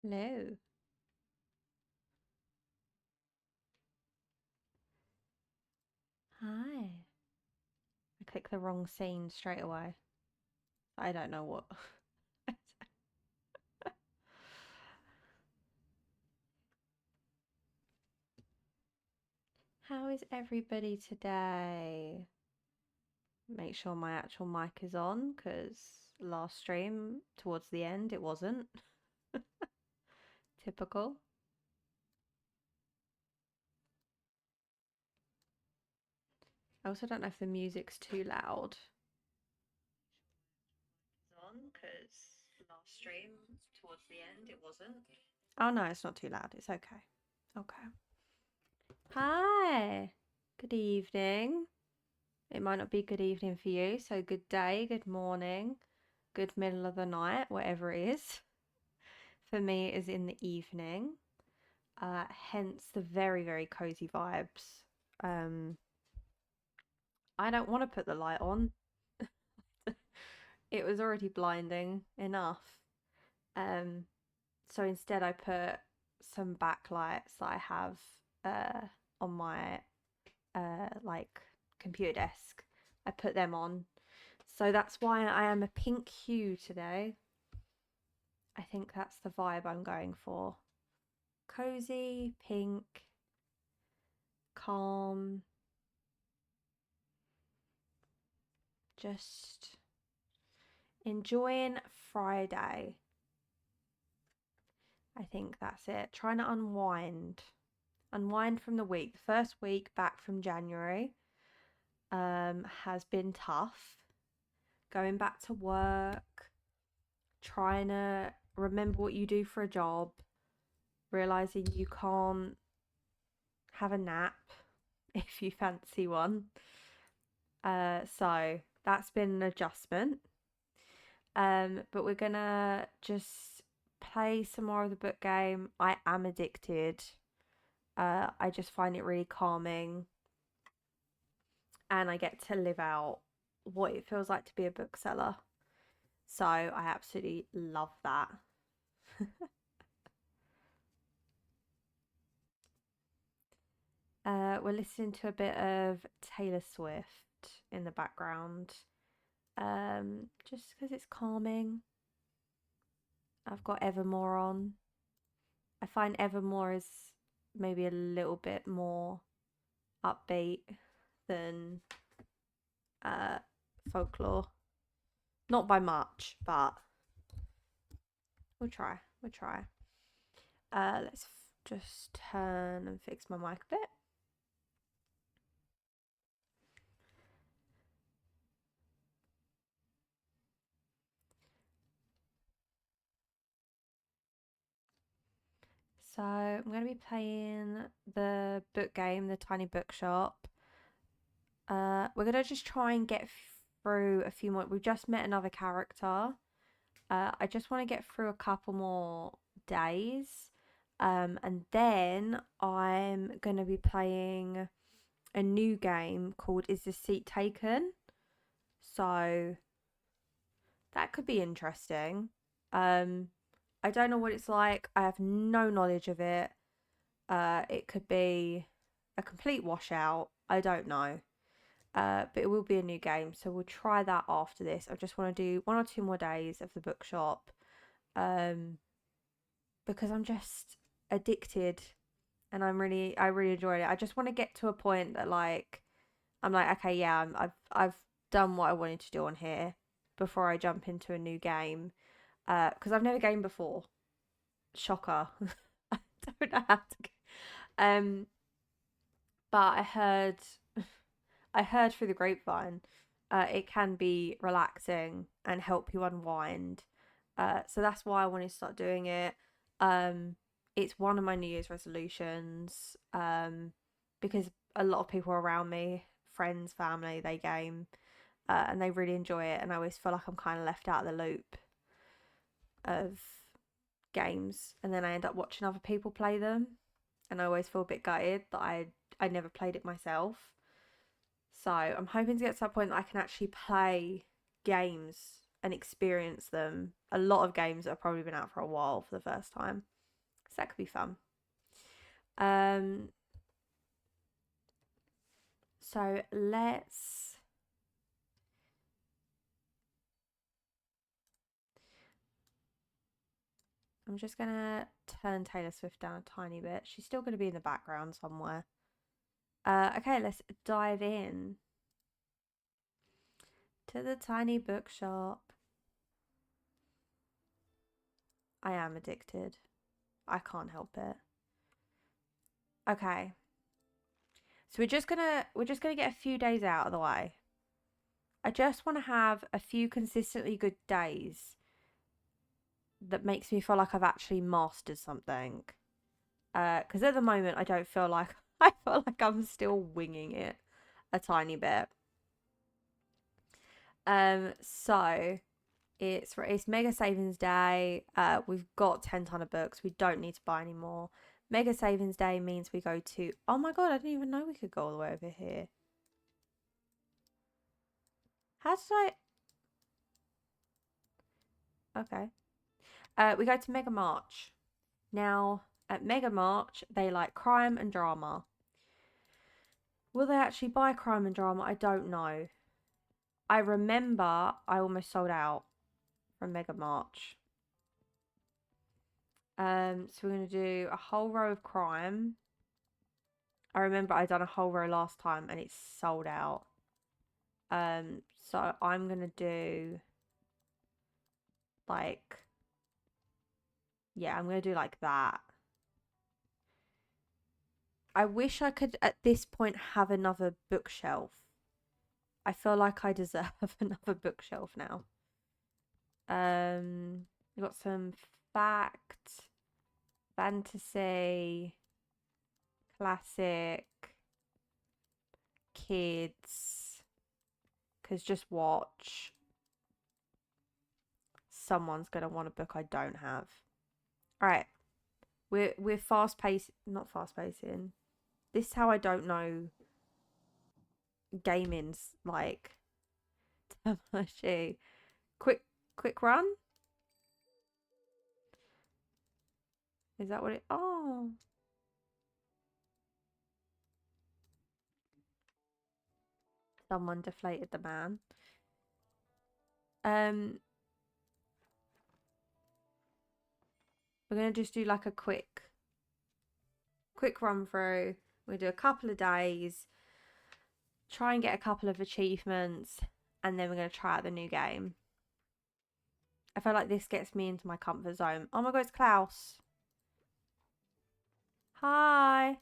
Hello. Hi. I clicked the wrong scene straight away. I don't know what. How is everybody today? Make sure my actual mic is on because last stream towards the end it wasn't. Typical. I also don't know if the music's too loud. It's on because last stream towards the end it wasn't. Oh no, it's not too loud. It's okay. Okay. Hi. Good evening. It might not be good evening for you, so good day, good morning, good middle of the night, whatever it is. For me, it is in the evening, hence the very, very cozy vibes. Um, I don't want to put the light on. It was already blinding enough. Um, so instead, I put some backlights that I have on my like computer desk. I put them on. So that's why I am a pink hue today. I think that's the vibe I'm going for. Cozy, pink, calm, just enjoying Friday. I think that's it. Trying to unwind. Unwind from the week. The first week back from January has been tough. Going back to work, trying to remember what you do for a job, realizing you can't have a nap if you fancy one. So that's been an adjustment. But we're gonna just play some more of the book game. I am addicted. I just find it really calming, and I get to live out what it feels like to be a bookseller. So I absolutely love that. We're listening to a bit of Taylor Swift in the background, just because it's calming. I've got Evermore on. I find Evermore is maybe a little bit more upbeat than uh, Folklore. Not by much, but we'll try. We'll try. Let's just turn and fix my mic a bit. So I'm going to be playing the book game, the Tiny Bookshop. We're going to just try and get through a few more. We've just met another character. I just want to get through a couple more days. And then I'm going to be playing a new game called Is This Seat Taken? So that could be interesting. Um, I don't know what it's like. I have no knowledge of it. It could be a complete washout. I don't know. But it will be a new game, so we'll try that after this. I just want to do 1 or 2 more days of the bookshop, because I'm just addicted, and I really enjoy it. I just want to get to a point that like I'm like, okay, yeah, I've done what I wanted to do on here before I jump into a new game. Because I've never gamed before. Shocker. I don't know how to. Um, but I heard through the grapevine, it can be relaxing and help you unwind. So that's why I wanted to start doing it. Um, it's one of my New Year's resolutions. Because a lot of people around me, friends, family, they game, and they really enjoy it. And I always feel like I'm kind of left out of the loop of games, and then I end up watching other people play them, and I always feel a bit gutted that I never played it myself. So I'm hoping to get to that point that I can actually play games and experience them. A lot of games that have probably been out for a while for the first time. that could be fun. Um, so let's. I'm just gonna turn Taylor Swift down a tiny bit. She's still gonna be in the background somewhere. Okay, let's dive in to the Tiny Bookshop. I am addicted. I can't help it. Okay. So we're just gonna get a few days out of the way. I just want to have a few consistently good days that makes me feel like I've actually mastered something. Because at the moment I don't feel like I feel like I'm still winging it a tiny bit. So it's Mega Savings Day. We've got 10 ton of books. We don't need to buy any more. Mega Savings Day means we go to. Oh my god! I didn't even know we could go all the way over here. How did I? Okay. We go to Mega March. Now at Mega March they like crime and drama. Will they actually buy crime and drama? I don't know. I remember I almost sold out from Mega March. So we're gonna do a whole row of crime. I remember I done a whole row last time and it's sold out. So I'm gonna do like, yeah, I'm gonna do like that. I wish I could at this point have another bookshelf. I feel like I deserve another bookshelf now. We've got some fact, fantasy, classic, kids. Because just watch. Someone's gonna want a book I don't have. All right, we're fast paced, not fast pacing. This is how I don't know gaming's like terminology. Quick run. Is that what it? Oh, someone deflated the man. Um, we're gonna just do like a quick run through. We're gonna do a couple of days, try and get a couple of achievements, and then we're gonna try out the new game. I feel like this gets me into my comfort zone. Oh my god, it's Klaus. Hi.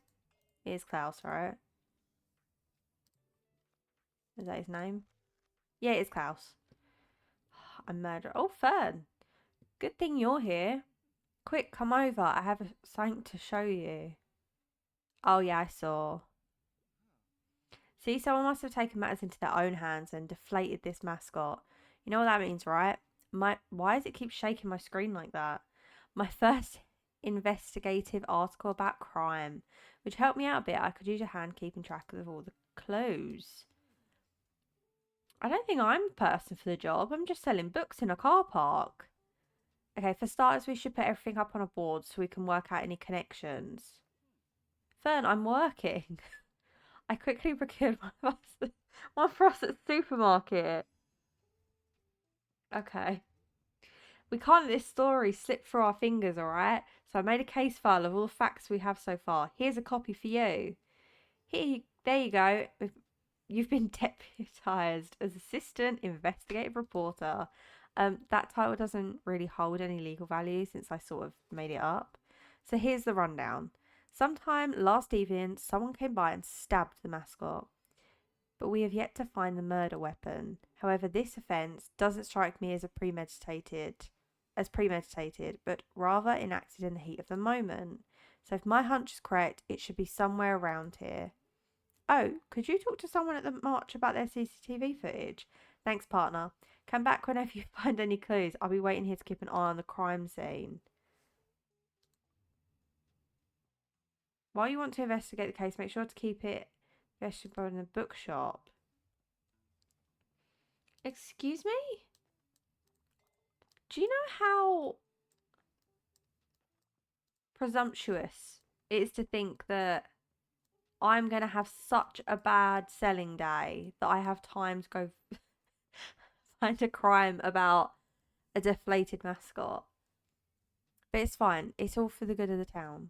Here's Klaus, right? Is that his name? Yeah, it's Klaus. I'm murderer. Oh, Fern. Good thing you're here. Quick, come over. I have something to show you. Oh, yeah, I saw. See, someone must have taken matters into their own hands and deflated this mascot. You know what that means, right? Why does it keep shaking my screen like that? My first investigative article about crime, which helped me out a bit. I could use your hand keeping track of all the clues. I don't think I'm the person for the job. I'm just selling books in a car park. Okay, for starters, we should put everything up on a board so we can work out any connections. Fern, I'm working. I quickly procured one for us at the supermarket. Okay. We can't let this story slip through our fingers, alright? So I made a case file of all the facts we have so far. Here's a copy for you. There you go. You've been deputized as assistant investigative reporter. That title doesn't really hold any legal value since I sort of made it up. So here's the rundown. Sometime last evening, someone came by and stabbed the mascot. But we have yet to find the murder weapon. However, this offence doesn't strike me as premeditated, but rather enacted in the heat of the moment. So if my hunch is correct, it should be somewhere around here. Oh, could you talk to someone at the march about their CCTV footage? Thanks, partner. Come back whenever you find any clues. I'll be waiting here to keep an eye on the crime scene. While you want to investigate the case, make sure to keep it investigated in the bookshop. Excuse me? Do you know how presumptuous it is to think that I'm going to have such a bad selling day that I have time to go find a crime about a deflated mascot. But it's fine. It's all for the good of the town.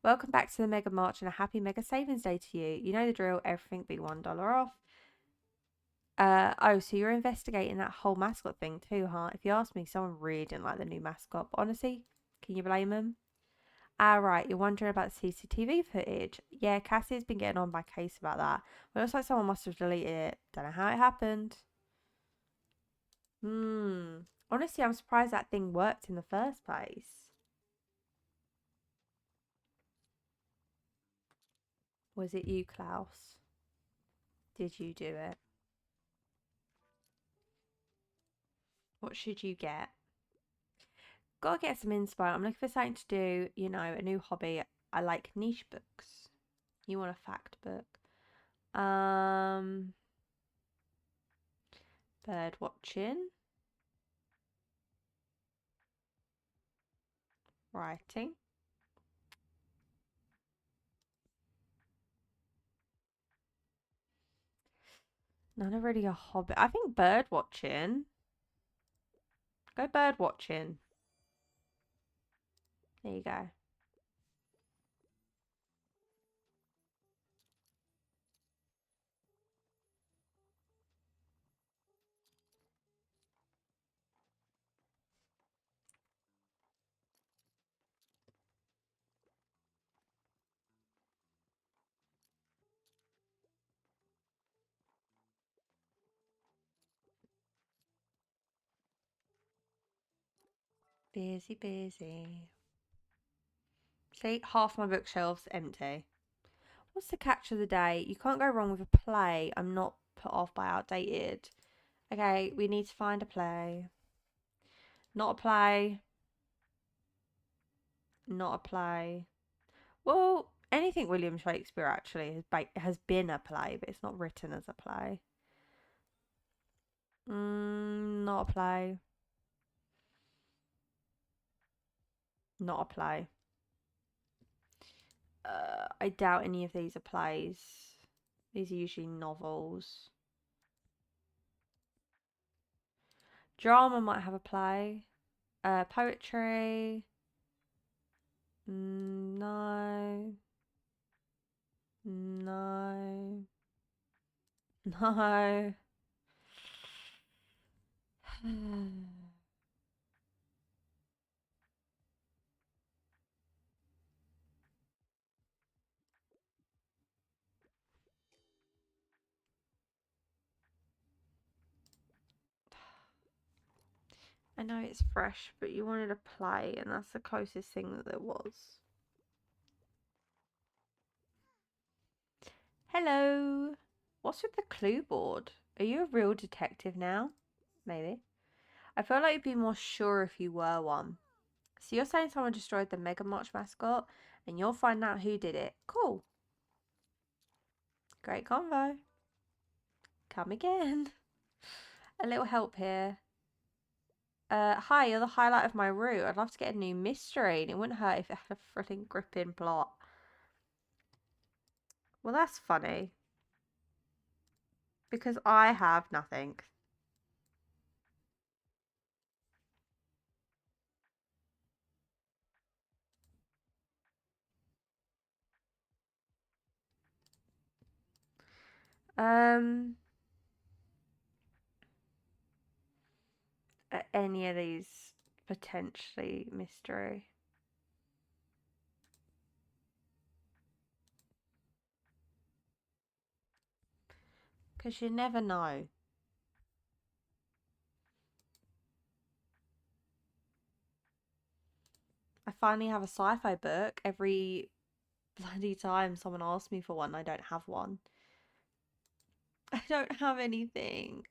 Welcome back to the Mega March and a happy Mega Savings Day to you. You know the drill. Everything be $1 off. Oh, so you're investigating that whole mascot thing too, huh? If you ask me, someone really didn't like the new mascot. But honestly, can you blame them? Ah, right. You're wondering about the CCTV footage. Yeah, Cassie's been getting on my case about that. Well, it looks like someone must have deleted it. Don't know how it happened. Honestly, I'm surprised that thing worked in the first place. Was it you, Klaus? Did you do it? What should you get? Gotta get some inspo. I'm looking for something to do, a new hobby. I like niche books. You want a fact book? Bird watching, writing. None are really a hobby. I think bird watching. Go bird watching. There you go. Busy, busy. See, half my bookshelf's empty. What's the catch of the day? You can't go wrong with a play. I'm not put off by outdated. Okay, we need to find a play. Not a play. Not a play. Well, anything William Shakespeare actually has been a play, but it's not written as a play. Not a play. Not a play. I doubt any of these are plays. These are usually novels. Drama might have a play. Poetry. No. No. No. I know it's fresh, but you wanted a play, and that's the closest thing that there was. Hello. What's with the clue board? Are you a real detective now? Maybe. I feel like you'd be more sure if you were one. So you're saying someone destroyed the Mega March mascot, and you'll find out who did it. Cool. Great convo. Come again. A little help here. Hi, you're the highlight of my route. I'd love to get a new mystery, and it wouldn't hurt if it had a thrilling, gripping plot. Well, that's funny. Because I have nothing. Um, are any of these potentially mystery? Because you never know. I finally have a sci-fi book. Every bloody time someone asks me for one, I don't have one. I don't have anything.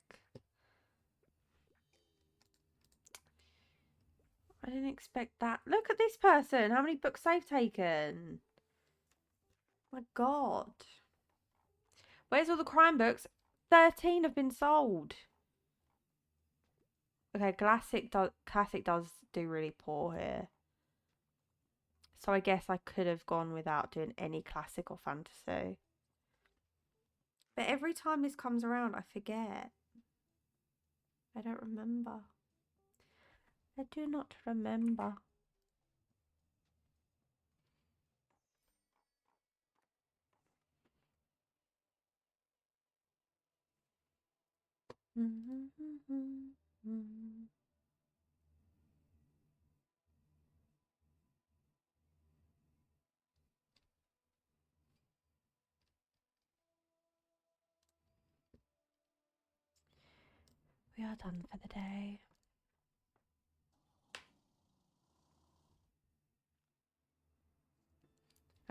I didn't expect that. Look at this person. How many books they've taken. My God. Where's all the crime books? 13 have been sold. Okay, classic does do really poor here. So I guess I could have gone without doing any classic or fantasy. But every time this comes around, I forget. I don't remember. I do not remember. We are done for the day.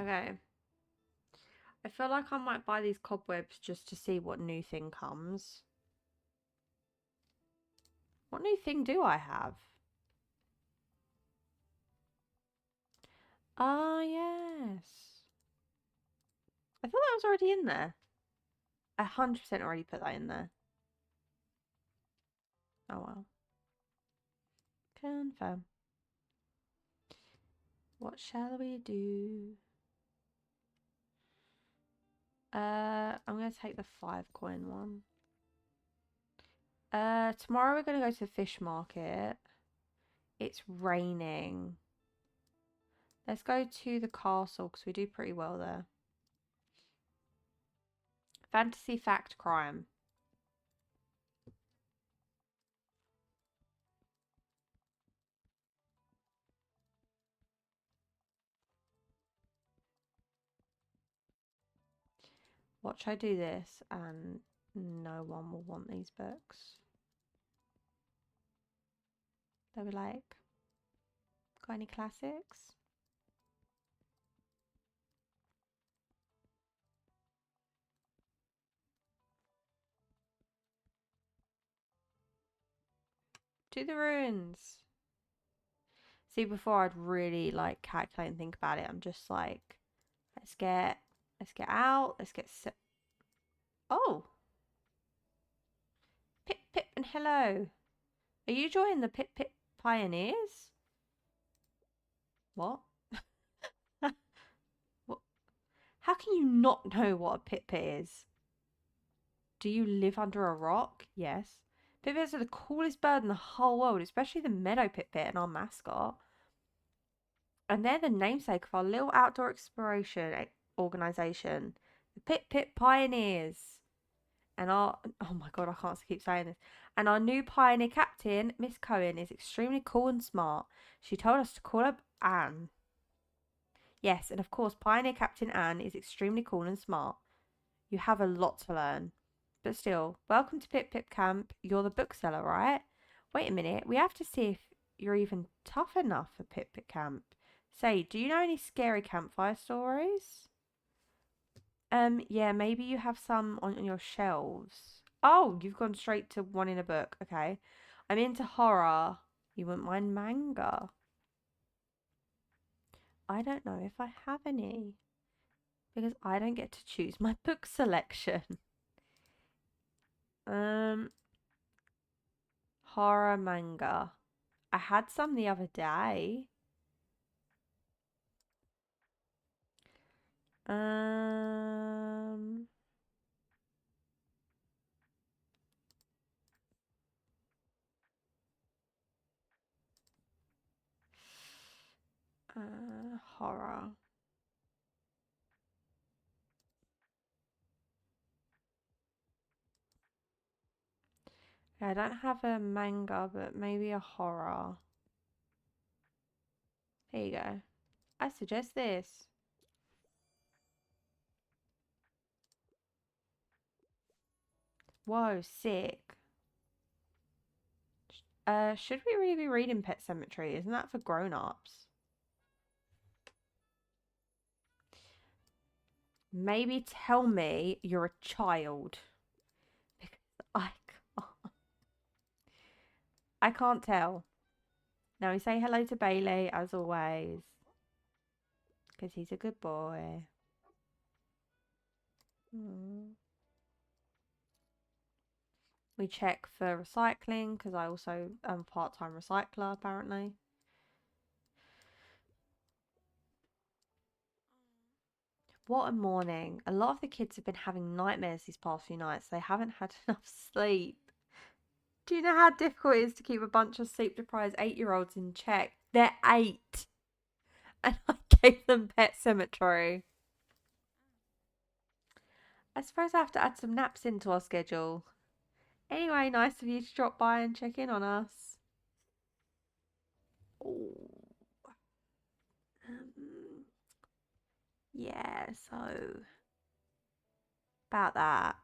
Okay. I feel like I might buy these cobwebs just to see what new thing comes. What new thing do I have? Ah, yes. I thought that was already in there. 100% already put that in there. Oh well. Confirm. What shall we do? I'm gonna take the 5 coin one. Tomorrow we're gonna go to the fish market. It's raining. Let's go to the castle because we do pretty well there. Fantasy, fact, crime. Watch I do this and no one will want these books. They'll be like, got any classics? To the ruins. See, before I'd really like calculate and think about it. I'm just like, let's get out. Let's get Oh, Pip Pip and hello. Are you joining the Pip Pip Pioneers? What? What? How can you not know what a Pip Pip is? Do you live under a rock? Yes. Pip Pips are the coolest bird in the whole world, especially the meadow Pip Pip and our mascot. And they're the namesake of our little outdoor exploration organisation, the Pip Pip Pioneers. And oh my god, I can't keep saying this. And our new pioneer captain, Miss Cohen, is extremely cool and smart. She told us to call her Anne. Yes, and of course, Pioneer Captain Anne is extremely cool and smart. You have a lot to learn. But still, welcome to Pip Pip Camp. You're the bookseller, right? Wait a minute, we have to see if you're even tough enough for Pip Pip Camp. Say, do you know any scary campfire stories? Yeah, maybe you have some on your shelves. Oh, you've gone straight to one in a book. Okay. I'm into horror. You wouldn't mind manga? I don't know if I have any because I don't get to choose my book selection. Um, Horror manga. I had some the other day. Um, Horror. Yeah, I don't have a manga, but maybe a horror. Here you go. I suggest this. Whoa, sick. Should we really be reading Pet Cemetery? Isn't that for grown-ups? Maybe tell me you're a child. Because I can't tell. Now we say hello to Bailey as always. Because he's a good boy. Mm. We check for recycling because I also am a part-time recycler apparently. What a morning. A lot of the kids have been having nightmares these past few nights. They haven't had enough sleep. Do you know how difficult it is to keep a bunch of sleep deprived 8-year-olds in check? They're 8. And I gave them Pet Cemetery. I suppose I have to add some naps into our schedule. Anyway, nice of you to drop by and check in on us. Oh, um, yeah, so about that.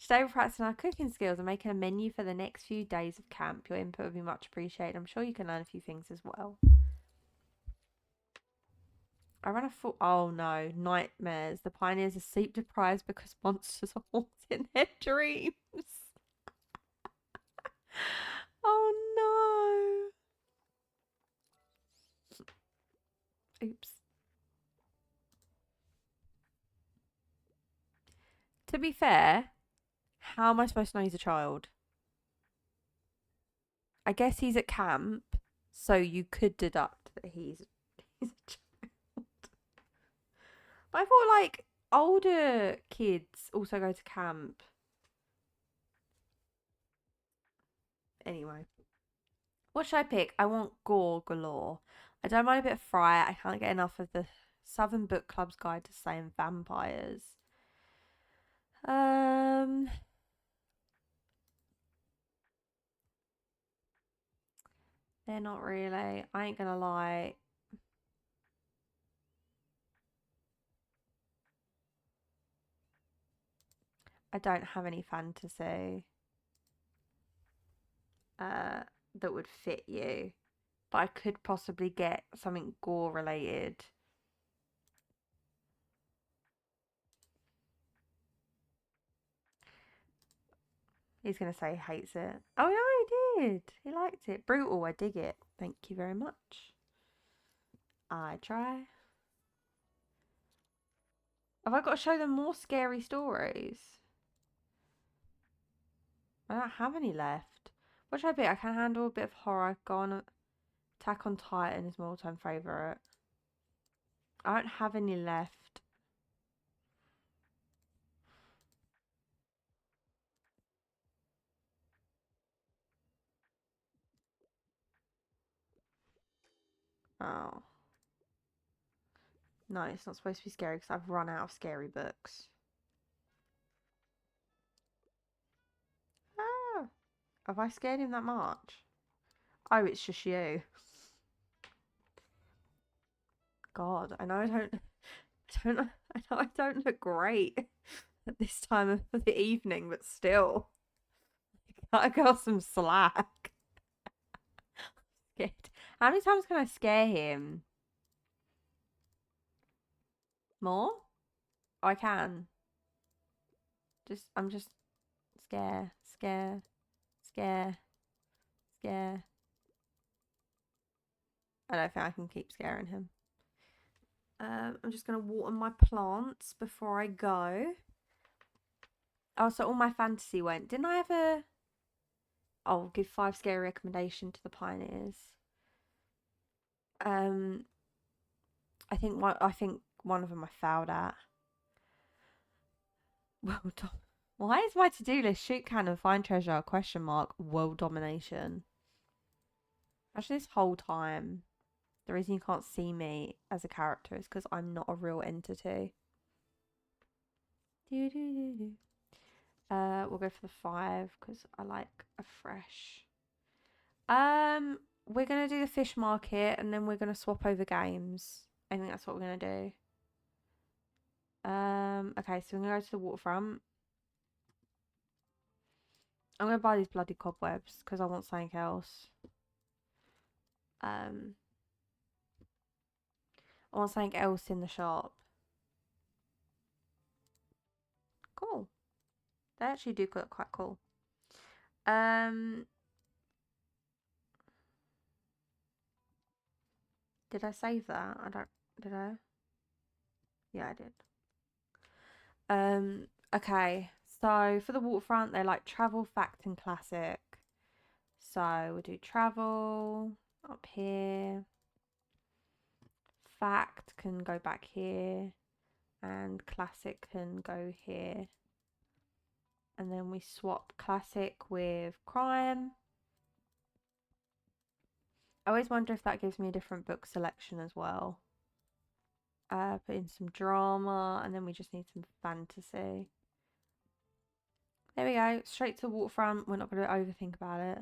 Today we're practicing our cooking skills and making a menu for the next few days of camp. Your input would be much appreciated. I'm sure you can learn a few things as well. I ran a full. Oh no, nightmares. The pioneers are sleep deprived because monsters are haunting their dreams. Oh no. Oops. To be fair, how am I supposed to know he's a child? I guess he's at camp, so you could deduct that he's a child. But I thought like older kids also go to camp. Anyway, what should I pick? I want gore galore. I don't mind a bit of fright. I can't get enough of the Southern Book Club's Guide to Slaying Vampires. Um, they're not really. I ain't gonna lie. I don't have any fantasy that would fit you, but I could possibly get something gore related. He's gonna say he hates it. Oh no, he did. He liked it. Brutal. I dig it. Thank you very much. I try. Have I got to show them more scary stories? I don't have any left. What should I be? I can handle a bit of horror. Go on. Attack on Titan is my all-time favourite. I don't have any left. Oh. No, it's not supposed to be scary because I've run out of scary books. Ah. Have I scared him that much? Oh, it's just you. God, I know I don't look great at this time of the evening, but still, I got some slack. Scared. How many times can I scare him? More? Oh, I can. I'm just scare, scare, scare, scare. I don't think I can keep scaring him. I'm just gonna water my plants before I go. Oh, so all my fantasy went. Didn't I have a? I'll give 5 scary recommendation to the pioneers. Um, I think one of them I failed at. World dom- Why is my to-do list shoot cannon, find treasure, question mark, world domination? Actually, this whole time, the reason you can't see me as a character is because I'm not a real entity. Do, do, do, do. We'll go for the 5 because I like a fresh. We're gonna do the fish market and then we're gonna swap over games. I think that's what we're gonna do. Okay, so we're gonna go to the waterfront. I'm gonna buy these bloody cobwebs because I want something else. Um, I want something else in the shop. Cool. They actually do look quite cool. Um, did I save that? I don't. Did I? Yeah, I did. Okay. So for the waterfront, they like travel, fact, and classic. So we'll do travel up here. fact can go back here, and classic can go here. And then we swap classic with crime. I always wonder if that gives me a different book selection as well. Put in some drama, and then we just need some fantasy. There we go, straight to waterfront. We're not going to overthink about it.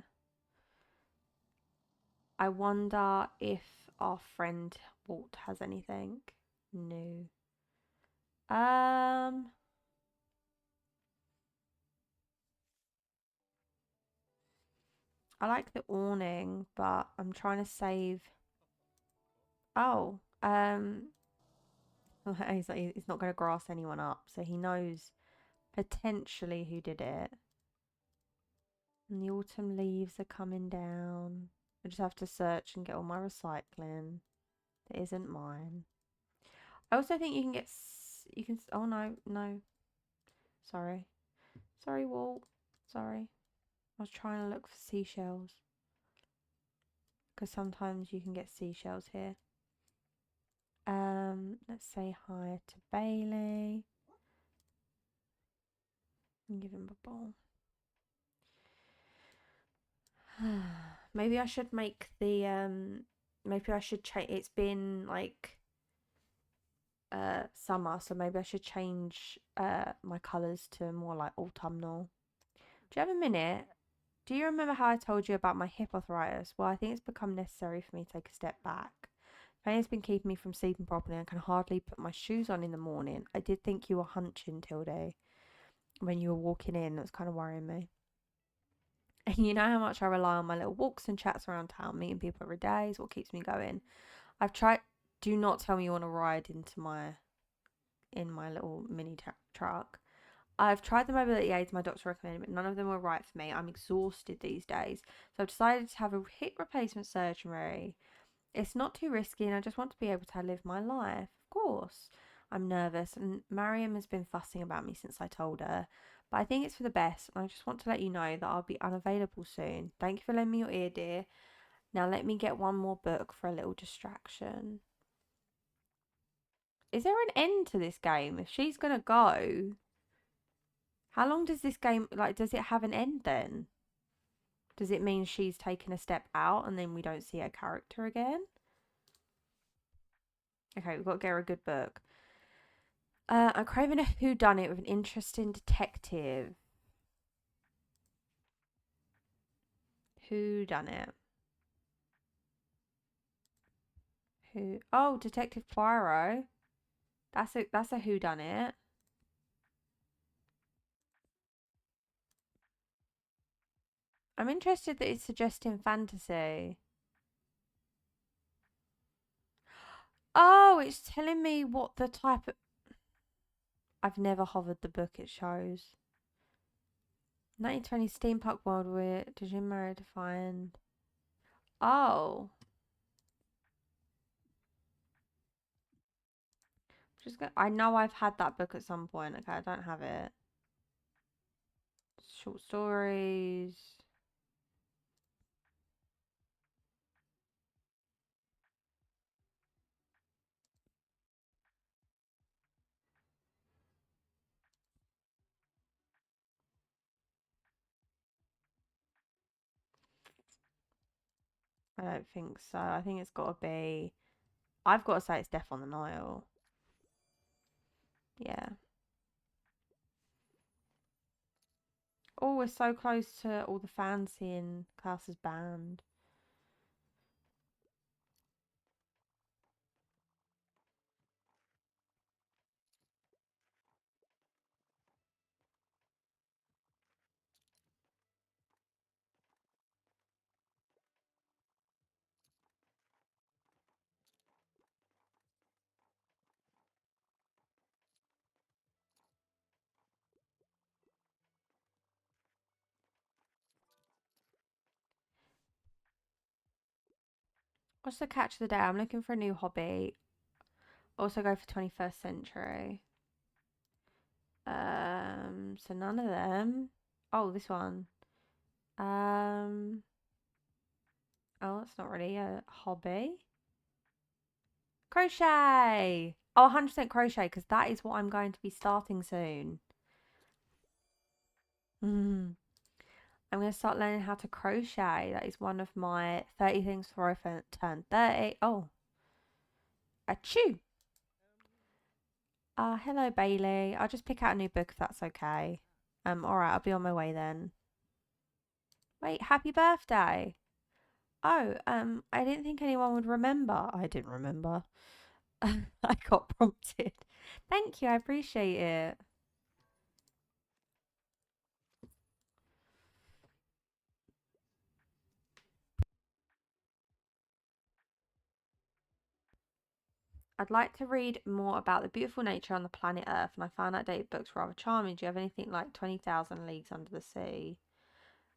I wonder if our friend Walt has anything. No. I like the awning, but I'm trying to save. Oh, he's not going to grass anyone up, so he knows potentially who did it. And the autumn leaves are coming down. I just have to search and get all my recycling that isn't mine. I also think you can get. Oh no, no. Sorry. Sorry, Walt. Sorry. I was trying to look for seashells. Because sometimes you can get seashells here. Let's say hi to Bailey. And give him a bowl. Maybe I should make the maybe I should change. It's been like summer, so maybe I should change my colours to more like autumnal. Do you have a minute? Do you remember how I told you about my hip arthritis? Well, I think it's become necessary for me to take a step back. Pain has been keeping me from sleeping properly and can hardly put my shoes on in the morning. I did think you were hunching, Tilde, when you were walking in. It was kind of worrying me. And you know how much I rely on my little walks and chats around town, meeting people every day is what keeps me going. I've tried. Do not tell me you want to ride into my little mini truck. I've tried the mobility aids my doctor recommended, but none of them were right for me. I'm exhausted these days, so I've decided to have a hip replacement surgery. It's not too risky, and I just want to be able to live my life. Of course, I'm nervous, and Mariam has been fussing about me since I told her. But I think it's for the best, and I just want to let you know that I'll be unavailable soon. Thank you for lending me your ear, dear. Now let me get one more book for a little distraction. Is there an end to this game? If she's gonna go, how long does this game, like, does it have an end then? Does it mean she's taken a step out and then we don't see her character again? Okay, we've got to get her a good book. I'm craving a whodunit with an interesting detective. Whodunit. Who? Oh, Detective Poirot. That's a whodunit. I'm interested that it's suggesting fantasy. Oh, it's telling me what the type of. I've never hovered the book it shows. 1920 steampunk world where did you marry to find? Oh. I know I've had that book at some point. Okay, I don't have it. Short stories. I don't think so. I think it's got to be. I've got to say it's Death on the Nile. Yeah. Oh, we're so close to all the fans seeing Klaus's band. What's the catch of the day? I'm looking for a new hobby. Also go for 21st century. So none of them. Oh, this one. Oh, that's not really a hobby. Crochet. Oh, 100% crochet because that is what I'm going to be starting soon. Mm. I'm going to start learning how to crochet. That is one of my 30 things before I turn 30. Oh, achoo. Hello, Bailey. I'll just pick out a new book if that's okay. All right, I'll be on my way then. Wait, happy birthday. Oh, I didn't think anyone would remember. I didn't remember. I got prompted. Thank you, I appreciate it. I'd like to read more about the beautiful nature on the planet Earth, and I found outdated books rather charming. Do you have anything like 20,000 Leagues Under the Sea?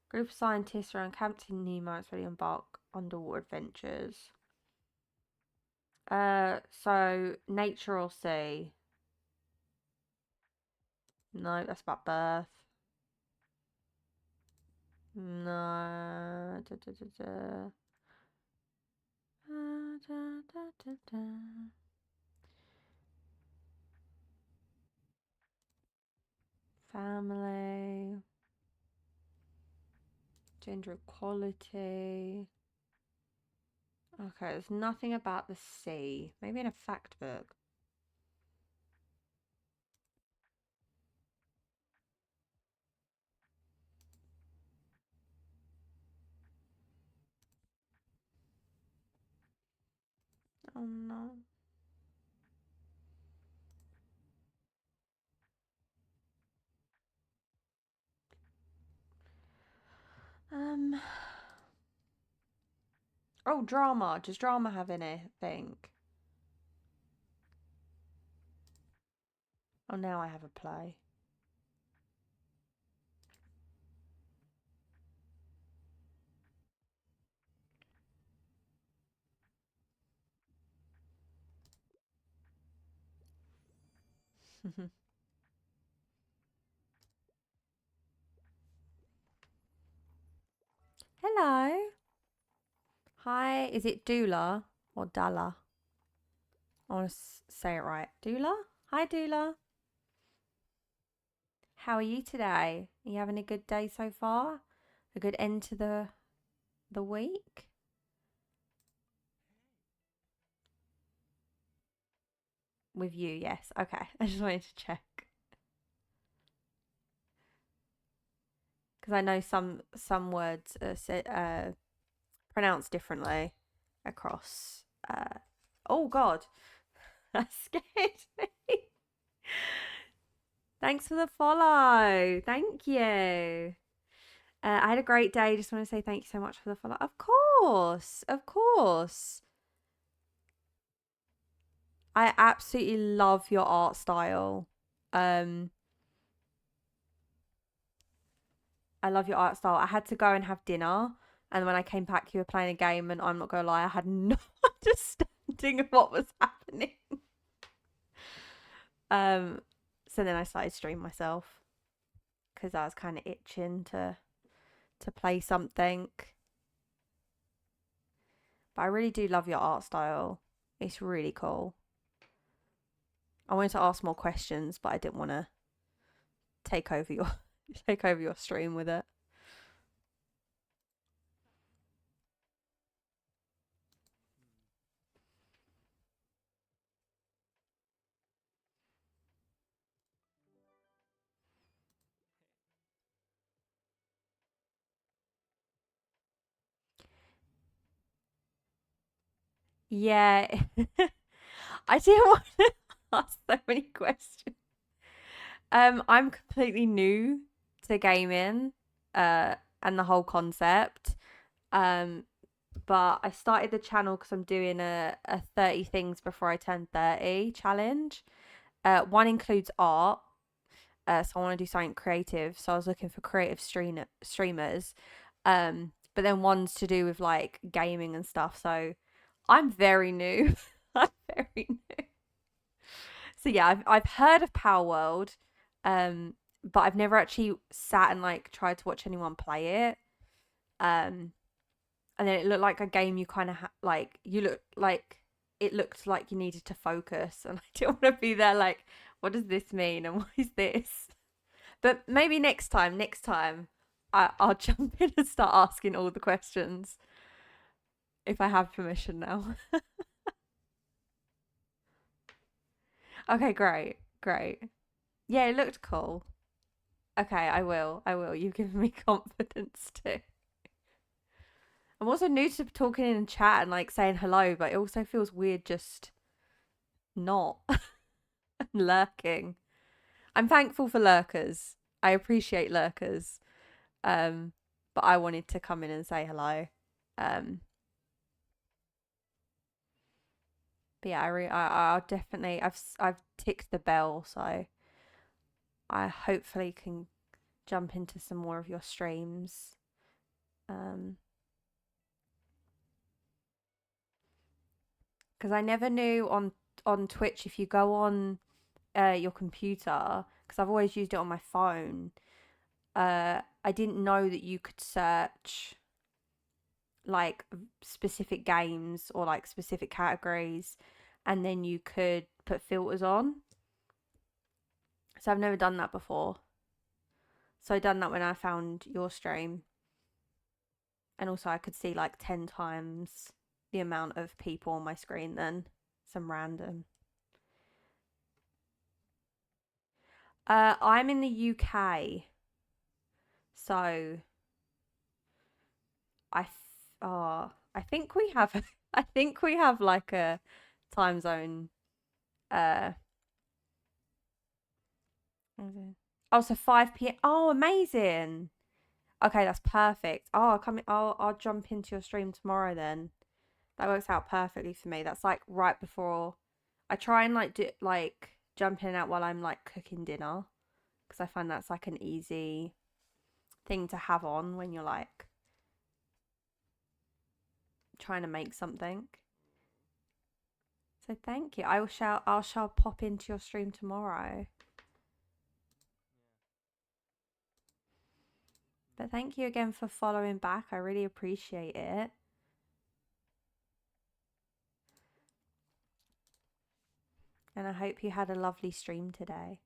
Group of scientists around Captain Nemo is ready to embark underwater adventures. So nature or sea? No, that's about birth. No. Da, da, da, da. Da, da, da, da. Family. Gender equality. Okay, there's nothing about the sea. Maybe in a fact book. Oh no. Um. Oh, drama. Does drama have anything? Oh, now I have a play. Hello. Hi. Is it Dula or Dalla? I want to say it right. Dula? Hi, Dula. How are you today? Are you having a good day so far? A good end to the week? With you, yes. Okay. I just wanted to check because I know some words are pronounced differently across. Oh God, that scared me. Thanks for the follow. Thank you. I had a great day. Just want to say thank you so much for the follow. Of course, of course. I absolutely love your art style. Um, I love your art style. I had to go and have dinner, and when I came back, you were playing a game, and I'm not gonna lie, I had no understanding of what was happening. Um, so then I started streaming myself because I was kind of itching to play something. But I really do love your art style. It's really cool. I wanted to ask more questions, but I didn't want to take over your take over your stream with it. Yeah, I didn't want to ask so many questions. I'm completely new to gaming, and the whole concept. Um, but I started the channel because I'm doing a 30 things before I turn 30 challenge. One includes art. So I want to do something creative. So I was looking for creative streamers. But then one's to do with like gaming and stuff. So I'm very new. I'm very new. So yeah, I've heard of Power World, but I've never actually sat and like tried to watch anyone play it. Um, and then it looked like a game you kind of like. You look like it looked like you needed to focus, and I didn't want to be there like, what does this mean and what is this? But maybe next time, I'll jump in and start asking all the questions if I have permission now. Okay, great, great. Yeah, it looked cool. Okay, I will. I will. You've given me confidence too. I'm also new to talking in chat and like saying hello, but it also feels weird just not lurking. I'm thankful for lurkers. I appreciate lurkers. Um, but I wanted to come in and say hello. Um, but yeah, I'll definitely. I've ticked the bell, so I hopefully can jump into some more of your streams. Um, because I never knew on Twitch if you go on your computer, because I've always used it on my phone. I didn't know that you could search like specific games or like specific categories, and then you could put filters on. So I've never done that before. So I done that when I found your stream, and also I could see like 10 times the amount of people on my screen then some random. I'm in the UK, so I think we have I think we have like a time zone. Uh, oh, so 5 p.m. Oh, amazing. Okay, that's perfect. Oh, I'll jump into your stream tomorrow then. That works out perfectly for me. That's like right before I try and like do like jump in and out while I'm like cooking dinner, because I find that's like an easy thing to have on when you're like trying to make something. So thank you. I shall pop into your stream tomorrow. But thank you again for following back. I really appreciate it. And I hope you had a lovely stream today.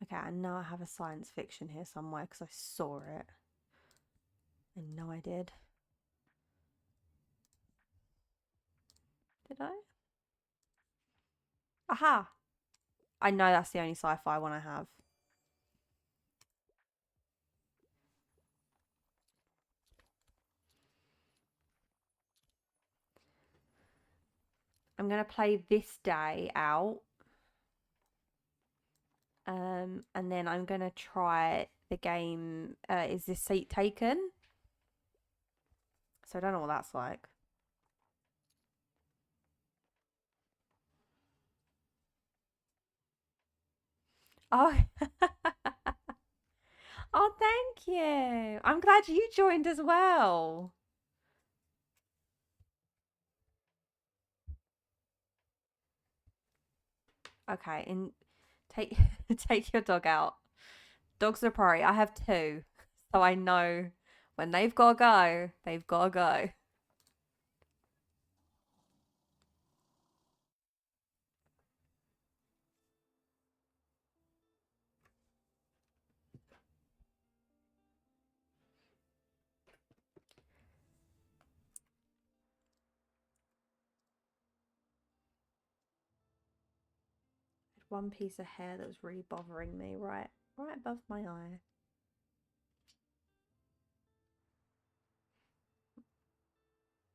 Okay, I know I have a science fiction here somewhere because I saw it. I know I did. Did I? Aha! I know that's the only sci-fi one I have. I'm going to play this day out. And then I'm going to try the game. Is this seat taken? So I don't know what that's like. Oh, oh, thank you. I'm glad you joined as well. Okay, and take take your dog out. Dogs are a priority. I have two, so I know when they've got to go, they've got to go. One piece of hair that was really bothering me, right above my eye.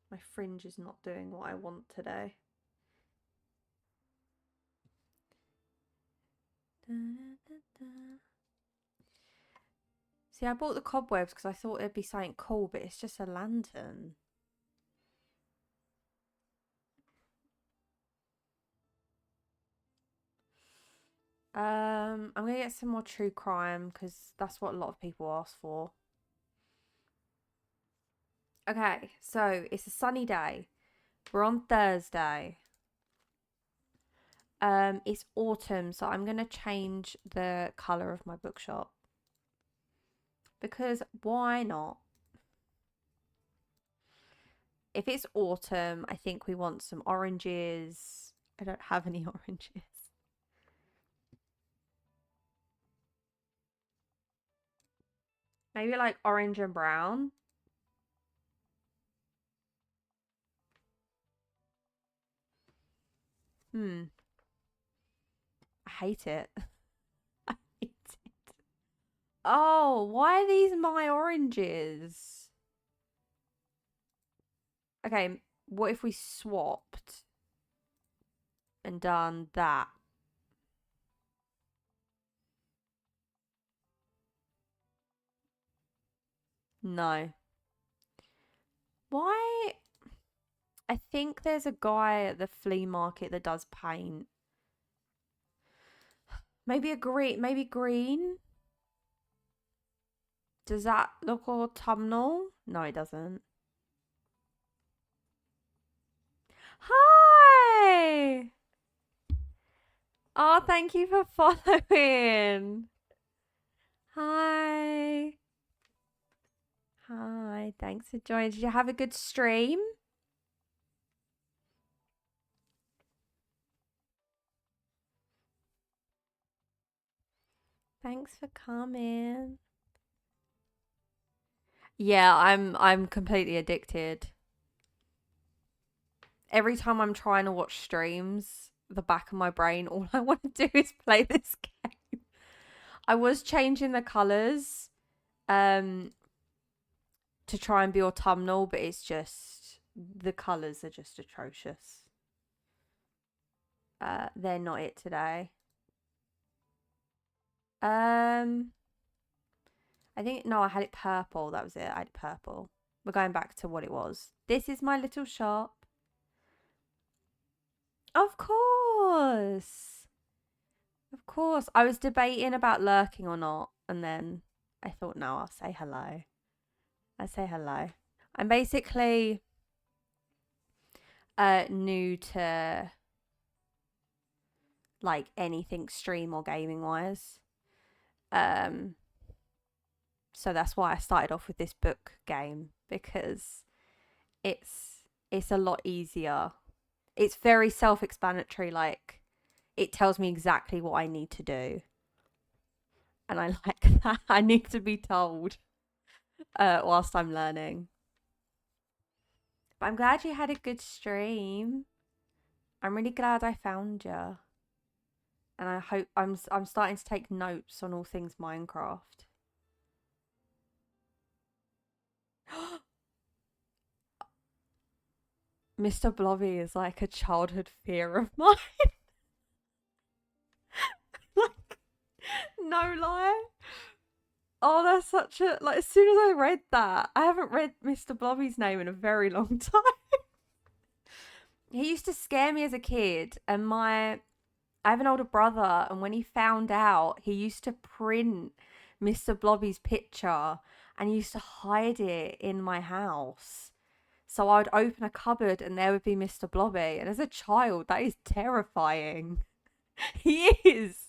My fringe is not doing what I want today. Da, da, da. See, I bought the cobwebs because I thought it'd be something cool, but it's just a lantern. I'm gonna get some more true crime because that's what a lot of people ask for. Okay, so it's a sunny day. We're on Thursday. It's autumn, so I'm gonna change the color of my bookshop. because why not? If it's autumn, I think we want some oranges. I don't have any oranges. Maybe like orange and brown. Hmm. I hate it. I hate it. Oh, why are these my oranges? Okay, what if we swapped and done that? No. Why? I think there's a guy at the flea market that does paint. Maybe a green, maybe green. Does that look autumnal? No, it doesn't. Hi! Oh, thank you for following. Hi. Hi, thanks for joining. Did you have a good stream? Thanks for coming. Yeah, I'm completely addicted. Every time I'm trying to watch streams, the back of my brain, all I want to do is play this game. I was changing the colours um to try and be autumnal, but it's just the colours are just atrocious. They're not it today. Um I think no, I had it purple. That was it. I had it purple. We're going back to what it was. This is my little shop. Of course. Of course. I was debating about lurking or not, and then I thought, no, I'll say hello. I say hello. I'm basically new to like anything stream or gaming wise. Um so that's why I started off with this book game because it's a lot easier. It's very self-explanatory, like it tells me exactly what I need to do. And I like that. I need to be told whilst I'm learning. But I'm glad you had a good stream. I'm really glad I found you. And I hope I'm starting to take notes on all things Minecraft. Mr. Blobby is like a childhood fear of mine. Like, no lie. Oh, that's such a like. As soon as I read that, I haven't read Mr. Blobby's name in a very long time. He used to scare me as a kid, and I have an older brother, and when he found out, he used to print Mr. Blobby's picture and he used to hide it in my house. So I would open a cupboard and there would be Mr. Blobby. And as a child, that is terrifying. He is.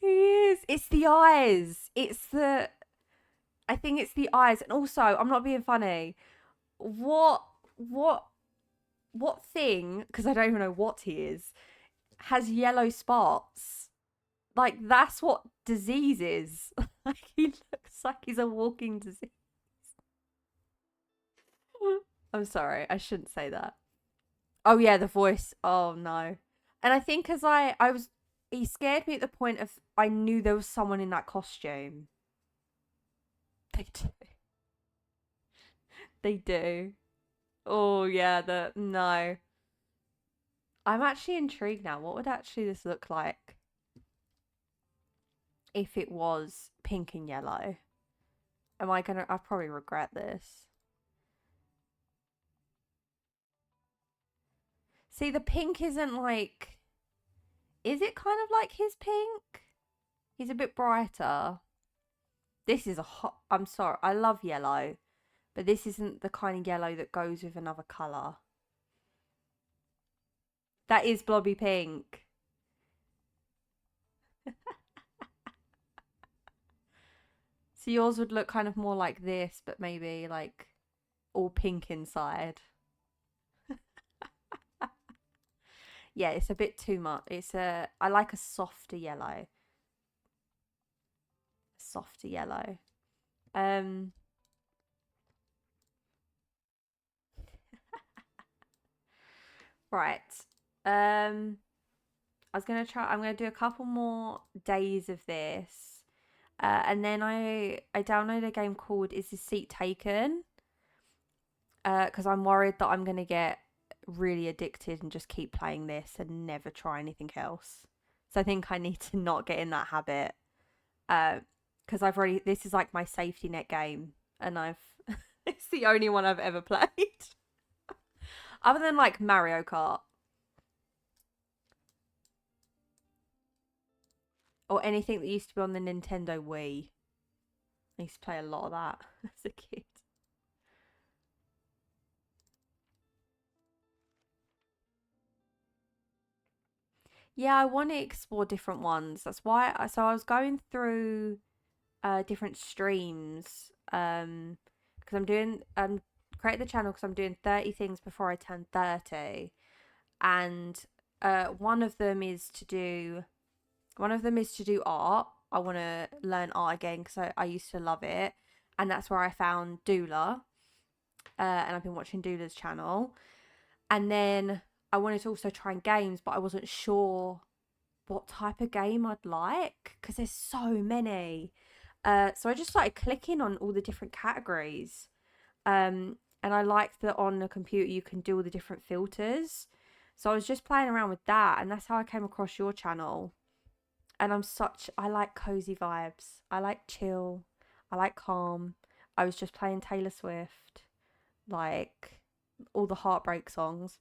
He is. It's the eyes. I think it's the eyes. And also, I'm not being funny. What, what, what thing, because I don't even know what he is, has yellow spots? Like, that's what disease is. Like, he looks like he's a walking disease. I'm sorry, I shouldn't say that. Oh yeah, the voice. Oh no. And I think as he scared me at the point of I knew there was someone in that costume. They do. They do. Oh yeah, no. I'm actually intrigued now. What would actually this look like if it was pink and yellow? I'll probably regret this. See, the pink isn't like, is it kind of like his pink? He's a bit brighter. This is I'm sorry, I love yellow, but this isn't the kind of yellow that goes with another colour. That is blobby pink. So yours would look kind of more like this, but maybe like all pink inside. Yeah, it's a bit too much. I like a softer yellow. Softer yellow. Um right. Um I'm gonna do a couple more days of this. And then I downloaded a game called Is This Seat Taken? Because I'm worried that I'm gonna get really addicted and just keep playing this and never try anything else. So I think I need to not get in that habit. Because this is like my safety net game, and it's the only one I've ever played, other than like Mario Kart or anything that used to be on the Nintendo Wii. I used to play a lot of that as a kid. Yeah, I want to explore different ones. That's why. So I was going through different streams because I'm created the channel because I'm doing 30 things before I turn 30, and one of them is to do art. I want to learn art again because I used to love it, and that's where I found Doula, and I've been watching Doula's channel. And then I wanted to also try games, but I wasn't sure what type of game I'd like because there's so many. So I just started clicking on all the different categories. And I liked that on the computer you can do all the different filters. So I was just playing around with that, and that's how I came across your channel. And I like cozy vibes. I like chill. I like calm. I was just playing Taylor Swift, like all the heartbreak songs.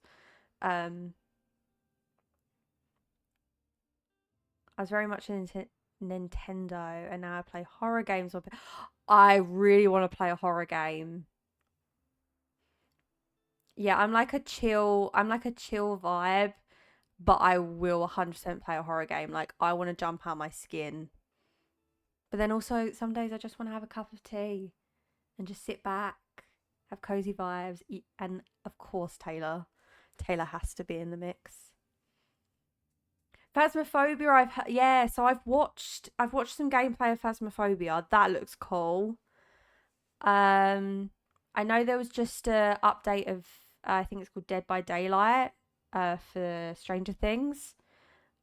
Um, I was very much into Nintendo, and now I play horror games. I really want to play a horror game. Yeah, I'm like a chill vibe, but I will 100% play a horror game. Like I want to jump out my skin. But then also some days I just want to have a cup of tea and just sit back, have cozy vibes, and of course Taylor has to be in the mix. Phasmophobia, yeah, so I've watched some gameplay of Phasmophobia. That looks cool. I know there was just a update of I think it's called Dead by Daylight for Stranger Things.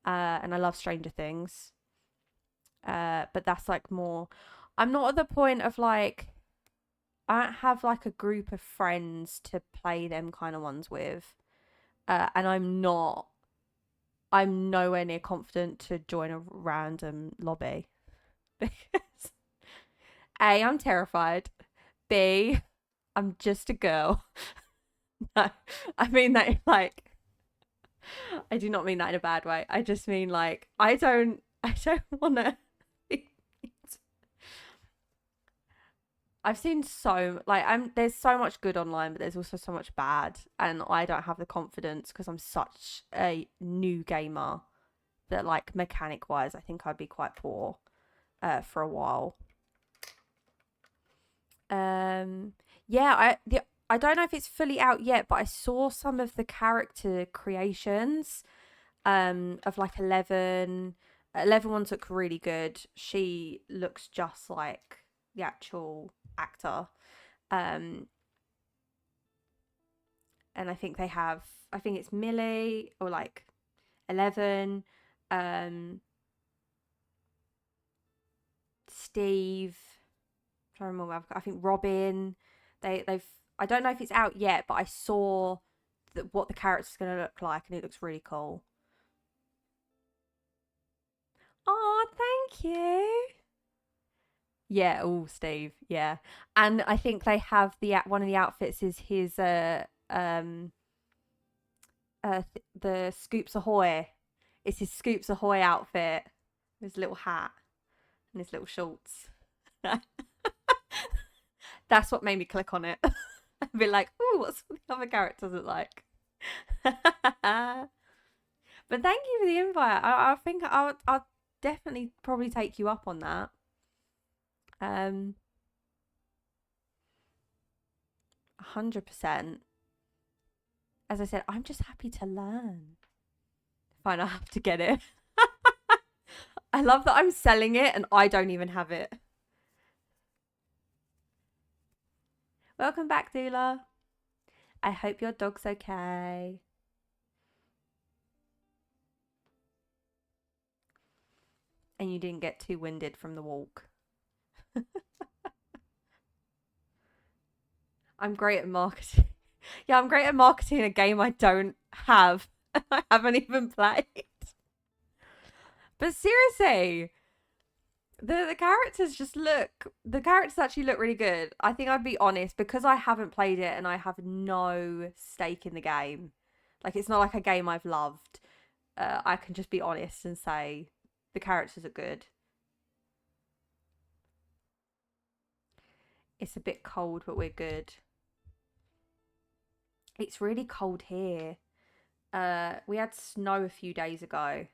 And I love Stranger Things. But that's like more I'm not at the point of like I don't have like a group of friends to play them kind of ones with. And I'm nowhere near confident to join a random lobby because A, I'm terrified. B, I'm just a girl. No, I mean that like I do not mean that in a bad way. I just mean like I don't want to. I've seen so like there's so much good online, but there's also so much bad, and I don't have the confidence because I'm such a new gamer that like mechanic wise, I think I'd be quite poor for a while. Um, yeah, I don't know if it's fully out yet, but I saw some of the character creations of like 11. 11 ones look really good. She looks just like the actual actor. Um, and I think it's Millie or like 11, um, Steve, I'm trying to remember, I think Robin. They've I don't know if it's out yet, but I saw what the character's going to look like, and it looks really cool. Oh, thank you. Yeah, oh, Steve, yeah. And I think they have one of the outfits is his the Scoops Ahoy. It's his Scoops Ahoy outfit. His little hat and his little shorts. That's what made me click on it. I'd be like, ooh, what's the other characters look like? But thank you for the invite. I think I'll definitely probably take you up on that. Um, 100%. As I said, I'm just happy to learn. Fine, I have to get it. I love that I'm selling it and I don't even have it. Welcome back, Dula. I hope your dog's okay. And you didn't get too winded from the walk. I'm great at marketing. Yeah, I'm great at marketing a game I don't have. I haven't even played. But seriously, the characters just look. The characters actually look really good. I think I'd be honest because I haven't played it and I have no stake in the game. Like it's not like a game I've loved. I can just be honest and say the characters are good. It's a bit cold, but we're good. It's really cold here. We had snow a few days ago,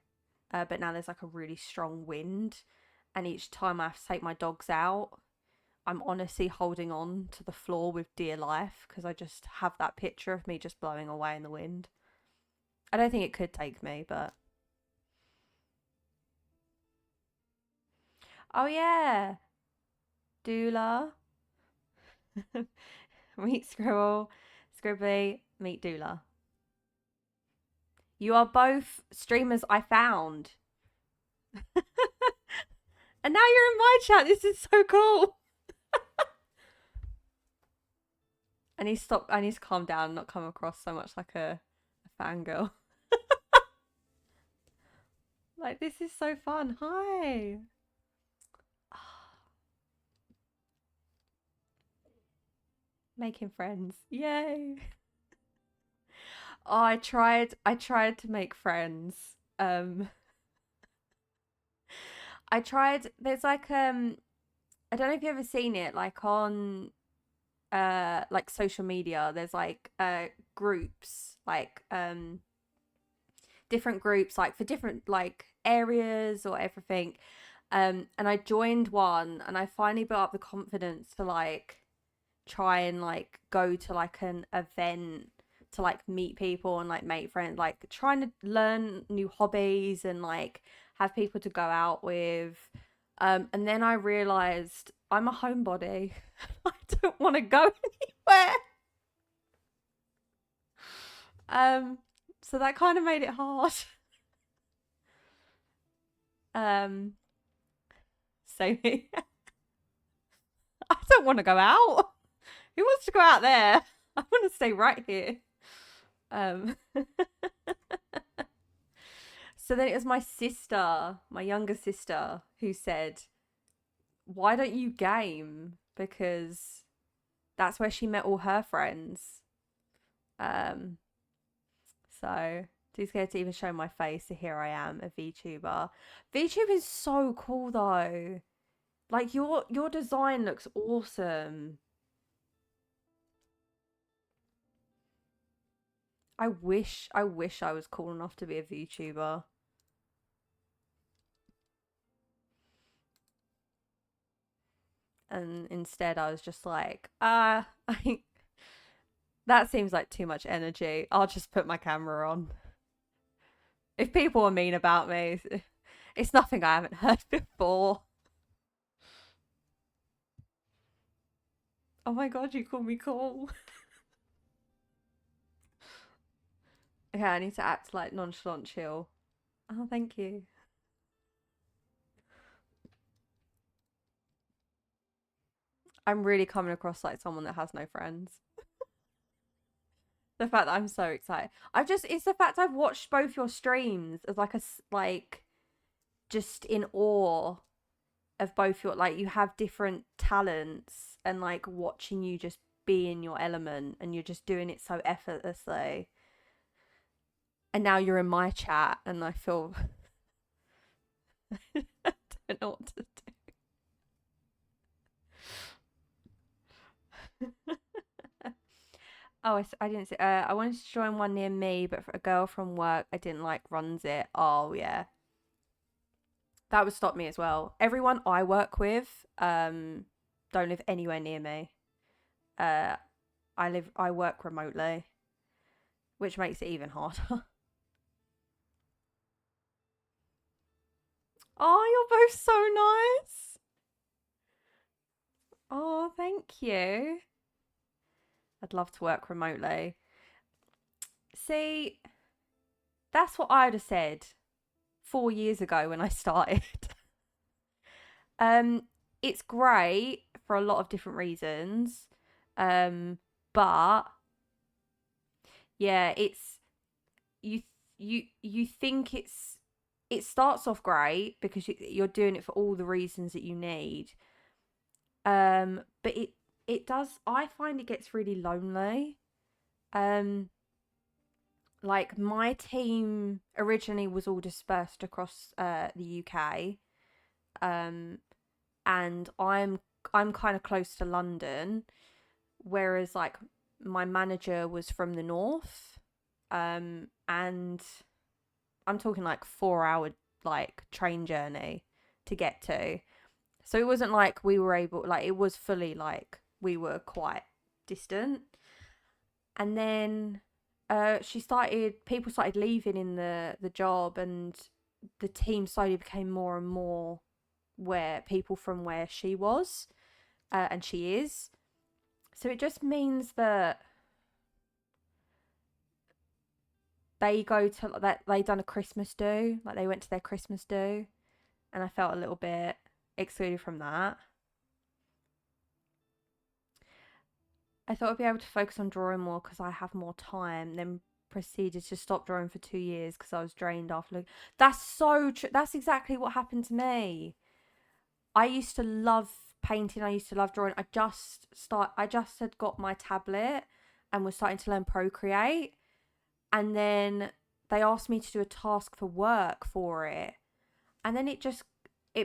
but now there's like a really strong wind, and each time I have to take my dogs out, I'm honestly holding on to the floor with dear life because I just have that picture of me just blowing away in the wind. I don't think it could take me, but oh yeah, Dula, meet Scribble, Scribbly, meet Dula. You are both streamers I found. And now you're in my chat. This is so cool. I need to calm down and not come across so much like a fangirl. Like, this is so fun. Hi. Making friends. Yay. Oh, I tried to make friends. I tried there's like I don't know if you've ever seen it, like on like social media, there's like groups, like different groups like for different like areas or everything. And I joined one and I finally built up the confidence to like try and like go to like an event to like meet people and like make friends, like trying to learn new hobbies and like have people to go out with. And then I realized I'm a homebody. I don't want to go anywhere. Um, so that kind of made it hard. Um, so I don't want to go out. Who wants to go out there? I want to stay right here. Um, so then it was my sister, my younger sister, who said, "Why don't you game?" Because that's where she met all her friends. Um, so too scared to even show my face. So here I am, a VTuber. VTube is so cool though. Like your design looks awesome. I wish I was cool enough to be a VTuber. And instead I was just like, I that seems like too much energy. I'll just put my camera on. If people are mean about me, it's nothing I haven't heard before. Oh my god, you call me cool. Okay, I need to act like nonchalant chill. Oh, thank you. I'm really coming across like someone that has no friends. The fact that I'm so excited. It's the fact I've watched both your streams as like like just in awe of both your, like, you have different talents and like watching you just be in your element and you're just doing it so effortlessly. And now you're in my chat and I feel I don't know what to do. Oh, I didn't say. I wanted to join one near me, but for a girl from work I didn't like runs it. Oh yeah, That would stop me as well. Everyone I work with don't live anywhere near me. Uh, I work remotely, which makes it even harder. Oh, you're both so nice. Oh, thank you. I'd love to work remotely. See, that's what I'd have said 4 years ago when I started. um, it's great for a lot of different reasons. But yeah, it's you you think it starts off great because you're doing it for all the reasons that you need. But it does. I find it gets really lonely. Um, like my team originally was all dispersed across the UK. Um, and I'm kind of close to London, whereas like my manager was from the north. And I'm talking like 4 hour like train journey to get to. So it wasn't like we were able, like it was fully like we were quite distant. And then people started leaving in the job, and the team slowly became more and more where people from where she was, and she is. So it just means that they done a Christmas do, like they went to their Christmas do, and I felt a little bit excluded from that. I thought I'd be able to focus on drawing more because I have more time. Then proceeded to stop drawing for 2 years because I was drained after. That's so true. That's exactly what happened to me. I used to love painting. I used to love drawing. I just had got my tablet and was starting to learn Procreate, and then they asked me to do a task for work for it, and then it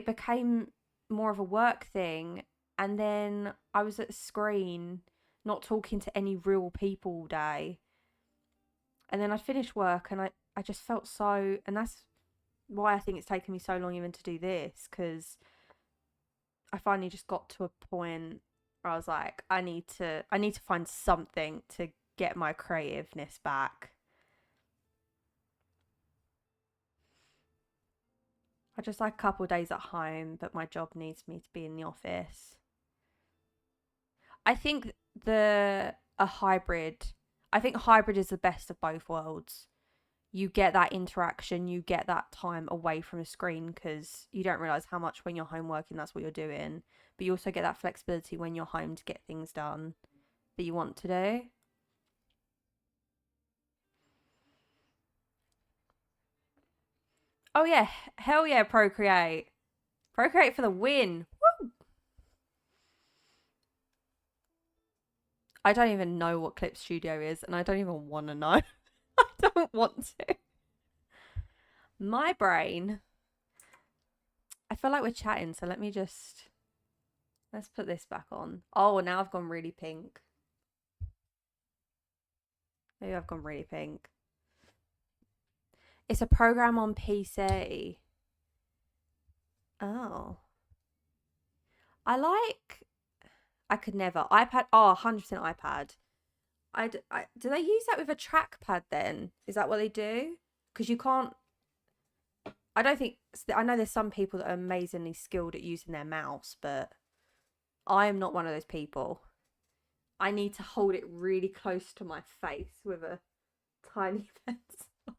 became more of a work thing, and then I was at a screen not talking to any real people all day, and then I finished work and I just felt so, and that's why I think it's taken me so long even to do this, because I finally just got to a point where I was like, I need to find something to get my creativeness back. I just like a couple of days at home, but my job needs me to be in the office. I think the a hybrid. I think hybrid is the best of both worlds. You get that interaction, you get that time away from a screen because you don't realize how much when you're home working that's what you're doing. But you also get that flexibility when you're home to get things done that you want to do. Oh yeah, hell yeah, Procreate. Procreate for the win. I don't even know what Clip Studio is, and I don't even want to know. I don't want to. My brain. I feel like we're chatting, so let's put this back on. Oh, now I've gone really pink. Maybe I've gone really pink. It's a program on PC. Oh. I could never. iPad. Oh, 100% iPad. Do they use that with a trackpad then? Is that what they do? Because you can't. I don't think. I know there's some people that are amazingly skilled at using their mouse, but I am not one of those people. I need to hold it really close to my face with a tiny pencil,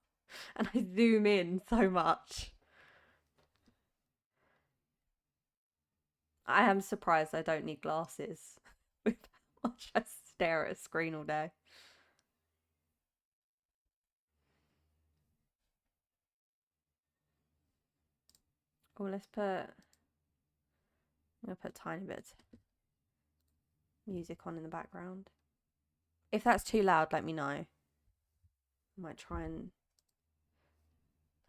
and I zoom in so much. I am surprised I don't need glasses with how much I stare at a screen all day. Oh, I'm gonna put a tiny bit of music on in the background. If that's too loud, let me know. I might try and.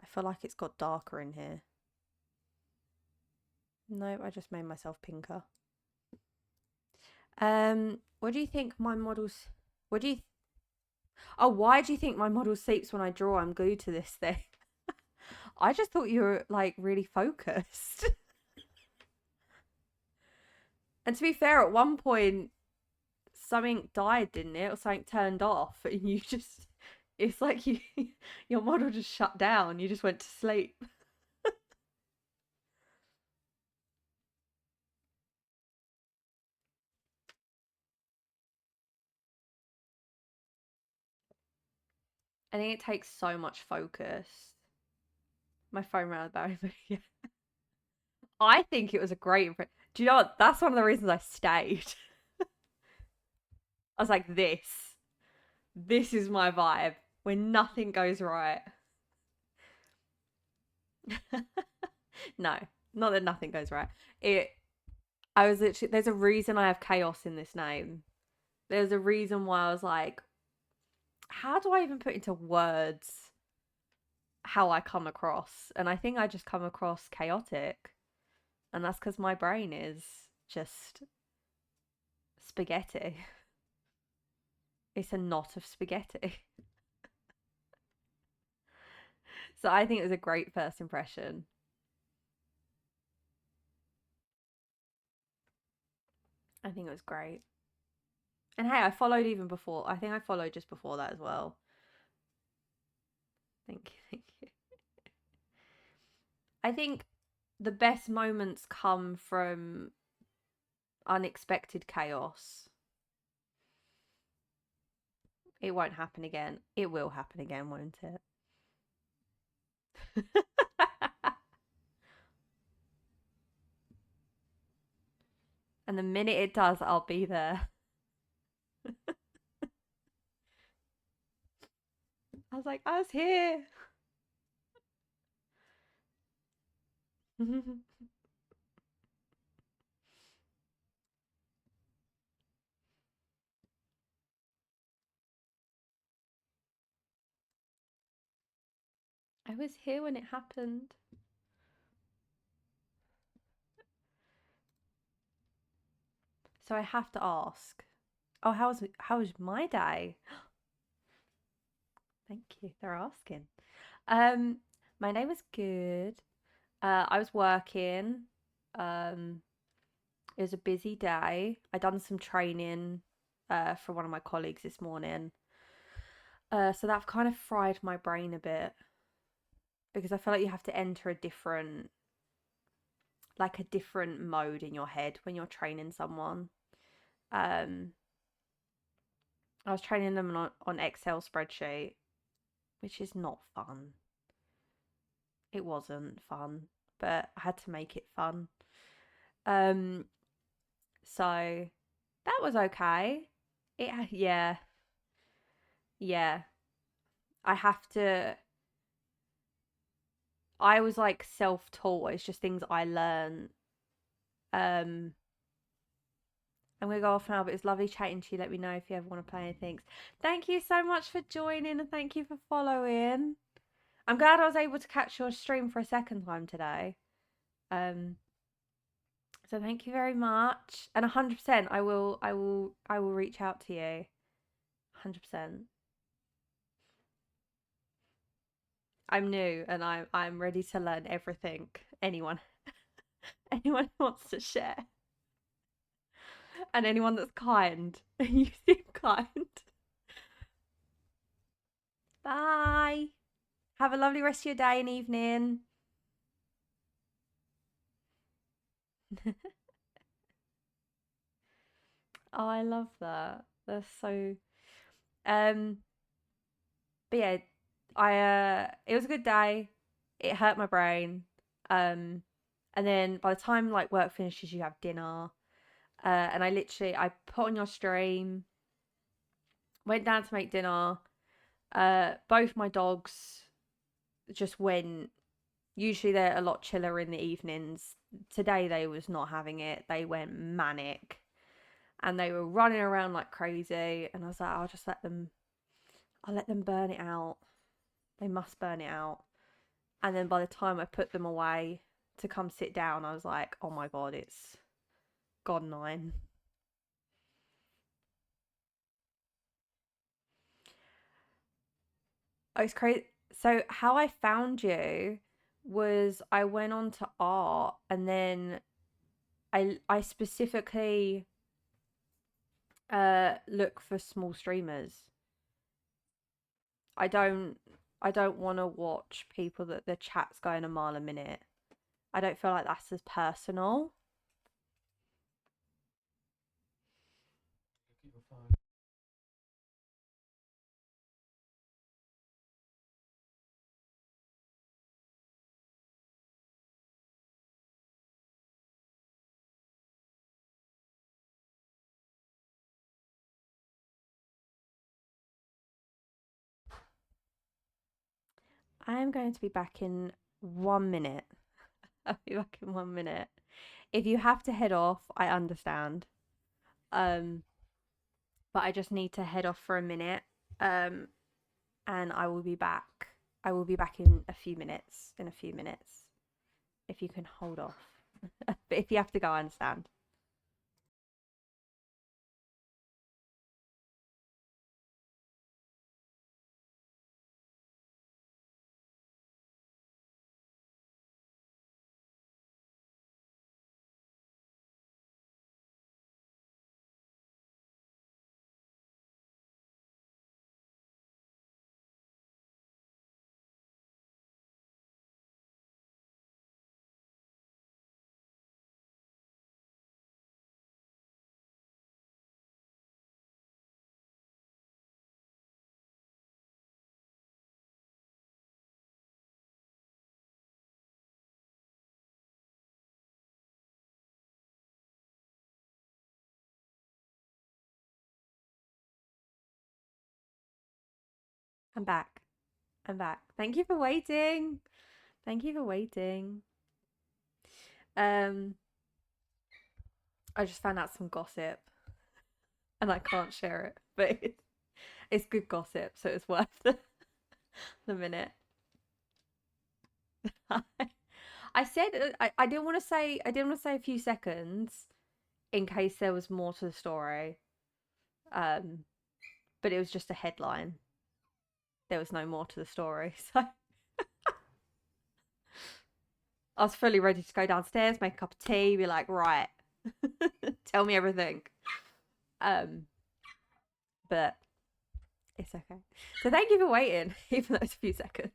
I feel like it's got darker in here. No, I just made myself pinker. What do you think my models? What do you? Oh, why do you think my model sleeps when I draw? I'm glued to this thing. I just thought you were like really focused. And to be fair, at one point something died, didn't it? Or something turned off, and you just it's like you your model just shut down. You just went to sleep. I think it takes so much focus. My phone ran out of battery. Yeah. I think it was a great Do you know what? That's one of the reasons I stayed. I was like, this is my vibe when nothing goes right. No, not that nothing goes right. It. I was literally. There's a reason I have chaos in this name. There's a reason why I was like, how do I even put into words how I come across? And I think I just come across chaotic, and that's because my brain is just spaghetti. It's a knot of spaghetti. So I think it was a great first impression. I think it was great. And hey, I followed even before. I think I followed just before that as well. Thank you. Thank you. I think the best moments come from unexpected chaos. It won't happen again. It will happen again, won't it? And the minute it does, I'll be there. I was like, I was here. I was here when it happened. So I have to ask. Oh, how was my day? Thank you. They're asking. Um, my day was good. I was working. Um, it was a busy day. I done some training for one of my colleagues this morning. So that kind of fried my brain a bit because I feel like you have to enter a different mode in your head when you're training someone. Um, I was training them on Excel spreadsheet, which is not fun. It wasn't fun, but I had to make it fun. Um, so that was okay. Yeah, yeah. I have to. I was like self-taught. It's just things I learned. Um, I'm gonna go off now, but it's lovely chatting to you. Let me know if you ever want to play anything. Thank you so much for joining and thank you for following. I'm glad I was able to catch your stream for a second time today. Um, so thank you very much. And 100%, I will reach out to you. 100%. I'm new and I'm ready to learn everything. Anyone who wants to share. And anyone that's kind. You seem kind. Bye. Have a lovely rest of your day and evening. Oh, I love that. That's so um but yeah, I it was a good day. It hurt my brain. Um and then by the time like work finishes you have dinner. And I put on your stream, went down to make dinner. Both my dogs just went. Usually they're a lot chiller in the evenings. Today they was not having it. They went manic, and they were running around like crazy. And I was like, I'll just let them. I'll let them burn it out. They must burn it out. And then by the time I put them away to come sit down, I was like, oh my god, it's gone 9. Oh, it's crazy. So how I found you was I went on to art, and then I specifically look for small streamers. I don't I don't want to watch people that the chat's going a mile a minute. I don't feel like that's as personal. I am going to be back in 1 minute. I'll be back in 1 minute. If you have to head off, I understand. Um, but I just need to head off for a minute. Um, and I will be back. I will be back in a few minutes. In a few minutes, if you can hold off. But if you have to go, I understand. I'm back. I'm back. Thank you for waiting. Thank you for waiting. Um, I just found out some gossip, and I can't share it, but it's good gossip, so it's worth the minute. I said I didn't want to say I didn't want to say a few seconds in case there was more to the story. Um, but it was just a headline. There was no more to the story, so I was fully ready to go downstairs, make a cup of tea, be like, right, tell me everything. Um, but it's okay. So thank you for waiting, even though it's a few seconds.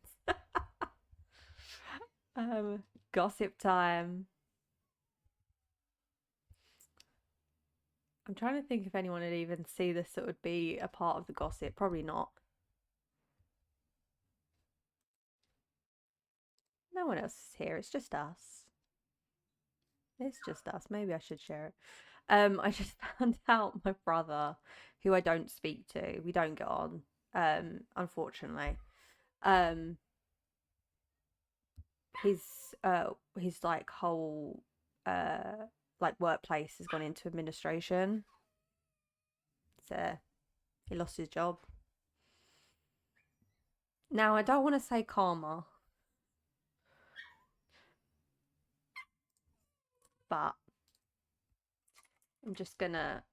Um, Gossip time. I'm trying to think if anyone would even see this that would be a part of the gossip. Probably not. No one else is here. It's just us. It's just us. Maybe I should share it. I just found out my brother, who I don't speak to, we don't get on, unfortunately. Um, his his like whole like workplace has gone into administration. So he lost his job. Now I don't want to say karma, but I'm just gonna.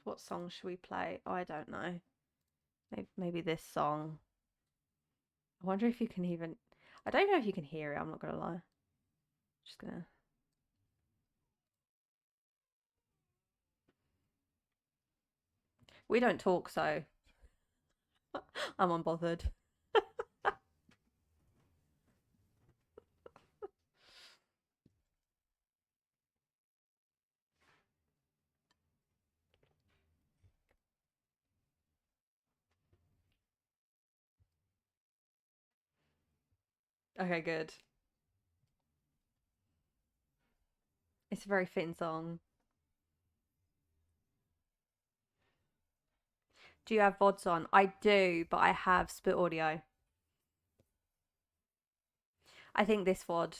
What song should we play? Oh, I don't know. Maybe this song. I wonder if you can even. I don't know if you can hear it. I'm not gonna lie. Just gonna. We don't talk, so I'm unbothered. Okay, good. It's a very fitting song. Do you have VODs on? I do, but I have split audio. I think this VOD.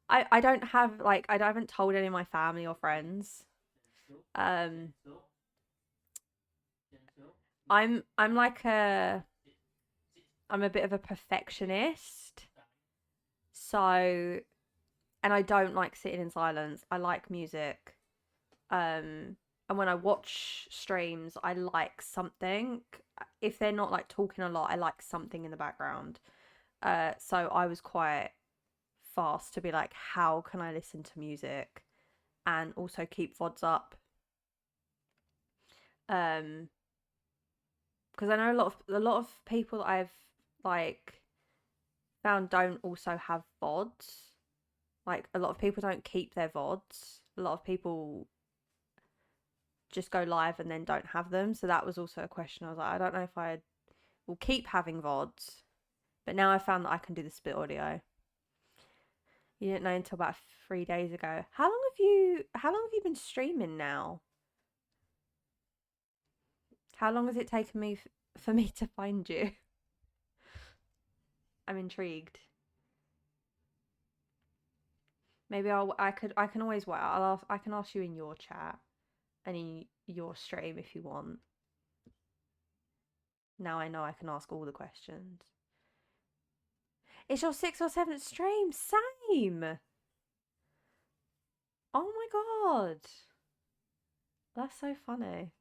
I don't have like I haven't told any of my family or friends. Um, I'm like I'm a bit of a perfectionist. So, and I don't like sitting in silence. I like music. And when I watch streams, I like something. If they're not like talking a lot, I like something in the background. So I was quite fast to be like, how can I listen to music and also keep VODs up? Um, because I know a lot of people that I've like found don't also have VODs. Like a lot of people don't keep their VODs. A lot of people just go live and then don't have them. So that was also a question. I was like, I don't know if I will keep having VODs. But now I found that I can do the split audio. You didn't know until about 3 days ago. How long have you been streaming now? How long has it taken me for me to find you? I'm intrigued. Maybe I can always wait. I can ask you in your chat and in your stream if you want. Now I know I can ask all the questions. It's your sixth or seventh stream. Same. Oh my god. That's so funny.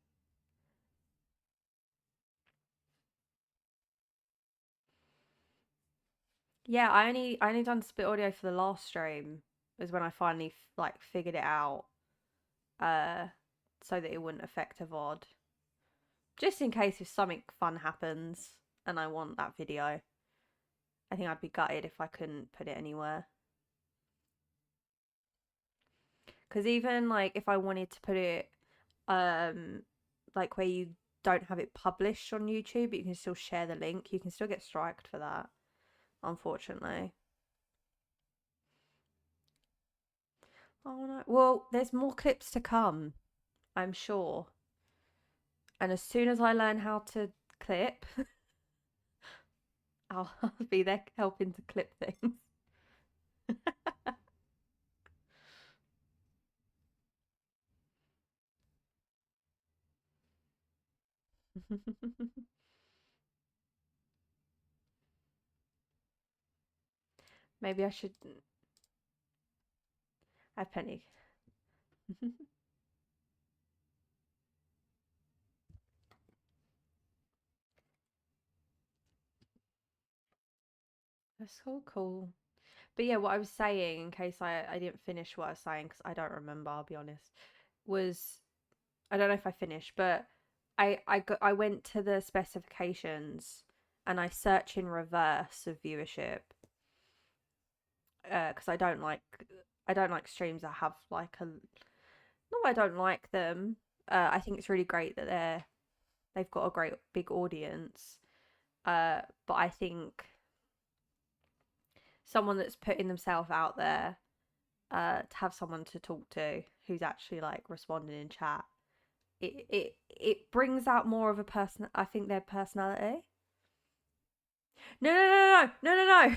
Yeah, I only done split audio for the last stream. Was when I finally like figured it out. Uh, so that it wouldn't affect a VOD. Just in case if something fun happens and I want that video. I think I'd be gutted if I couldn't put it anywhere. Because even like if I wanted to put it, like where you don't have it published on YouTube, but you can still share the link. You can still get striked for that, unfortunately. Oh no. Well, there's more clips to come, I'm sure. And as soon as I learn how to clip, I'll be there helping to clip things. Maybe I should. I have plenty. That's so cool. But yeah, what I was saying, in case I didn't finish what I was saying, because I don't remember, I'll be honest, was I don't know if I finished, but I went to the specifications and I search in reverse of viewership because I don't like streams that have like a not that I don't like them. I think it's really great that they've got a great big audience. But I think someone that's putting themselves out there to have someone to talk to who's actually like responding in chat, it brings out more of a person. I think their personality. No, no, no, no, no, no, no.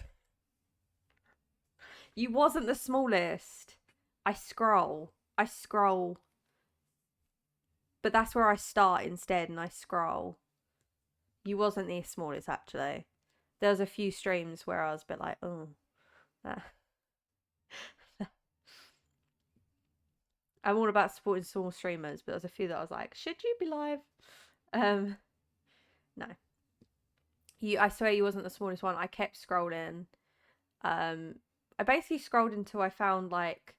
You wasn't the smallest. I scroll, but that's where I start instead, and I scroll. You wasn't the smallest actually. There was a few streams where I was a bit like, oh, uh, I'm all about supporting small streamers, but there's a few that I was like, should you be live? Um, no. I swear you wasn't the smallest one. I kept scrolling. Um, I basically scrolled until I found like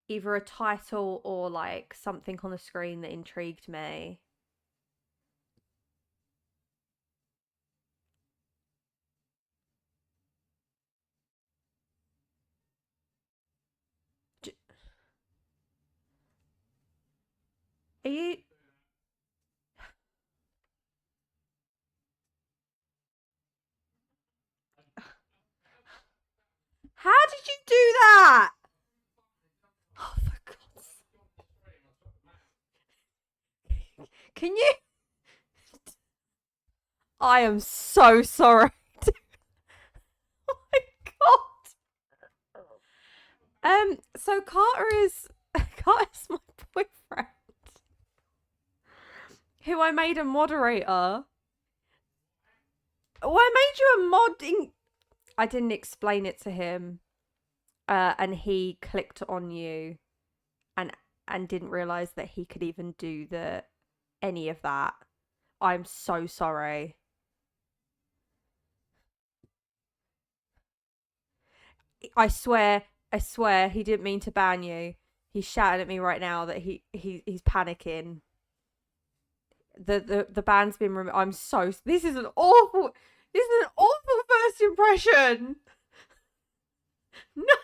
either a title or like something on the screen that intrigued me. Are you? How did you do that? Oh, for God's sake. Can you? I am so sorry. Oh my God. So Carter's my boyfriend, who I made a moderator. Well, I made you a mod. I didn't explain it to him, and he clicked on you, and didn't realize that he could even do any of that. I'm so sorry. I swear, he didn't mean to ban you. He's shouting at me right now that he's panicking. The ban's been removed. I'm so. This is an awful. This is an awful first impression. No,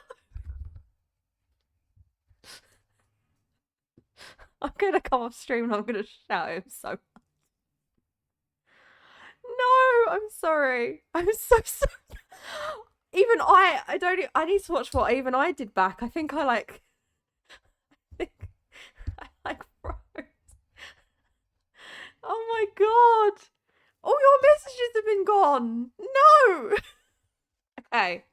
I'm gonna come off stream and I'm gonna shout at him so. No, I'm sorry. I'm so sorry. Even I don't. I need to watch what even I did back. I think I like. I think I like froze. Oh my god! All your messages have been gone. No. Okay.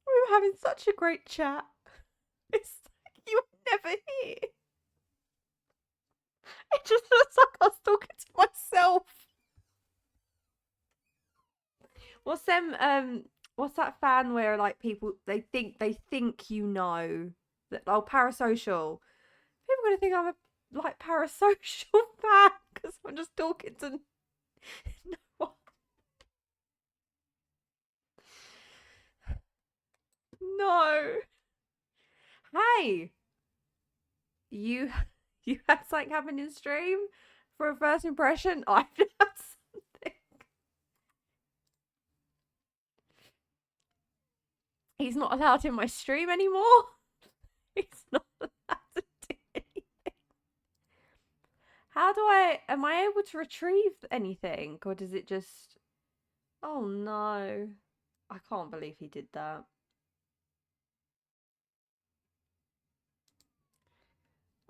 We were having such a great chat. It's like you were never here. It just looks like I was talking to myself. What's them? What's that fan where like people they think you know that parasocial. People are gonna think I'm a like parasocial fan because I'm just talking to no one. No. Hey, you you had something happen in stream for a first impression. I've had something. He's not allowed in my stream anymore. He's not allowed to do anything. How do am I able to retrieve anything? Or does it just, oh no. I can't believe he did that.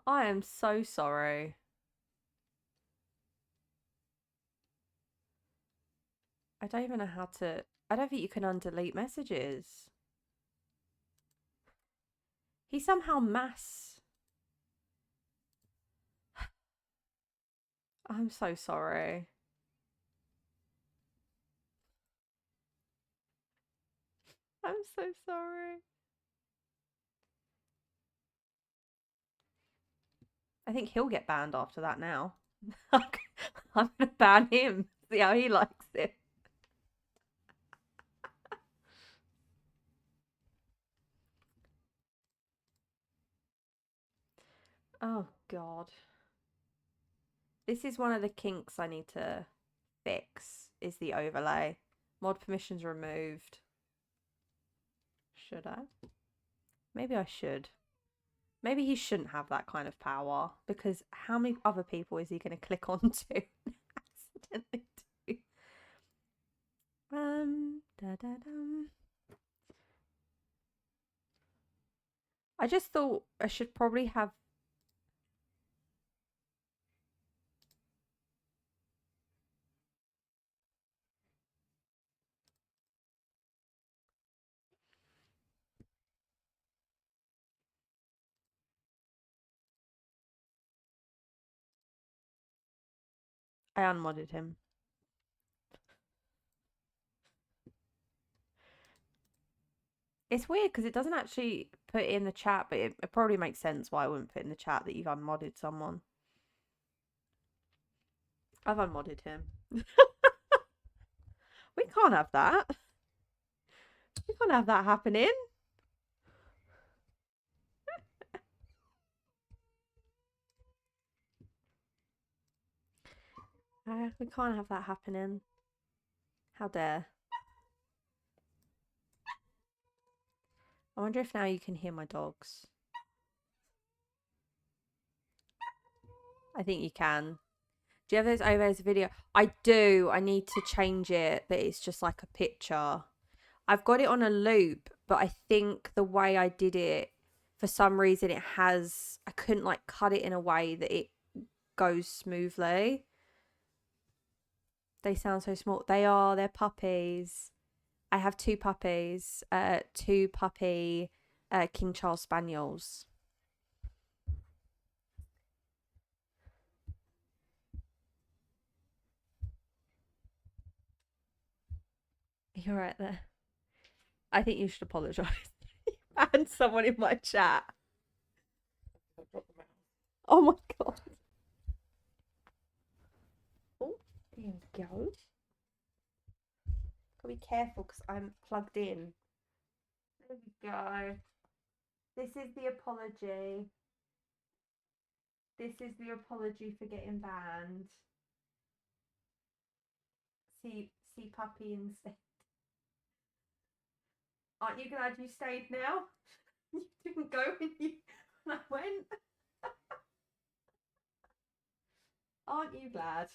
I am so sorry. I don't even know how to, I don't think you can undelete messages. He somehow mass. I'm so sorry. I'm so sorry. I think he'll get banned after that now. I'm gonna ban him. See how he likes it. Oh god. This is one of the kinks I need to fix, is the overlay. Mod permissions removed. Should I? Maybe I should. Maybe he shouldn't have that kind of power, because how many other people is he going to click onto accidentally do? I just thought I should probably have. I unmodded him. It's weird because it doesn't actually put it in the chat, but it probably makes sense why I wouldn't put in the chat that you've unmodded someone. I've unmodded him. We can't have that. We can't have that happening. We can't have that happening. How dare. I wonder if now you can hear my dogs. I think you can. Do you have those overlays video? I do. I need to change it that it's just like a picture. I've got it on a loop, but I think the way I did it, for some reason it has, I couldn't like cut it in a way that it goes smoothly. They sound so small. They're puppies. I have two puppies, two puppy King Charles Spaniels. You're right there. I think you should apologise. You banned someone in my chat. Oh my god. Oh, there you go. Gotta be careful because I'm plugged in. There we go. This is the apology. This is the apology for getting banned. See puppy instead. Aren't you glad you stayed now? You didn't go when I went. Aren't you glad?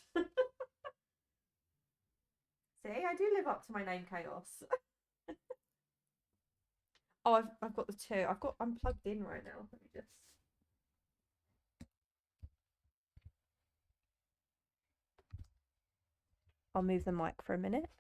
See, I do live up to my name, Chaos. Oh, I've got the two. I'm plugged in right now. Let me just. I'll move the mic for a minute.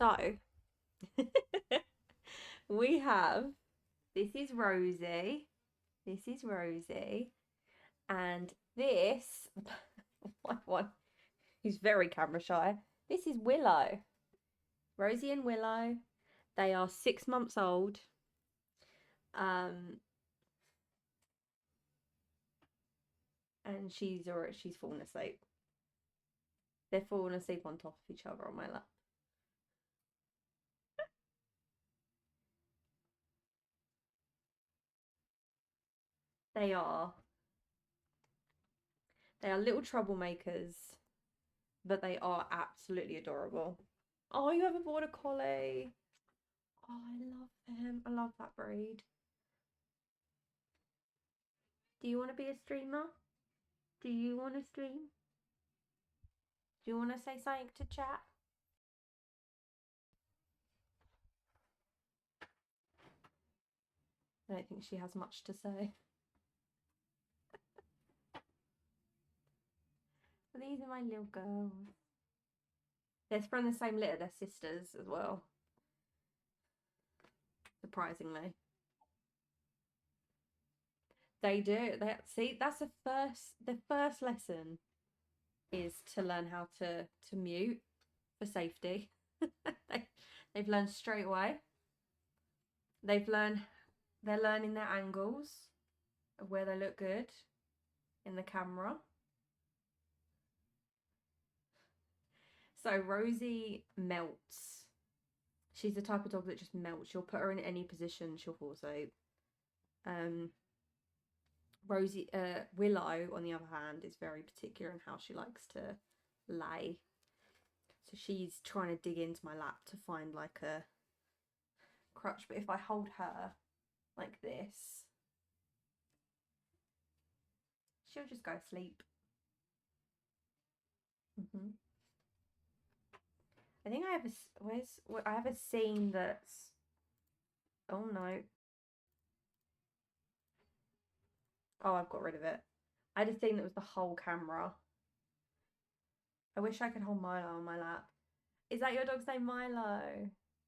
So we have, this is Rosie, and this one, who's very camera shy. This is Willow. Rosie and Willow. They are 6 months old. And she's fallen asleep. They're falling asleep on top of each other on my lap. They are little troublemakers, but they are absolutely adorable. Oh, you have a border collie. Oh, I love them. I love that breed. Do you want to be a streamer? Do you want to stream? Do you want to say something to chat? I don't think she has much to say. These are my little girls. They're from the same litter. They're sisters as well. Surprisingly. They do. See, that's the first lesson is to learn how to mute for safety. They've learned straight away. They're learning their angles of where they look good in the camera. So Rosie melts. She's the type of dog that just melts. You'll put her in any position, she'll fall asleep. Willow, on the other hand, is very particular in how she likes to lay. So she's trying to dig into my lap to find like a crutch. But if I hold her like this, she'll just go to sleep. I think I have a scene that's, oh no. Oh, I've got rid of it. I had a scene that was the whole camera. I wish I could hold Milo on my lap. Is that your dog's name, Milo?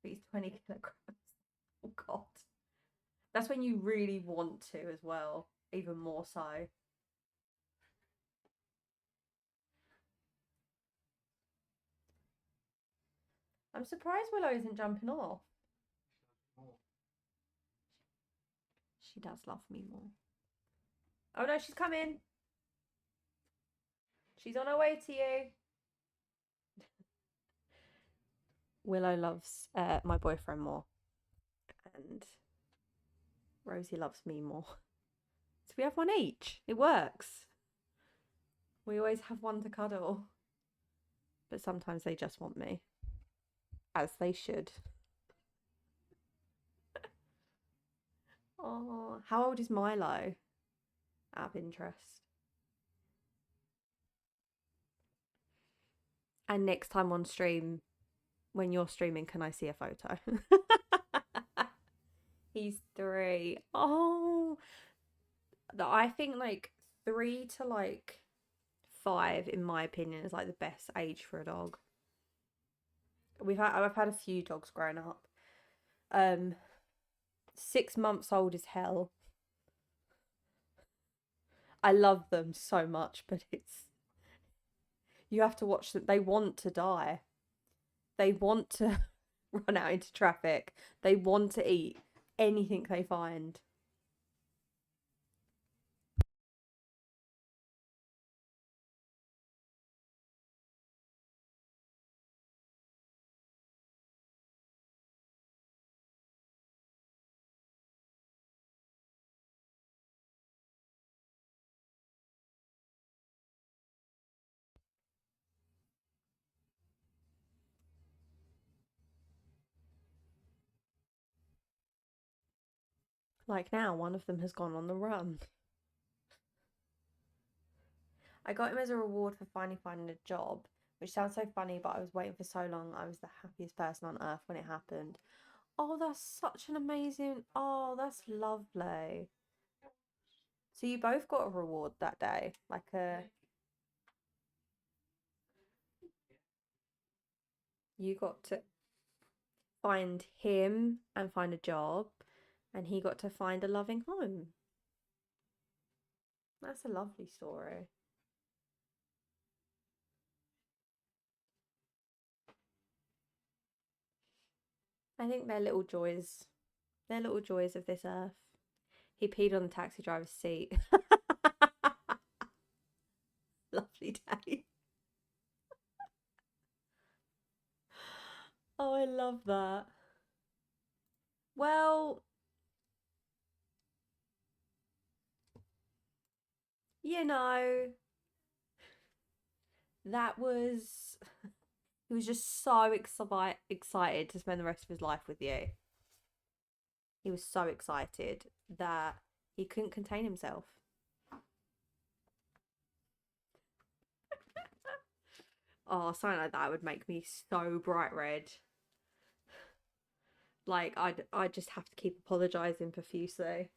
But he's 20 kilograms. Oh God. That's when you really want to as well, even more so. I'm surprised Willow isn't jumping off. She does love me more. Oh no, she's coming. She's on her way to you. Willow loves my boyfriend more. And Rosie loves me more. So we have one each. It works. We always have one to cuddle. But sometimes they just want me. As they should. Oh, how old is Milo? Out of interest. And next time on stream, when you're streaming, can I see a photo? He's 3. Oh, I think like 3 to like 5, in my opinion, is like the best age for a dog. I've had a few dogs growing up. 6 months old as hell. I love them so much, but you have to watch them. They want to die. They want to run out into traffic. They want to eat anything they find. Like now, one of them has gone on the run. I got him as a reward for finally finding a job, which sounds so funny, but I was waiting for so long. I was the happiest person on earth when it happened. Oh, that's such an amazing. Oh, that's lovely. So you both got a reward that day, like you got to find him and find a job, and he got to find a loving home. That's a lovely story. I think they're little joys. They're little joys of this earth. He peed on the taxi driver's seat. Lovely day. Oh, I love that. Well, you know, that was he was just so excited to spend the rest of his life with you. He was so excited that he couldn't contain himself. Oh, something like that would make me so bright red. Like I'd just have to keep apologizing profusely.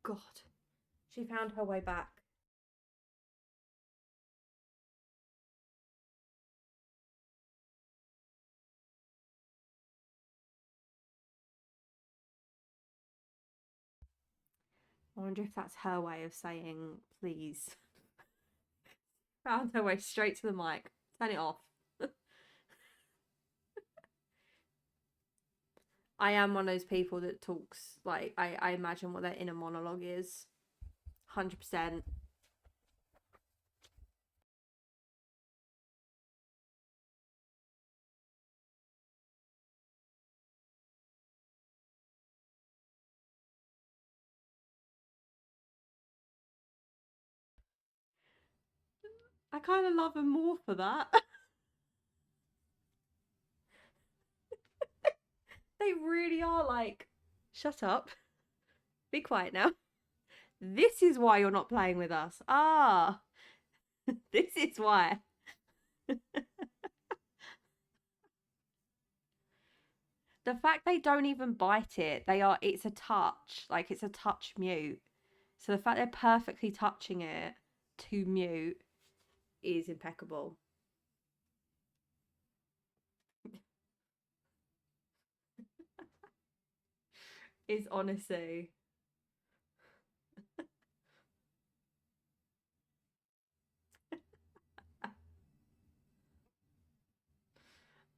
God, she found her way back. I wonder if that's her way of saying please. Found her way straight to the mic. Turn it off. I am one of those people that talks like I imagine what their inner monologue is. 100%. I kind of love them more for that. They really are like, shut up, be quiet now. This is why you're not playing with us. Ah, this is why. The fact they don't even bite it, it's a touch, like it's a touch mute. So the fact they're perfectly touching it to mute is impeccable. Is honestly.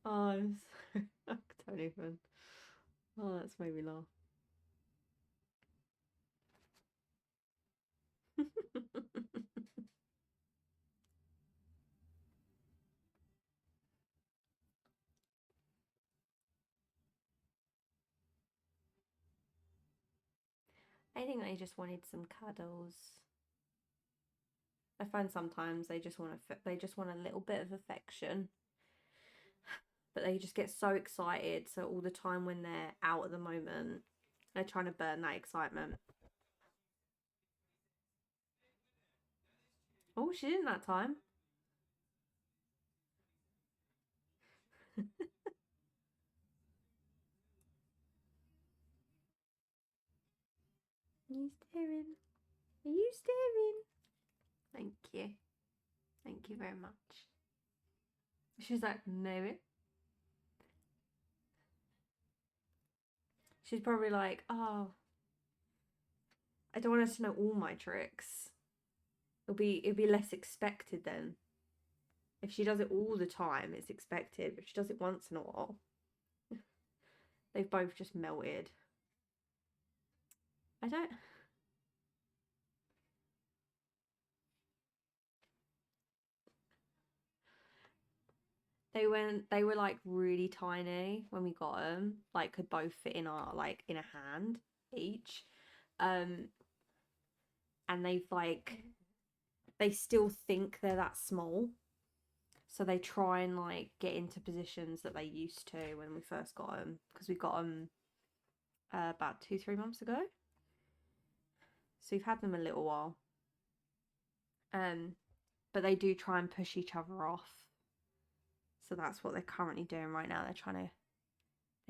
Oh, I'm so, I don't even. Oh, that's made me laugh. I think they just wanted some cuddles. I find sometimes they just want a little bit of affection, but they just get so excited. So all the time when they're out at the moment, they're trying to burn that excitement. Oh, she didn't that time. Are you staring? Are you staring? Thank you. Thank you very much. She's like, maybe. She's probably like, oh, I don't want her to know all my tricks. It'll be less expected then. If she does it all the time, it's expected. But if she does it once in a while, they've both just melted. I don't. They were like really tiny when we got them. Like could both fit in our like in a hand each. And they've like they still think they're that small. So they try and like get into positions that they used to when we first got them, because we got them about 2-3 months ago. So we've had them a little while. But they do try and push each other off. So that's what they're currently doing right now. They're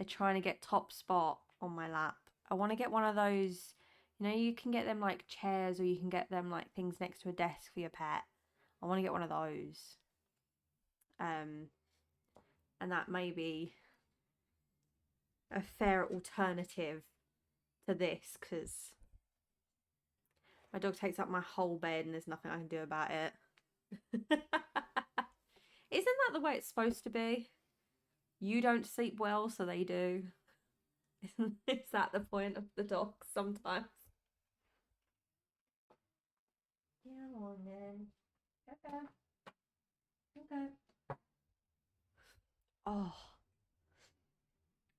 trying to get top spot on my lap. I want to get one of those, you know, you can get them like chairs, or you can get them like things next to a desk for your pet. I want to get one of those. And that may be a fair alternative to this, because my dog takes up my whole bed and there's nothing I can do about it. Isn't that the way it's supposed to be? You don't sleep well, so they do. Is that the point of the dog sometimes? Yeah, on then. Okay. Okay. Oh.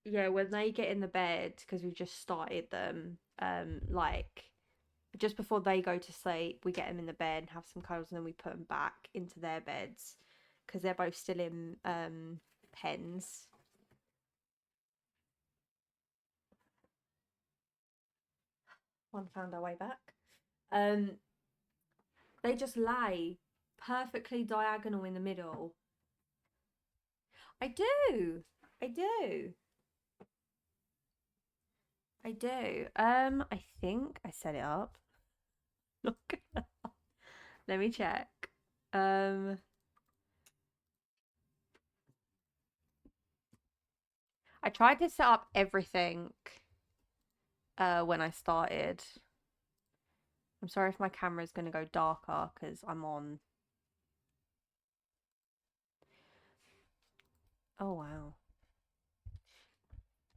Yeah, when they get in the bed, because we've just started them, like just before they go to sleep, we get them in the bed and have some cuddles, and then we put them back into their beds because they're both still in pens. One found our way back. They just lay perfectly diagonal in the middle. I do. I do. I do. I think I set it up. Look. Let me check. I tried to set up everything when I started. I'm sorry if my camera is going to go darker because I'm on. Oh, wow.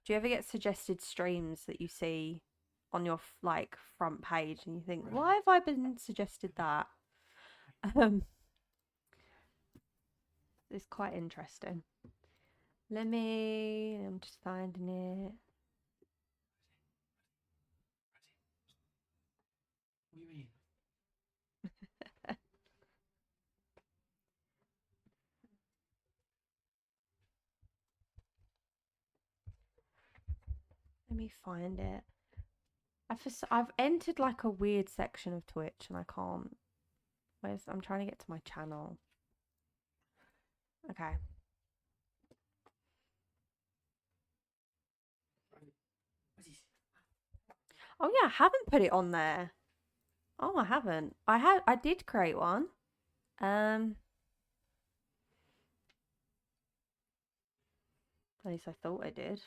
Do you ever get suggested streams that you see on your like front page and you think, why have I been suggested that? It's quite interesting. I'm just finding it. What do you mean? Let me find it. I've entered like a weird section of Twitch and I can't. I'm trying to get to my channel. Okay. Oh yeah, I haven't put it on there. Oh, I haven't. I did create one. At least I thought I did.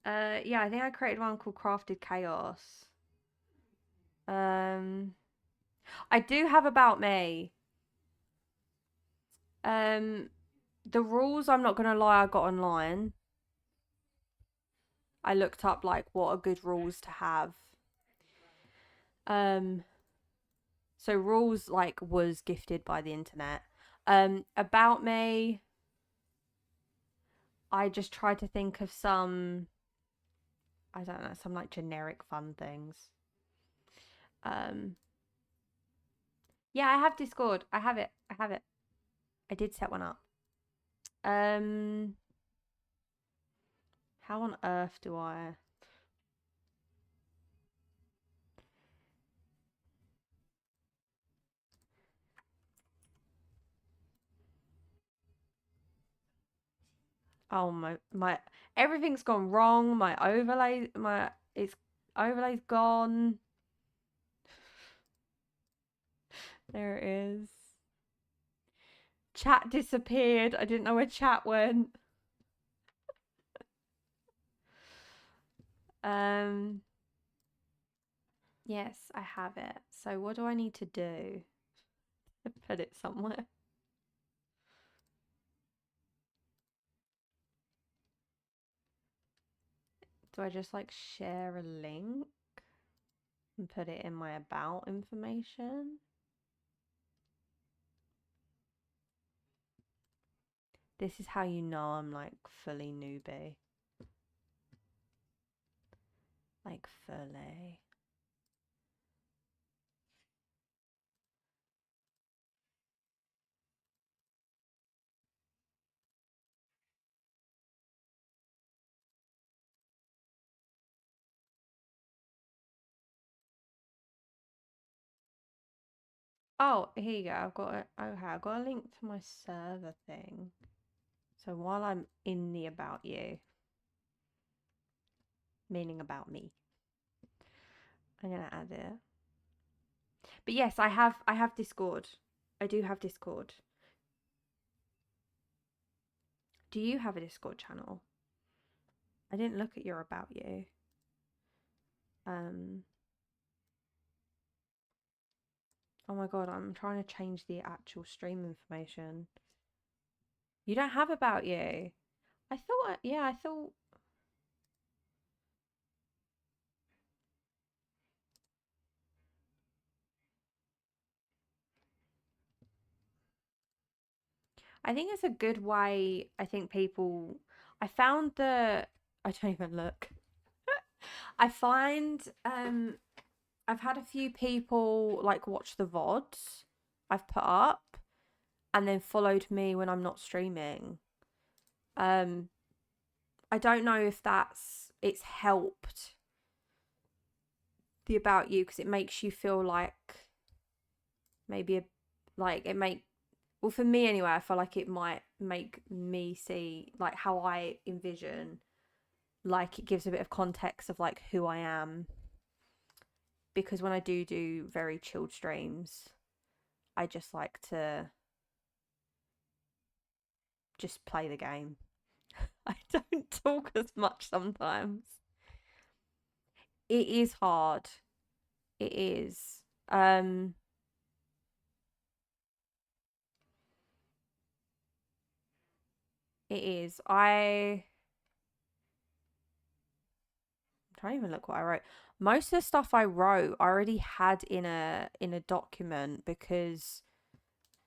Yeah, I think I created one called Crafted Chaos. I do have About Me. The rules, I'm not gonna lie, I got online. I looked up like what are good rules to have. So rules like was gifted by the internet. About Me, I just tried to think of some, I don't know, some like generic fun things. Yeah, I have Discord. I have it. I did set one up. How on earth do I? Oh my everything's gone wrong. My overlay's gone. There it is. Chat disappeared. I didn't know where chat went. Um, yes, I have it. So what do I need to do? Put it somewhere. Do I just like share a link and put it in my about information? This is how you know I'm like fully newbie. Like fully. Oh, here you go. I've got it. Okay, I've got a link to my server thing. So while I'm in the about you, meaning about me, I'm gonna add it. But yes, I have Discord. I do have Discord. Do you have a Discord channel? I didn't look at your about you. Um oh my god, I'm trying to change the actual stream information. You don't have about you. I thought yeah, I thought I think it's a good way. I think people I found the I don't even look. I find I've had a few people like watch the VODs I've put up and then followed me when I'm not streaming. Um, I don't know if it's helped the about you because it makes you feel like maybe like it make well for me anyway. I feel like it might make me see like how I envision. Like it gives a bit of context of like who I am because when I do very chilled streams, I just like to just play the game. I don't talk as much sometimes. It is hard. It is. It is. I'm trying to even look what I wrote. Most of the stuff I wrote I already had in a document because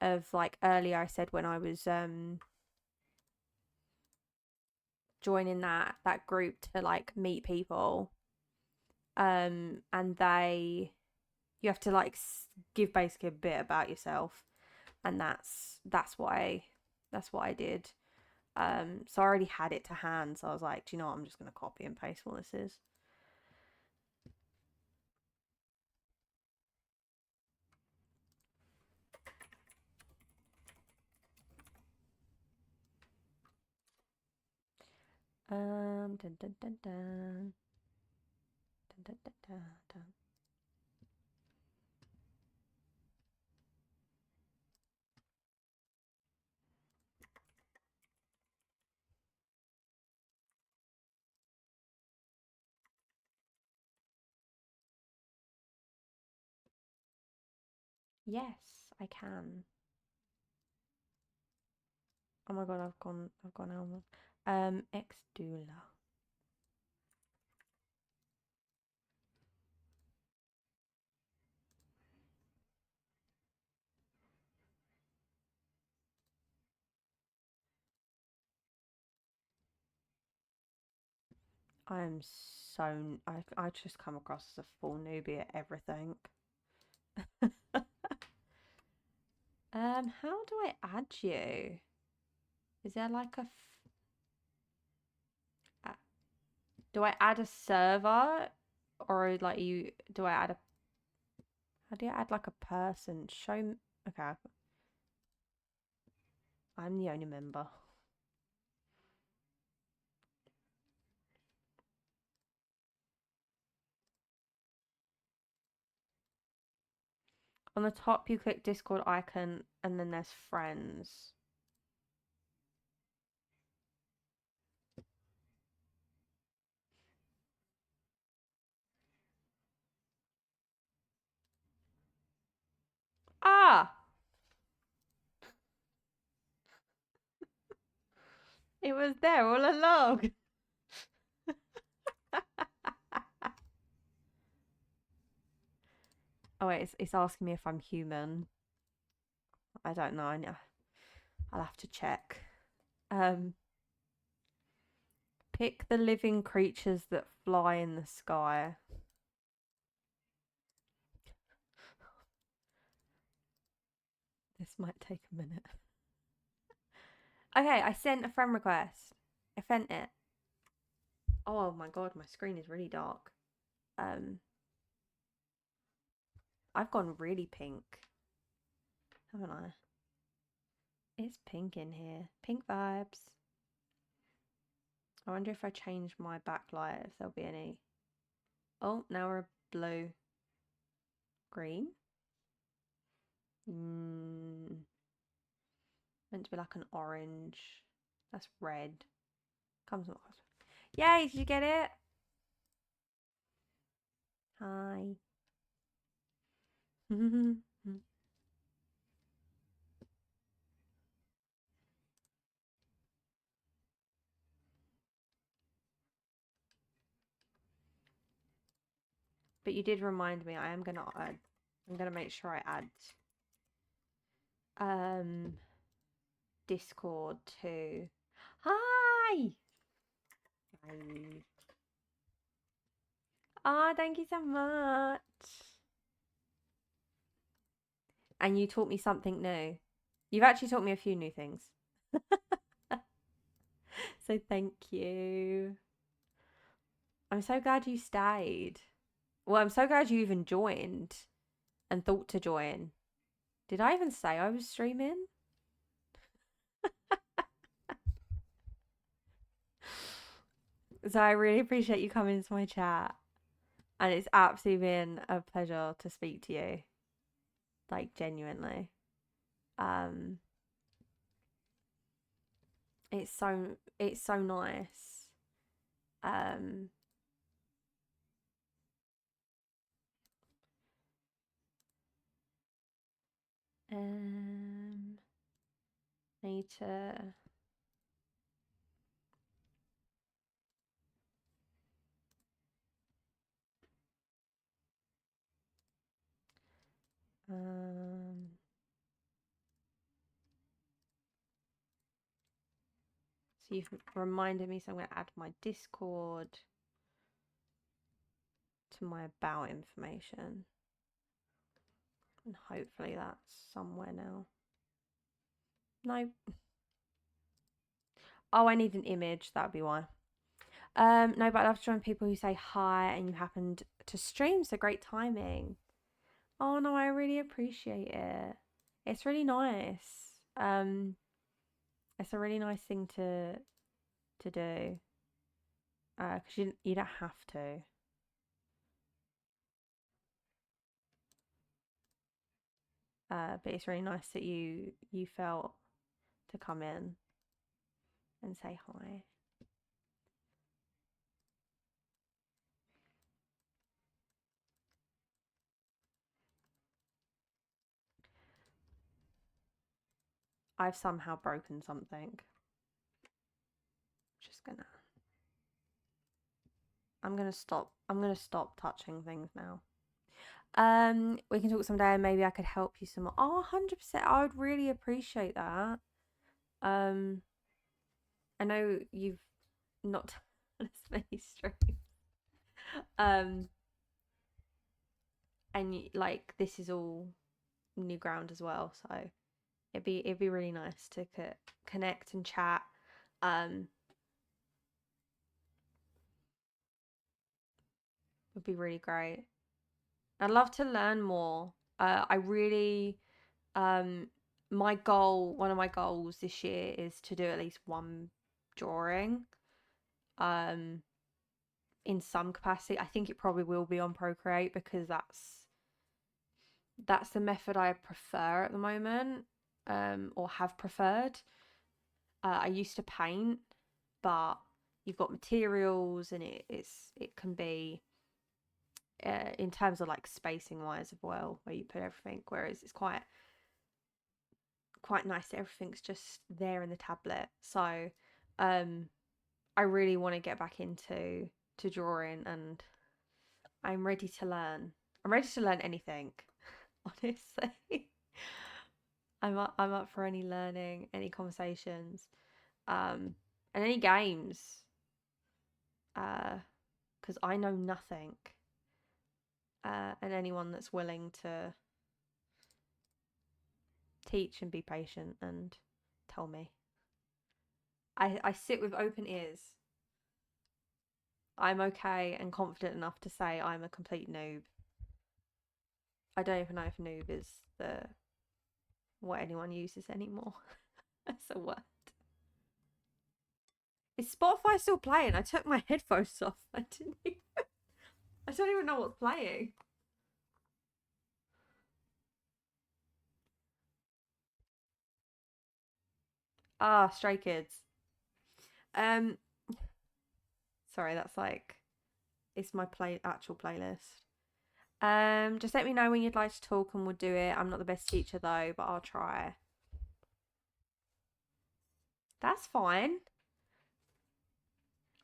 of like earlier I said when I was joining that group to like meet people. And you have to like give basically a bit about yourself, and that's what I did. So I already had it to hand, so I was like, do you know what? I'm just gonna copy and paste what this is. Dun, dun, dun, dun. Dun, dun, dun, dun, dun. Yes, I can. Oh my god, I've gone out. Ex doula. I'm I just come across as a full newbie at everything. How do I add you? Is there like do I add a server or like you do I add a how do you add like a person? Show me. Okay, I'm the only member. On the top, you click Discord icon, and then there's friends. Ah! It was there all along. Oh wait, it's asking me if I'm human. I don't know. I'll have to check. Pick the living creatures that fly in the sky. This might take a minute. Okay, I sent a friend request. I sent it. Oh my god, my screen is really dark. I've gone really pink, haven't I? It's pink in here. Pink vibes. I wonder if I change my backlight, if there'll be any. Oh, now we're blue. Green? Meant to be like an orange. That's red. Comes off. Yay, did you get it? Hi. But you did remind me. I'm gonna make sure I add Discord too. Hi. Hi. Ah, thank you so much. And you taught me something new. You've actually taught me a few new things. So thank you. I'm so glad you stayed. Well, I'm so glad you even joined and thought to join. Did I even say I was streaming? So I really appreciate you coming into my chat. And it's absolutely been a pleasure to speak to you. Like genuinely. Um it's so nice. Um need to so you've reminded me, so I'm going to add my Discord to my about information. And hopefully that's somewhere now. No. Oh, I need an image. That would be why. No, but I love to join people who say hi and you happened to stream, so great timing. Oh no, I really appreciate it. It's really nice. It's a really nice thing to do. 'Cause you don't have to. But it's really nice that you felt to come in and say hi. I've somehow broken something. Just gonna. I'm gonna stop touching things now. We can talk someday and maybe I could help you some more. Oh, 100%. I would really appreciate that. I know you've not done as many streams. And like this is all new ground as well, so it'd be really nice to connect and chat. Would be really great. I'd love to learn more. I really one of my goals this year is to do at least one drawing. In some capacity. I think it probably will be on Procreate because That's the method I prefer at the moment, or have preferred. I used to paint, but you've got materials, and it can be in terms of like spacing wise as well, where you put everything. Whereas it's quite nice that everything's just there in the tablet. So, um, I really want to get back into to drawing, and I'm ready to learn. I'm ready to learn anything, honestly. I'm up for any learning, any conversations, and any games. Because I know nothing. And anyone that's willing to teach and be patient and tell me. I sit with open ears. I'm okay and confident enough to say I'm a complete noob. I don't even know if noob is the what anyone uses anymore. That's a word. Is Spotify still playing? I took my headphones off. I don't even know what's playing. Ah, Stray Kids. Um, sorry, that's like it's my actual playlist. Just let me know when you'd like to talk and we'll do it. I'm not the best teacher though, but I'll try. That's fine.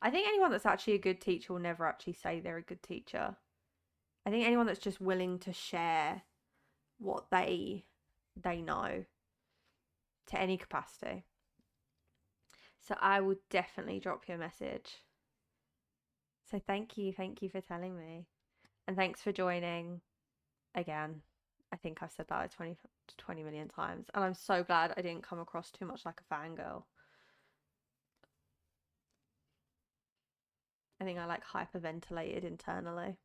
I think anyone that's actually a good teacher will never actually say they're a good teacher. I think anyone that's just willing to share what they know to any capacity. So I will definitely drop you a message. So thank you for telling me. And thanks for joining again. I think I've said that like 20 million times. And I'm so glad I didn't come across too much like a fangirl. I think I like hyperventilated internally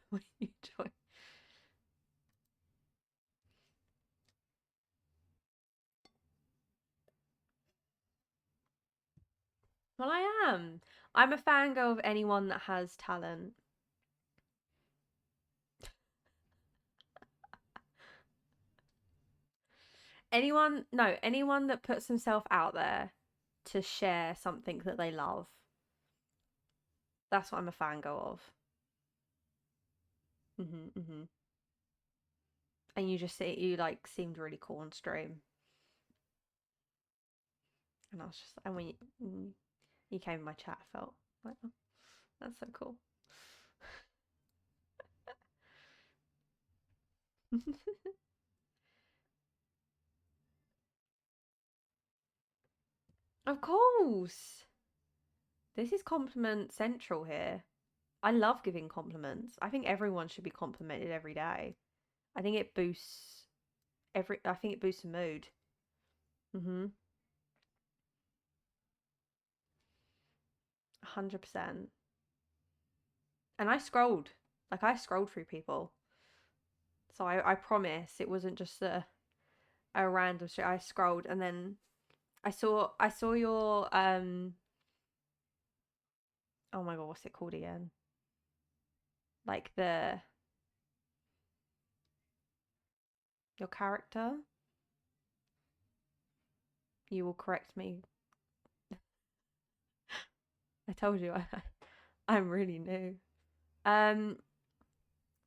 when you join. Well, I am. I'm a fangirl of anyone that has talent. Anyone that puts himself out there to share something that they love. That's what I'm a fangirl of. Mhm. And you like seemed really cool on stream, and I was just and when you came in my chat, I felt like, oh, that's so cool. Of course, this is compliment central here. I love giving compliments. I think everyone should be complimented every day. I think it boosts I think it boosts the mood. 100%. And I scrolled through people. So I promise it wasn't just a random shit. I scrolled and then I saw your oh my god, what's it called again? Like the your character. You will correct me. I told you I'm really new. Um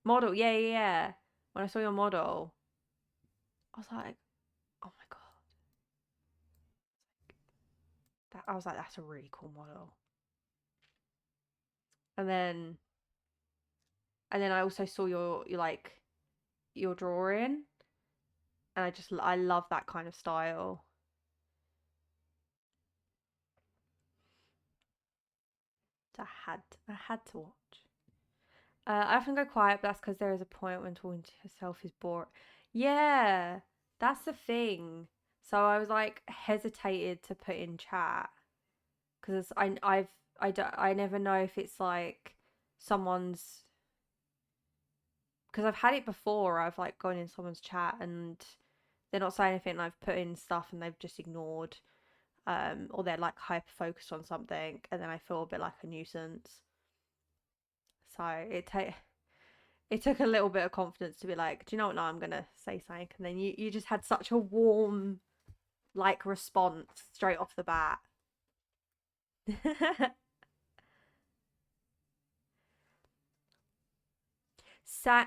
Model, yeah. When I saw your model, I was like, oh my god. I was like, that's a really cool model. And then I also saw your like your drawing, and I love that kind of style. So I had to watch. I often go quiet, but that's because there is a point when talking to yourself is boring. Yeah, that's the thing. So I was like hesitated to put in chat because I never know if it's like someone's because I've had it before. I've like gone in someone's chat and they're not saying anything, and I've put in stuff and they've just ignored, or they're like hyper focused on something, and then I feel a bit like a nuisance. So It took a little bit of confidence to be like, do you know what? No, I'm gonna say something, and then you just had such a warm like response straight off the bat.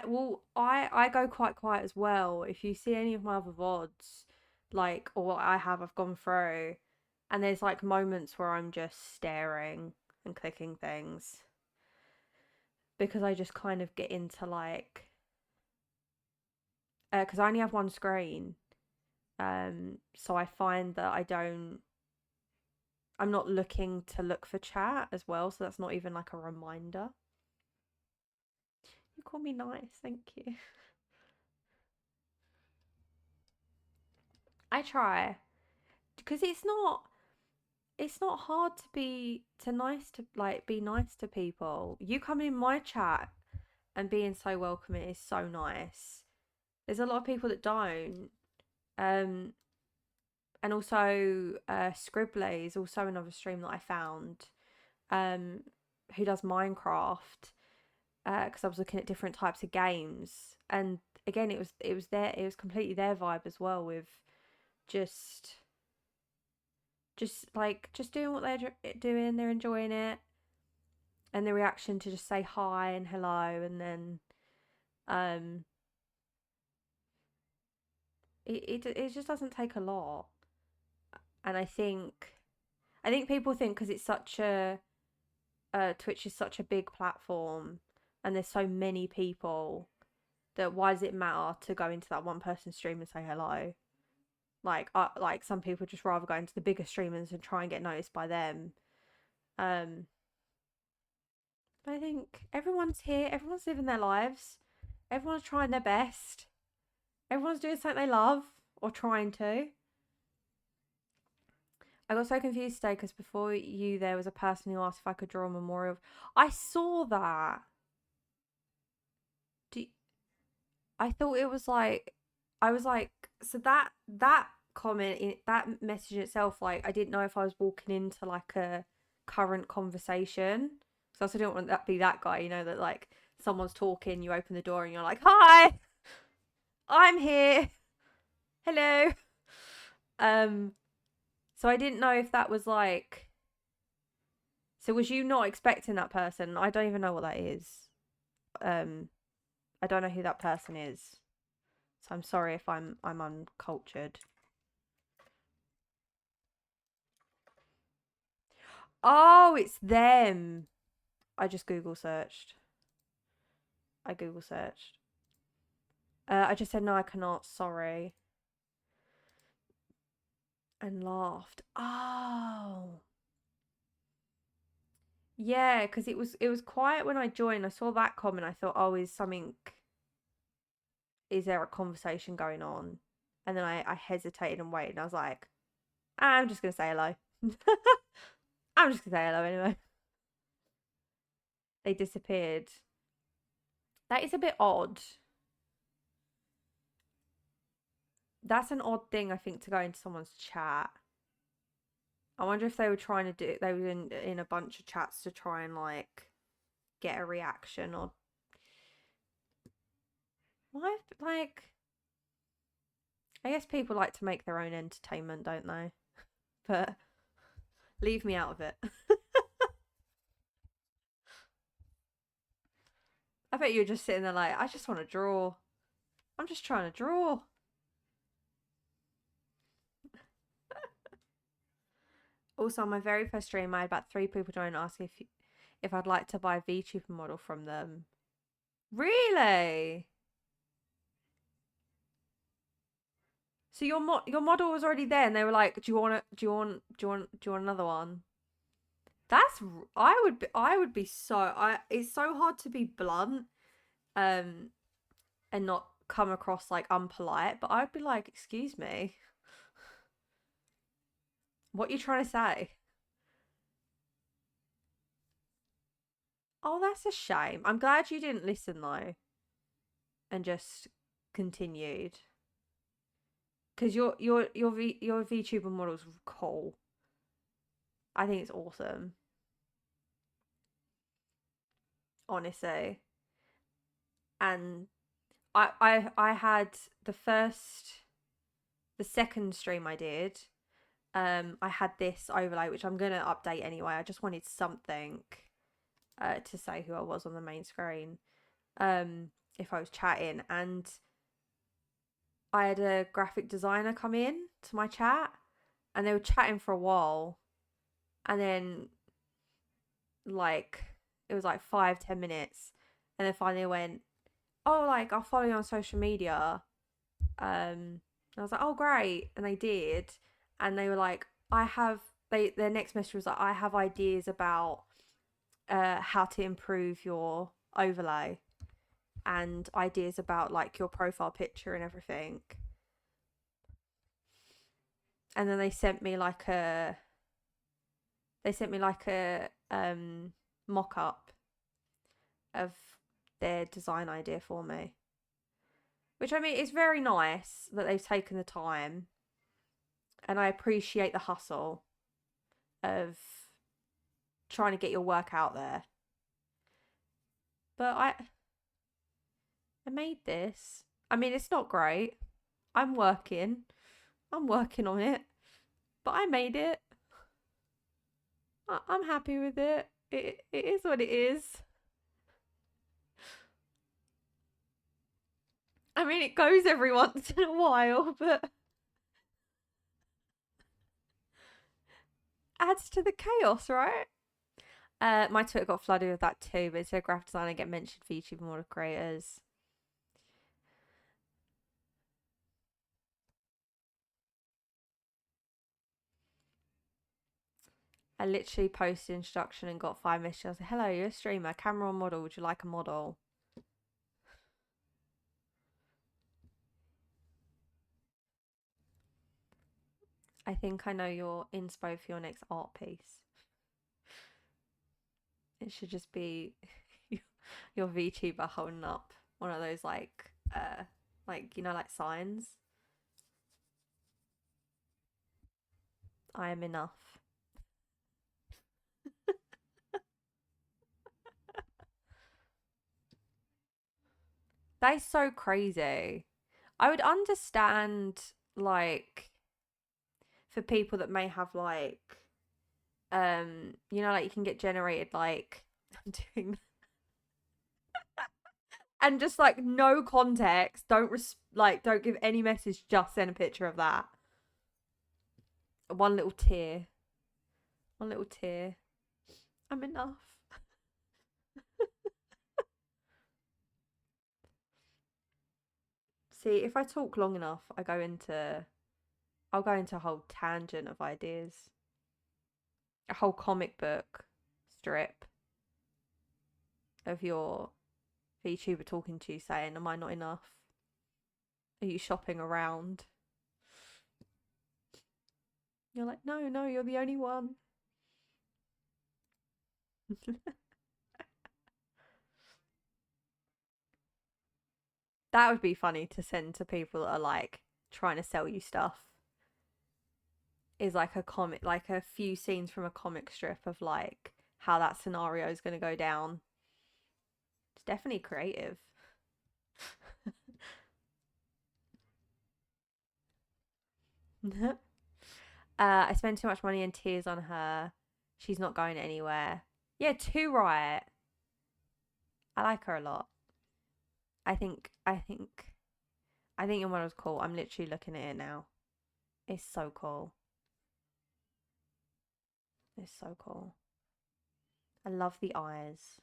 Well, I go quite quiet as well. If you see any of my other VODs, like or what I've gone through, and there's like moments where I'm just staring and clicking things because I just kind of get into like because I only have one screen, so I find that I'm not looking to look for chat as well, so that's not even like a reminder. You call me nice, thank you. I try because it's not hard to be nice to people. You come in my chat and being so welcoming is so nice. There's a lot of people that don't. Um and also Scribbly is also another stream that I found um who does Minecraft because I was looking at different types of games, and again it was completely their vibe as well, with just just doing what they're doing, they're enjoying it, and the reaction to just say hi and hello, and then um it just doesn't take a lot. And I think people think because it's such a Twitch is such a big platform and there's so many people, that why does it matter to go into that one person stream and say hello? Like some people just rather go into the bigger streamers and try and get noticed by them. Um, but I think everyone's here, everyone's living their lives, everyone's trying their best, everyone's doing something they love or trying to. I got so confused today because before you there was a person who asked if I could draw a memorial. I saw that. Do, I thought it was like, I was like, so that comment in that message itself, like I didn't know if I was walking into like a current conversation. So I also didn't want that be that guy, that like someone's talking, you open the door and you're like, "Hi, I'm here. Hello." Um, so I didn't know if that was like. So was you not expecting that person? I don't even know what that is. Um, I don't know who that person is. So I'm sorry if I'm uncultured. Oh, it's them. I just Google searched. I Google searched. I just said no, I cannot. Sorry, and laughed. Oh, yeah, because it was quiet when I joined. I saw that comment. I thought, oh, is something? Is there a conversation going on? And then I hesitated and waited. And I was like, I'm just gonna say hello. I'm just gonna say hello anyway. They disappeared. That is a bit odd. That's an odd thing, I think, to go into someone's chat. I wonder if they were trying to do. They were in a bunch of chats to try and like get a reaction, or why? Like, I guess people like to make their own entertainment, don't they? But leave me out of it. I bet you're just sitting there like, I just want to draw. I'm just trying to draw. Also, on my very first stream, I had about 3 people join and ask if I'd like to buy a VTuber model from them. Really? So your model was already there, and they were like, "Do you want another one?" That's I would be so I. It's so hard to be blunt, um, and not come across like unpolite. But I'd be like, "Excuse me, what are you trying to say?" Oh, that's a shame. I'm glad you didn't listen though, and just continued. Because your VTuber model's cool. I think it's awesome. Honestly. And I had the first, the second stream I did. I had this overlay, which I'm gonna update anyway. I just wanted something to say who I was on the main screen. If I was chatting, and I had a graphic designer come in to my chat, and they were chatting for a while, and then like it was like 5-10 minutes, and then finally went, oh, like I'll follow you on social media. And I was like, oh great, and they did, and they were like, I have, their next message was like, I have ideas about how to improve your overlay and ideas about like your profile picture and everything. And then they sent me like a mock up of their design idea for me. Which, I mean, it's very nice that they've taken the time, and I appreciate the hustle of trying to get your work out there. But I made this. I mean, it's not great. I'm working. I'm working on it. But I made it. I'm happy with it. It is what it is. I mean, it goes every once in a while, but adds to the chaos, right? My Twitter got flooded with that too, but instead of graphic design, I get mentioned for YouTube and model creators. I literally posted introduction and got 5 messages. I said, hello, you're a streamer, camera or model, would you like a model? I think I know your inspo for your next art piece. It should just be your VTuber holding up one of those like like signs. I am enough. That is so crazy. I would understand like for people that may have like like you can get generated like I'm doing and just like no context, don't give any message, just send a picture of that. One little tear. One little tear. I'm enough. See, if I talk long enough, I'll go into a whole tangent of ideas. A whole comic book strip of your VTuber talking to you saying, am I not enough? Are you shopping around? You're like, no, you're the only one. That would be funny to send to people that are like trying to sell you stuff. Is like a comic, like a few scenes from a comic strip of like how that scenario is going to go down. It's definitely creative. I spend too much money and tears on her. She's not going anywhere. Yeah, too right. I like her a lot. I think I think I think your model's cool. I'm literally looking at it now. It's so cool. It's so cool. I love the eyes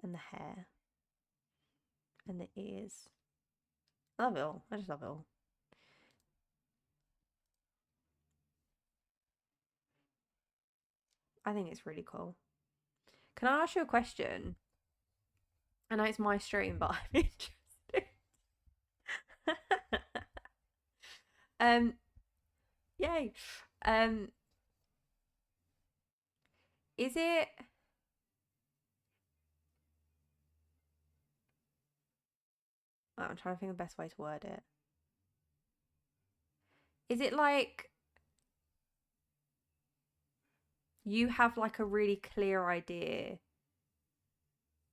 and the hair and the ears. I love it all. I just love it all. I think it's really cool. Can I ask you a question? I know it's my stream, but I'm interested. um, yay. Um, is it? Oh, I'm trying to think of the best way to word it. Is it like you have like a really clear idea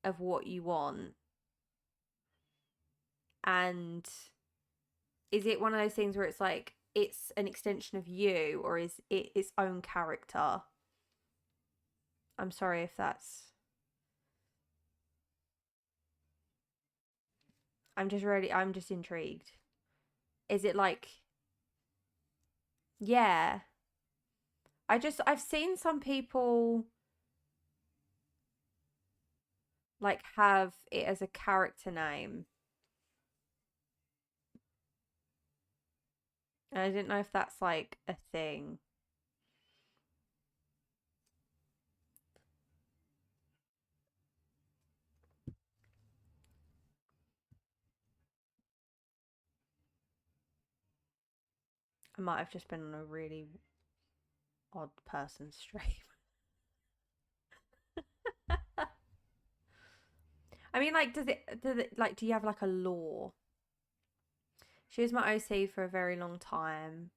of what you want, and is it one of those things where it's like it's an extension of you, or is it its own character? I'm sorry if that's. I'm just intrigued. Is it like, yeah. I've seen some people like have it as a character name. And I didn't know if that's like a thing. I might have just been on a really odd person stream. I mean, like, like, do you have like a lore? She was my OC for a very long time.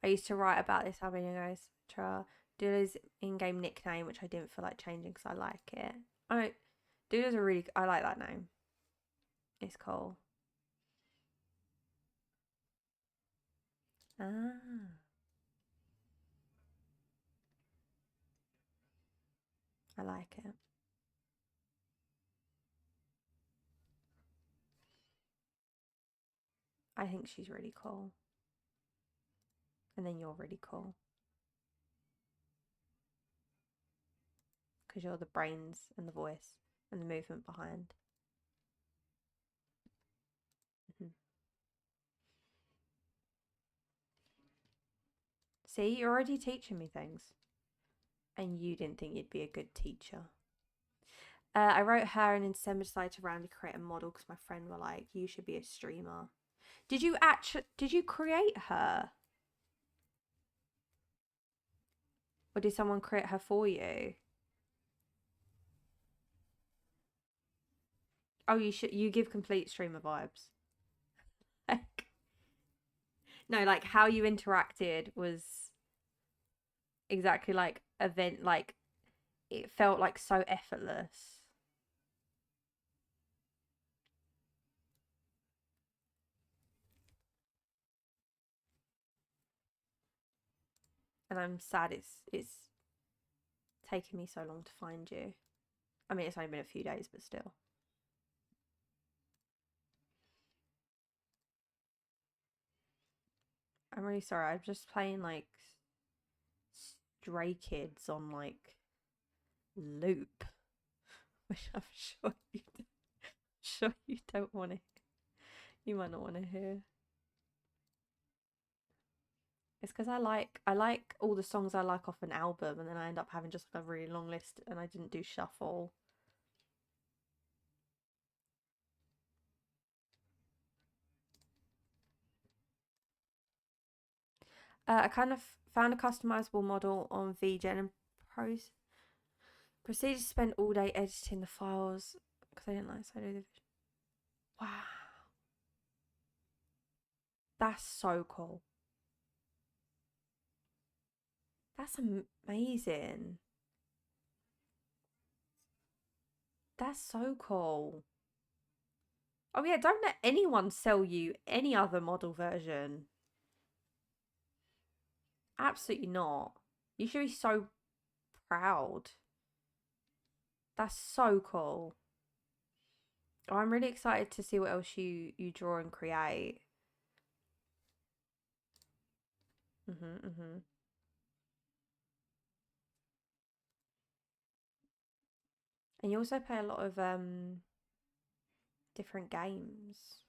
I used to write about this habanero etc. Dula's in-game nickname, which I didn't feel like changing because I like it. I Dula's a really, I like that name. It's cool. Ah, I like it. I think she's really cool. And then you're really cool because you're the brains and the voice and the movement behind. Mhm. See, you're already teaching me things. And you didn't think you'd be a good teacher. I wrote her and in December decided to randomly create a model because my friend were like, you should be a streamer. Did you create her? Or did someone create her for you? Oh, you give complete streamer vibes. Like, no, like how you interacted was exactly like event, like it felt like so effortless. And I'm sad it's taken me so long to find you. I mean, it's only been a few days, but still. I'm really sorry. I'm just playing like Stray Kids on like loop, which I'm sure you don't want to. You might not want to hear. It's because I like all the songs I like off an album, and then I end up having just like a really long list, and I didn't do shuffle. I kind of found a customizable model on VGen and proceeded to spend all day editing the files because I didn't like so do the. Wow, that's so cool. That's amazing. That's so cool. Oh yeah, don't let anyone sell you any other model version. Absolutely not. You should be so proud. That's so cool. Oh, I'm really excited to see what else you draw and create. Mhm. And you also play a lot of different games.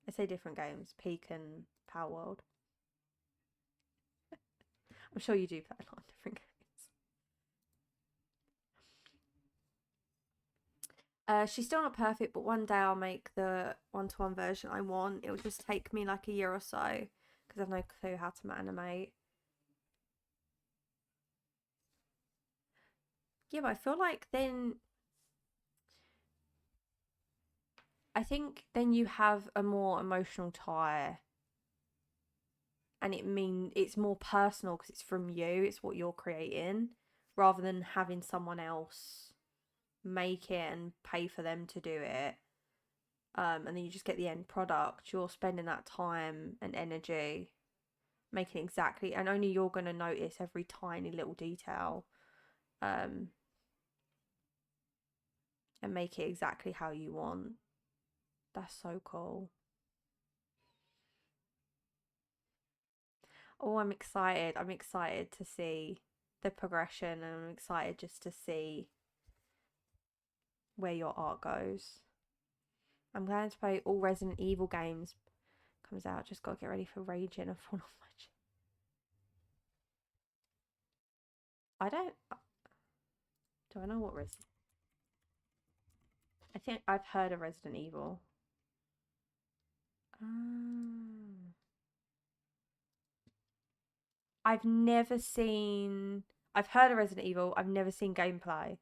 I say different games, Peak and Power World. I'm sure you do play a lot of different games. She's still not perfect, but one day I'll make the one-to-one version I want. It'll just take me like a year or so because I've no clue how to animate. Yeah, but I feel like then I think then you have a more emotional tie and it's more personal because it's from you, it's what you're creating, rather than having someone else make it and pay for them to do it. And then you just get the end product. You're spending that time and energy making exactly, and only you're going to notice every tiny little detail, um, and make it exactly how you want. That's so cool. Oh, I'm excited. I'm excited to see the progression, and I'm excited just to see where your art goes. I'm going to play all Resident Evil games. Comes out, just got to get ready for raging and fall off my chair. I don't. Do I know what Resident? I think I've heard of Resident Evil. Um, I've never seen. I've heard of Resident Evil. I've never seen gameplay.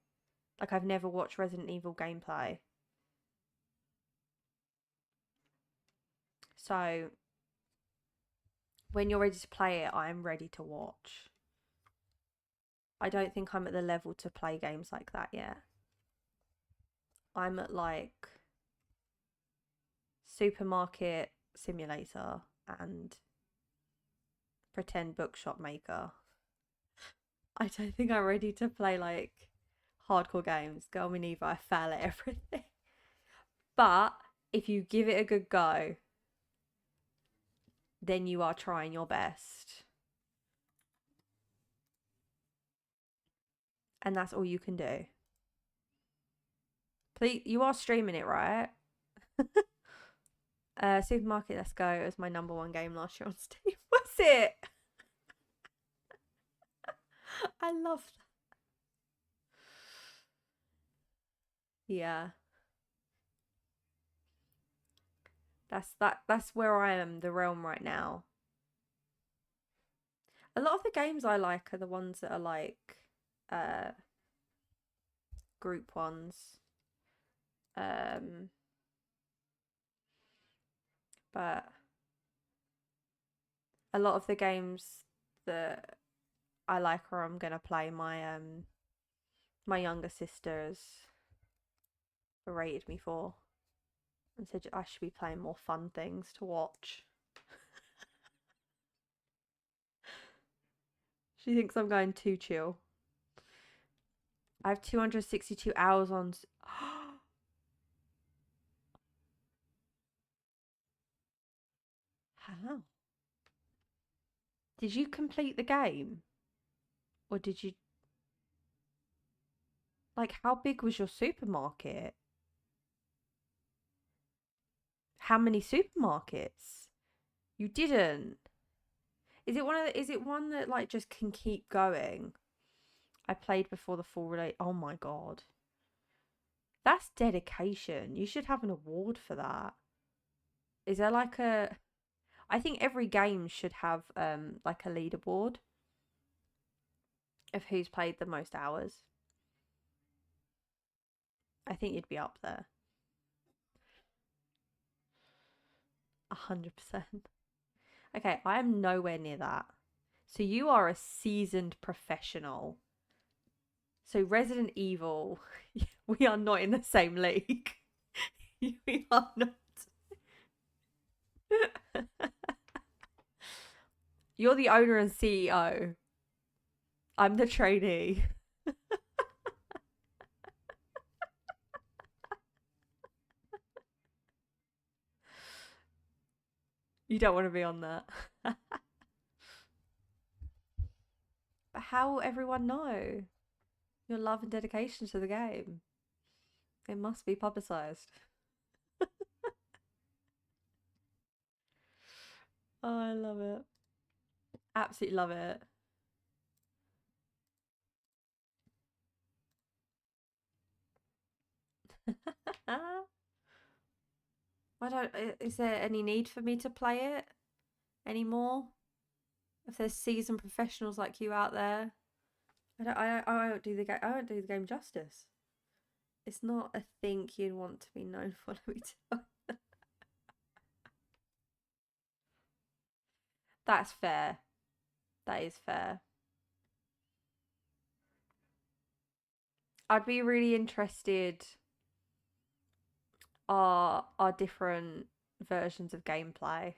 Like I've never watched Resident Evil gameplay. So when you're ready to play it, I am ready to watch. I don't think I'm at the level to play games like that yet. I'm at like supermarket simulator and pretend bookshop maker. I don't think I'm ready to play like hardcore games. Girl, me neither. I fail at everything. But if you give it a good go, then you are trying your best. And that's all you can do. Please, you are streaming it, right? Supermarket Let's Go was my number one game last year on Steam. Was it? I love that. Yeah. That's where I am, the realm right now. A lot of the games I like are the ones that are like uh group ones. Um but a lot of the games that I like or I'm gonna play, my younger sisters berated me for and said I should be playing more fun things to watch. She thinks I'm going too chill. I have 262 hours on. How? Did you complete the game? Or did you. Like, how big was your supermarket? How many supermarkets? You didn't. Is it one that like just can keep going? I played before the full relate. Oh my god. That's dedication. You should have an award for that. Is there like a I think every game should have like a leaderboard of who's played the most hours. I think you'd be up there. 100%. Okay, I am nowhere near that. So you are a seasoned professional. So Resident Evil, we are not in the same league. We are not. You're the owner and CEO. I'm the trainee. You don't want to be on that. But how will everyone know your love and dedication to the game? It must be publicised. Oh, I love it. Absolutely love it. I don't. Is there any need for me to play it anymore? If there's seasoned professionals like you out there, I don't do the game. I don't do the game justice. It's not a thing you'd want to be known for. Let me tell. That's fair. That is fair. I'd be really interested are different versions of gameplay.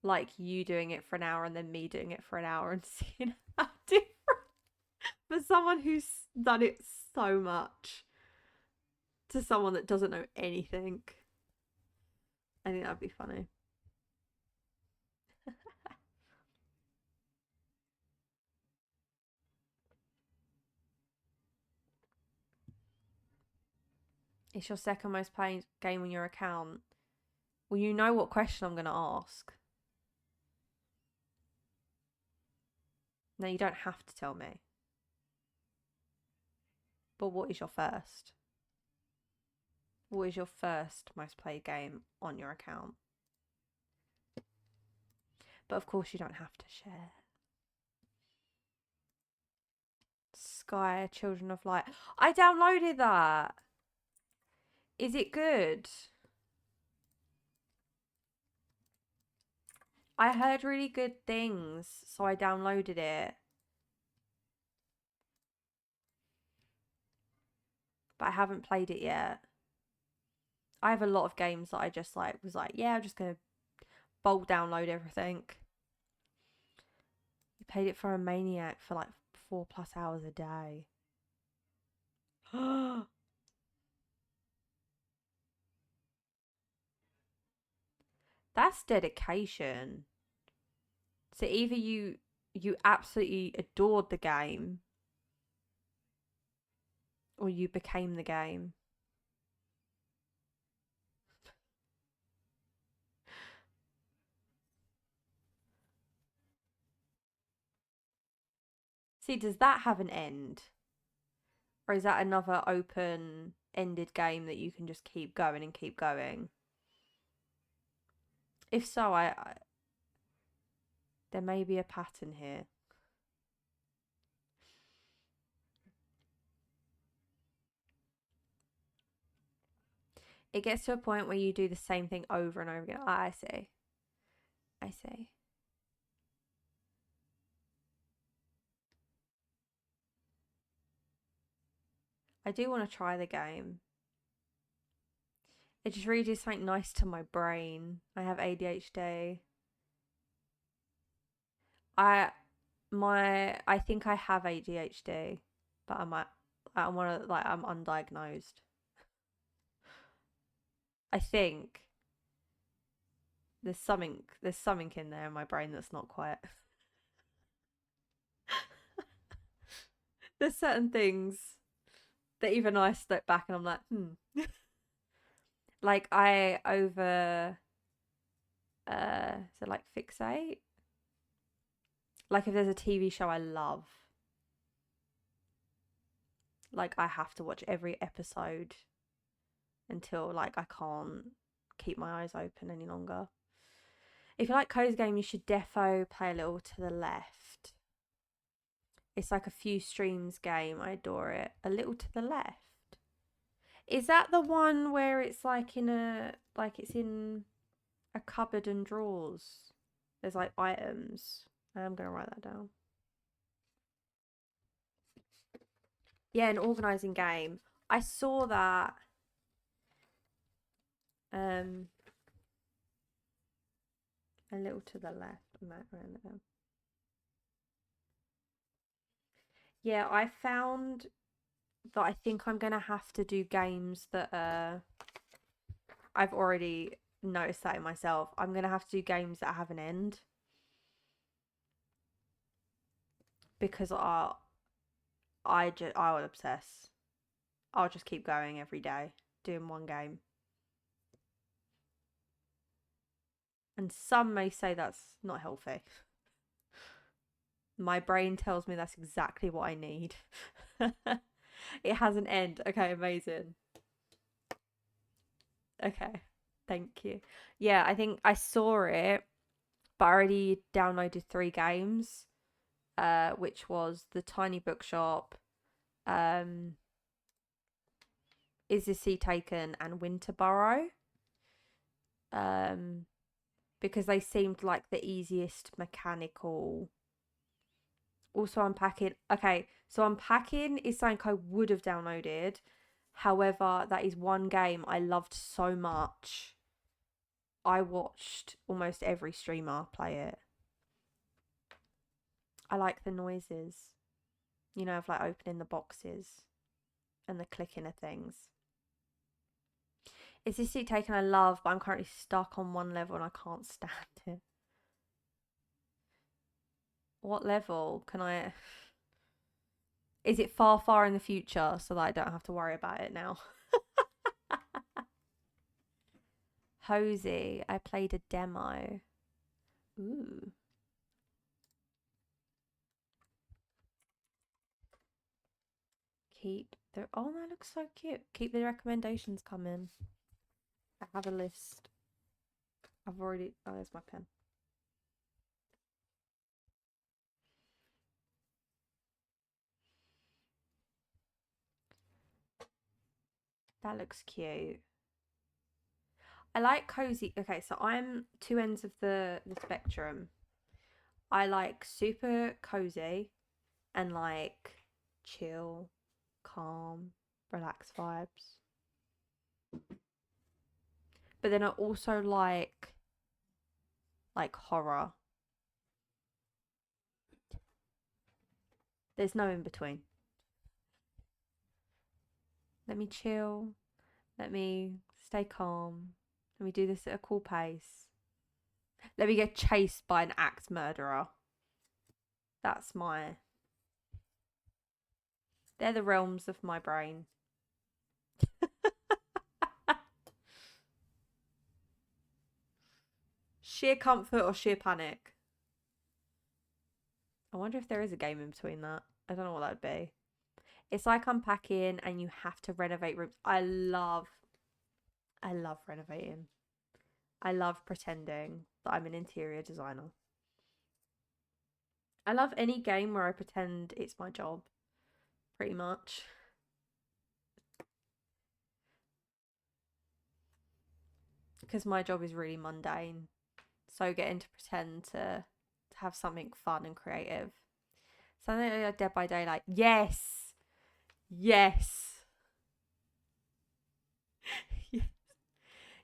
Like you doing it for an hour and then me doing it for an hour and seeing how different for someone who's done it so much to someone that doesn't know anything. I think that'd be funny. It's your second most played game on your account. Well, you know what question I'm going to ask. No, you don't have to tell me. But what is your first? What is your first most played game on your account? But of course, you don't have to share. Sky, Children of Light. I downloaded that. Is it good? I heard really good things, so I downloaded it. But I haven't played it yet. I have a lot of games that I just like was like, yeah, I'm just gonna bulk download everything. You paid it for a maniac for like 4+ hours a day. That's dedication. So either you absolutely adored the game or you became the game. See, does that have an end? Or is that another open ended game that you can just keep going and keep going? If so, there may be a pattern here. It gets to a point where you do the same thing over and over again. Ah, I see. I see. I do want to try the game. It just really does something nice to my brain. I have ADHD. I I think I have ADHD, but I'm one of like I'm undiagnosed. I think there's something in there in my brain that's not quite. There's certain things that even I step back and I'm like, like I over so like fixate. Like if there's a TV show I love, like I have to watch every episode until like I can't keep my eyes open any longer. If you like Co's game, you should defo play a little to the left. It's like a few streams game. I adore it. A little to the left. Is that the one where it's like it's in a cupboard and drawers? There's like items. I am gonna write that down. Yeah, an organising game. I saw that. Um, a little to the left. I might write it down. Yeah, I found that I think I'm gonna have to do games that I've already noticed that in myself. I'm gonna have to do games that have an end because I will obsess. I'll just keep going every day doing one game. And some may say that's not healthy. My brain tells me that's exactly what I need. It has an end. Okay, amazing. Okay, thank you. Yeah, I think I saw it, but I already downloaded 3 games, which was the Tiny Bookshop, um, Is the Sea Taken, and Winterborough. Um, because they seemed like the easiest mechanical. Also, unpacking. Okay, so unpacking is something I would have downloaded. However, that is one game I loved so much. I watched almost every streamer play it. I like the noises, of like opening the boxes and the clicking of things. It's this seat taken I love, but I'm currently stuck on one level and I can't stand it. What level can I? Is it far, far in the future so that I don't have to worry about it now? Hosey, I played a demo. Ooh. Keep the. Oh, that looks so cute. Keep the recommendations coming. I have a list. I've already. Oh, there's my pen. That looks cute. I like cozy. Okay, so I'm two ends of the spectrum. I like super cozy and like chill, calm, relaxed vibes. But then I also like horror. There's no in between. Let me chill. Let me stay calm. Let me do this at a cool pace. Let me get chased by an axe murderer. That's my. They're the realms of my brain. Sheer comfort or sheer panic? I wonder if there is a game in between that. I don't know what that would be. It's like unpacking and you have to renovate rooms. I love renovating. I love pretending that I'm an interior designer. I love any game where I pretend it's my job, pretty much. Because my job is really mundane. So getting to pretend to have something fun and creative. Something like Dead by Daylight. Yes. Yes.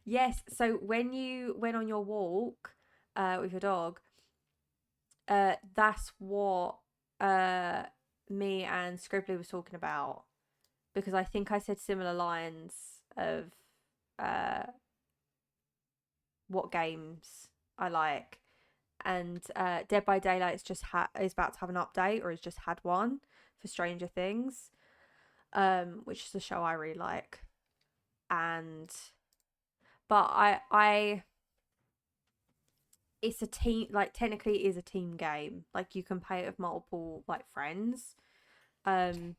Yes. So when you went on your walk with your dog, that's what uh me and Scribbly was talking about, because I think I said similar lines of uh what games I like. And Dead by Daylight is about to have an update, or has just had one for Stranger Things, which is a show I really like. And but I it's a team, like technically it is a team game. Like you can play it with multiple like friends. Um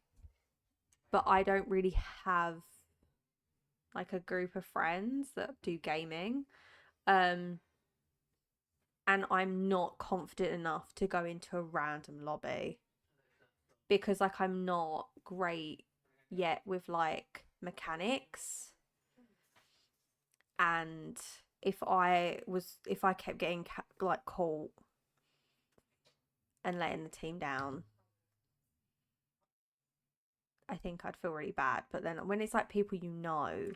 but I don't really have like a group of friends that do gaming. Um and I'm not confident enough to go into a random lobby because like I'm not great yet with like mechanics. And if I kept getting like caught and letting the team down, I think I'd feel really bad. But then when it's like people you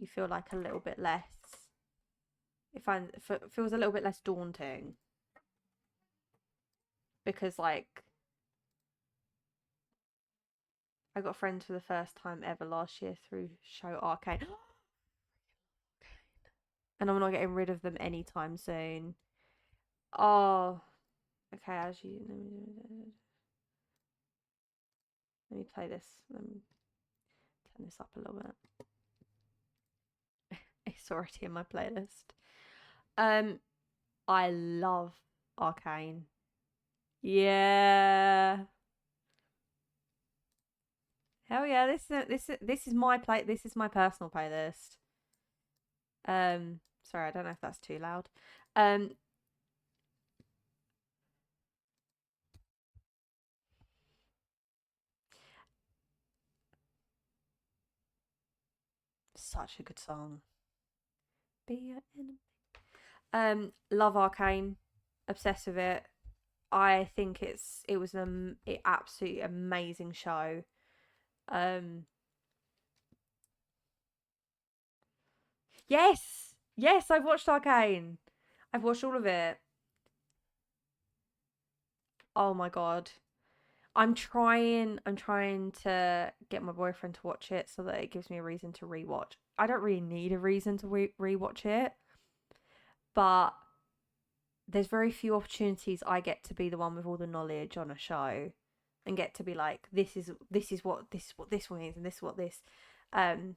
feel like a little bit less. It feels a little bit less daunting because like I got friends for the first time ever last year through show Arcane, and I'm not getting rid of them anytime soon. Oh, okay. Let me play this. Let me turn this up a little bit. It's already in my playlist. Um, I love Arcane. Yeah. Hell yeah, this is my play this is my personal playlist. Sorry, I don't know if that's too loud. Um Such a good song. be your enemy. Love Arcane, obsessed with it. I think it was an absolutely amazing show. Um, yes, yes, I've watched Arcane. I've watched all of it. Oh my god. I'm trying to get my boyfriend to watch it so that it gives me a reason to rewatch. I don't really need a reason to rewatch it, but there's very few opportunities I get to be the one with all the knowledge on a show and get to be like, this is what this one is and this is what this. Um,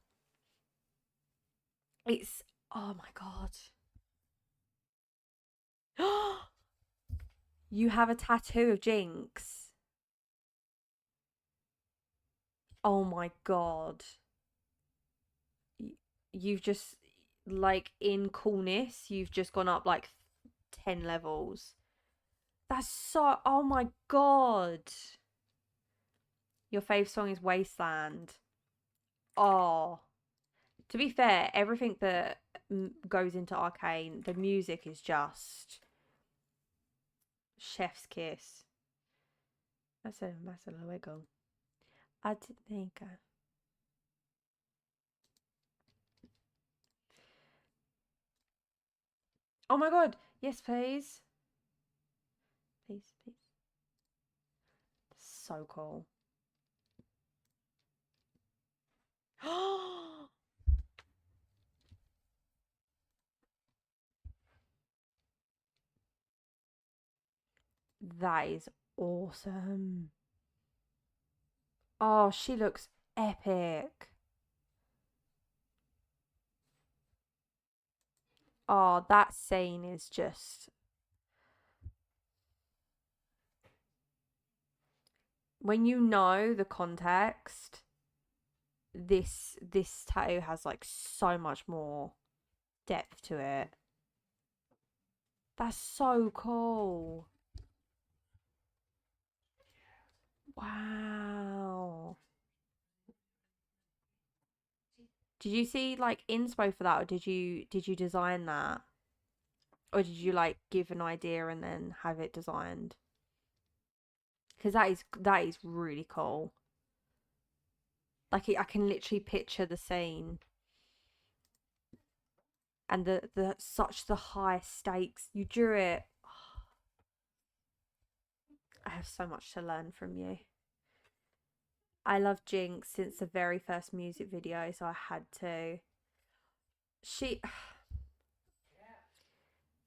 it's oh my god. You have a tattoo of Jinx. Oh my god. You've just like in coolness, you've just gone up like 10 levels. That's so oh my god. Your fave song is Wasteland. Oh. To be fair, everything that goes into Arcane, the music is just chef's kiss. That's a luego. I didn't think. Oh my god! Yes, please, please, please. So cool. That is awesome. Oh, she looks epic. Oh, that scene is just when you know the context, this tattoo has like so much more depth to it. That's so cool. Wow. Did you see like inspo for that or did you design that? Or did you like give an idea and then have it designed? Because that is really cool. Like I can literally picture the scene and the such the high stakes. You drew it. I have so much to learn from you. I love Jinx since the very first music video, so I had to. She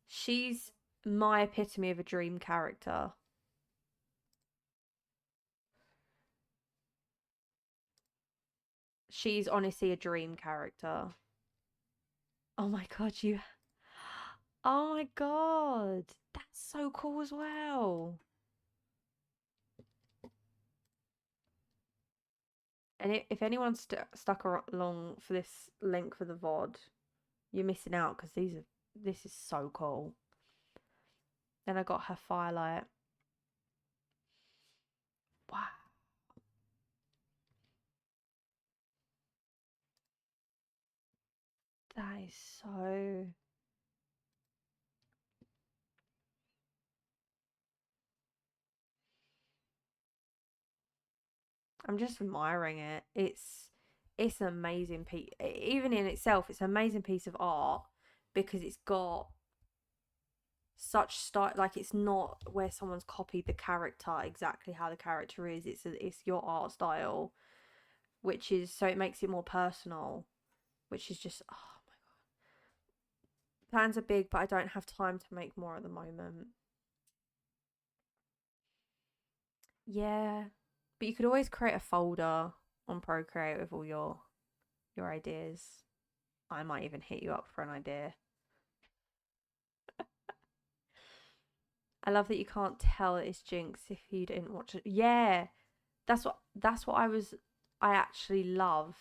she's my epitome of a dream character. She's honestly a dream character. Oh my god, you. Oh my god, that's so cool as well. And if anyone's stuck along for this length of the VOD, you're missing out because this is so cool. Then I got her firelight. Wow, that is so. I'm just admiring it. It's an amazing piece. Even in itself, it's an amazing piece of art because it's got such style. Like it's not where someone's copied the character exactly how the character is. It's your art style, which is so it makes it more personal. Which is just oh my plans are big, but I don't have time to make more at the moment. Yeah, but you could always create a folder on Procreate with all your ideas. I might even hit you up for an idea. I love that you can't tell it's Jinx if you didn't watch it. Yeah, that's what I actually love.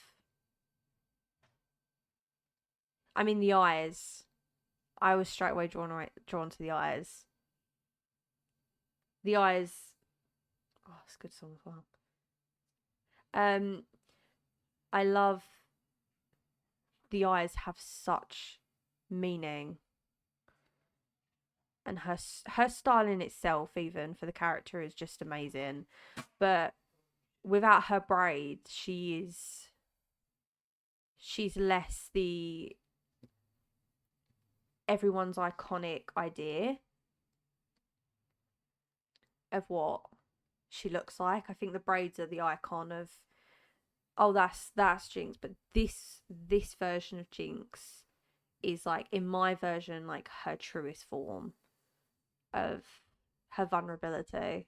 I mean the eyes. I was straight away drawn to the eyes. The eyes. Oh, it's a good song as well. I love the eyes have such meaning, and her style in itself, even for the character, is just amazing. But without her braids, she's less the everyone's iconic idea of what she looks like. I think the braids are the icon of, oh, that's Jinx, but this version of Jinx is like, in my version, like her truest form of her vulnerability,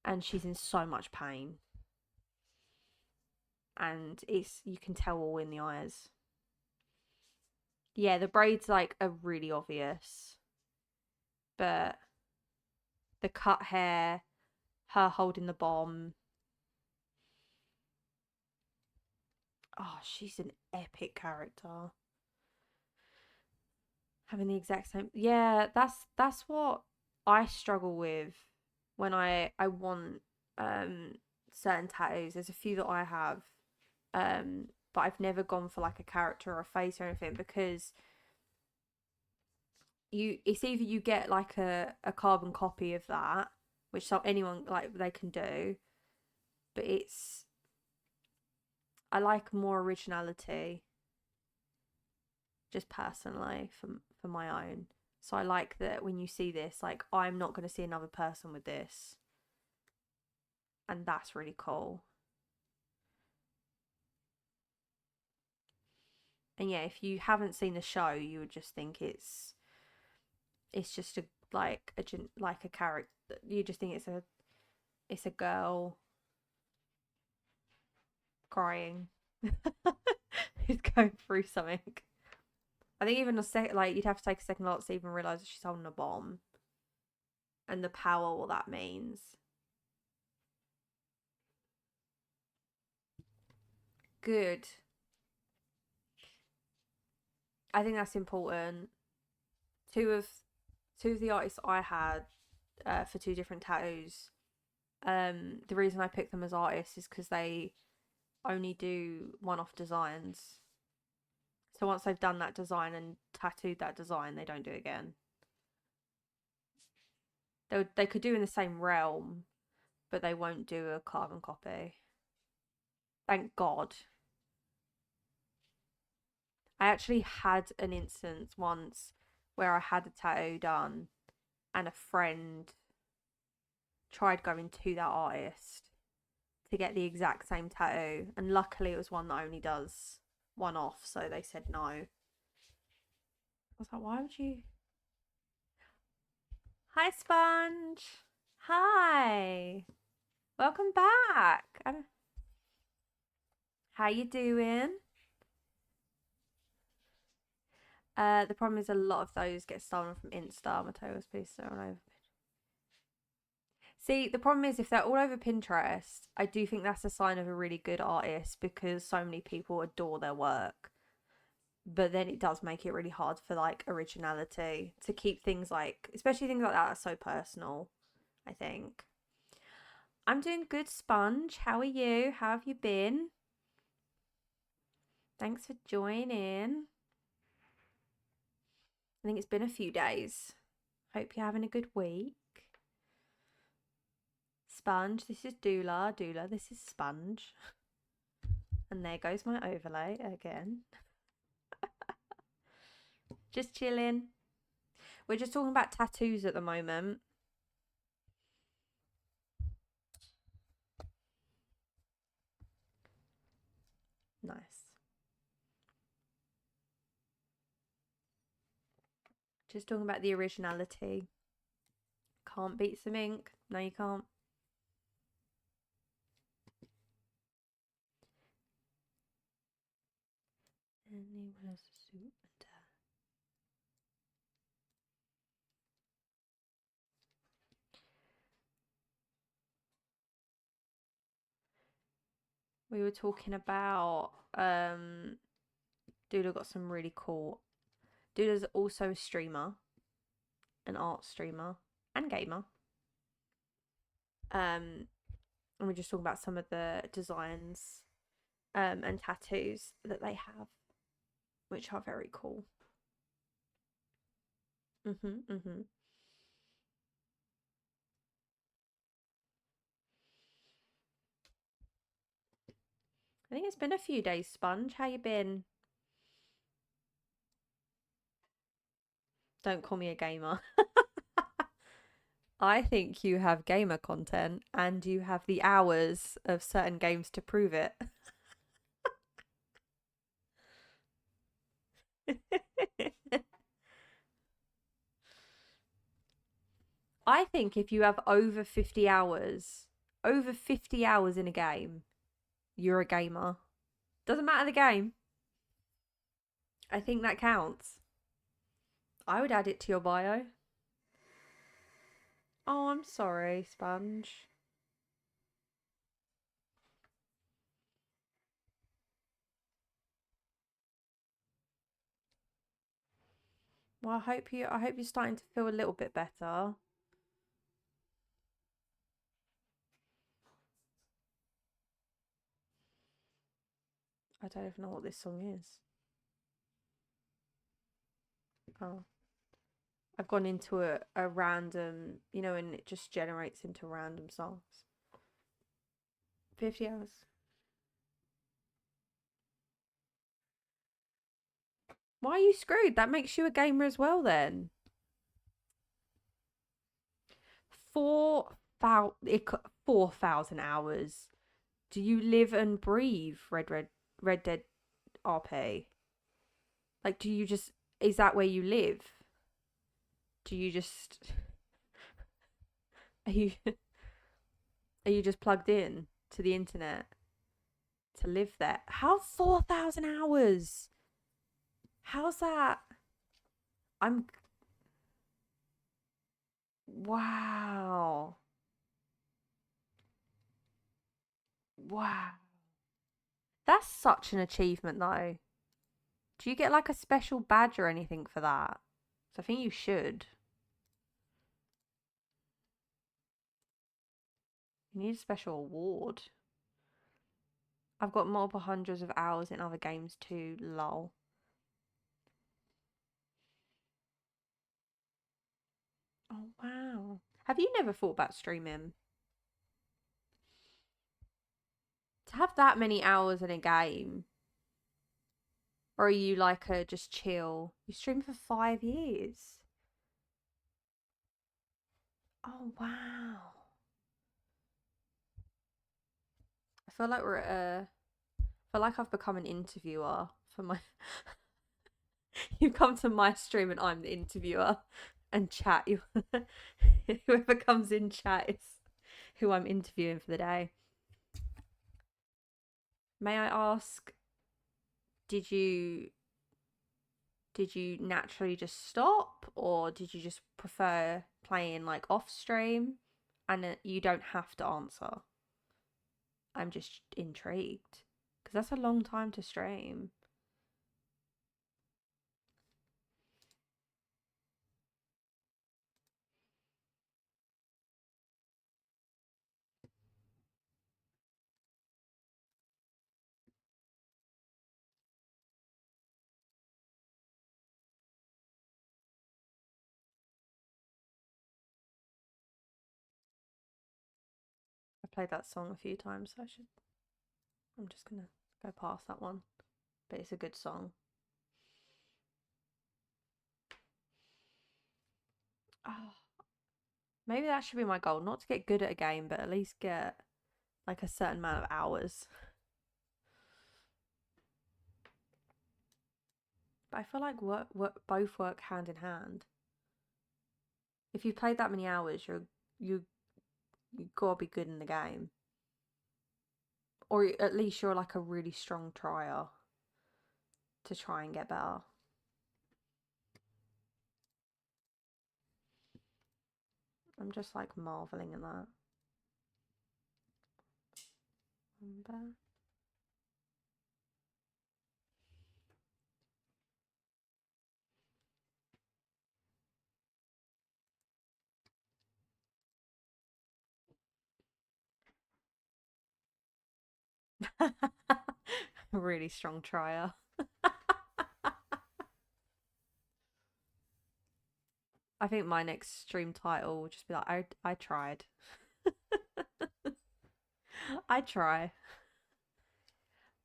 and she's in so much pain, and it's, you can tell all in the eyes. Yeah, the braids like are really obvious, but the cut hair, her holding the bomb. Oh, she's an epic character. Having the exact same. Yeah, that's what I struggle with when I want certain tattoos. There's a few that I have, but I've never gone for like a character or a face or anything, because it's either you get like a carbon copy of that, which anyone, like, they can do, but I like more originality, just personally, for my own. So I like that when you see this, like, I'm not going to see another person with this, and that's really cool. And yeah, if you haven't seen the show, you would just think it's just a like a character. You just think it's a girl crying who's going through something. I think even like, you'd have to take a second look to even realize that she's holding a bomb, and the power what that means. Good. I think that's important. Two of two of the artists I had for two different tattoos. The reason I picked them as artists is because they only do one-off designs. So once they've done that design and tattooed that design, they don't do it again. They could do in the same realm, but they won't do a carbon copy. Thank God. I actually had an instance once where I had a tattoo done, and a friend tried going to that artist to get the exact same tattoo, and luckily it was one that only does one off, so they said no. I was like, why would you? Hi, Sponge. Hi. Welcome back. How you doing? The problem is a lot of those get stolen from Insta. Mateo's piece all over. See, the problem is if they're all over Pinterest, I do think that's a sign of a really good artist, because so many people adore their work. But then it does make it really hard for like originality to keep things like, especially things like that are so personal, I think. I'm doing good, Sponge. How are you? How have you been? Thanks for joining. I think it's been a few days. Hope you're having a good week. Sponge, this is Dula. Dula, this is Sponge. And there goes my overlay again. Just chilling. We're just talking about tattoos at the moment. Nice. Just talking about the originality. Can't beat some ink. No, you can't. And he wears a suit and tie. We were talking about Duda got some really cool. Duda's also a streamer, an art streamer, and gamer. And we're just talking about some of the designs and tattoos that they have, which are very cool. Mhm. Mhm. I think it's been a few days, Sponge. How you been? Don't call me a gamer. I think you have gamer content and you have the hours of certain games to prove it. I think if you have over 50 hours in a game, you're a gamer. Doesn't matter the game. I think that counts. I would add it to your bio. Oh, I'm sorry, Sponge. Well, I hope you're starting to feel a little bit better. I don't even know what this song is. Oh. I've gone into a random, and it just generates into random songs. 50 hours. Why are you screwed? That makes you a gamer as well then. 4,000 hours. Do you live and breathe Red Dead RP? Like, is that where you live? Do you just, are you, are you just plugged in to the internet to live there? How 4,000 hours? How's that? I'm, wow. Wow. That's such an achievement though. Do you get like a special badge or anything for that? So I think you should. You need a special award. I've got multiple hundreds of hours in other games too, lol. Oh wow. Have you never thought about streaming? To have that many hours in a game, or are you like a just chill? You stream for 5 years. Oh wow. I feel like I feel like I've become an interviewer for my you come to my stream and I'm the interviewer and chat. Whoever comes in chat is who I'm interviewing for the day. May I ask, did you did you naturally just stop or did you just prefer playing like off stream? And you don't have to answer. I'm just intrigued because that's a long time to stream. I played that song a few times, so I'm just gonna go past that one. But it's a good song. Oh, maybe that should be my goal. Not to get good at a game, but at least get like a certain amount of hours. But I feel like both work hand in hand. If you've played that many hours, you you gotta be good in the game, or at least you're like a really strong trier to try and get better. I'm just like marveling at that. Really strong trier. I think my next stream title will just be like, I tried. I try.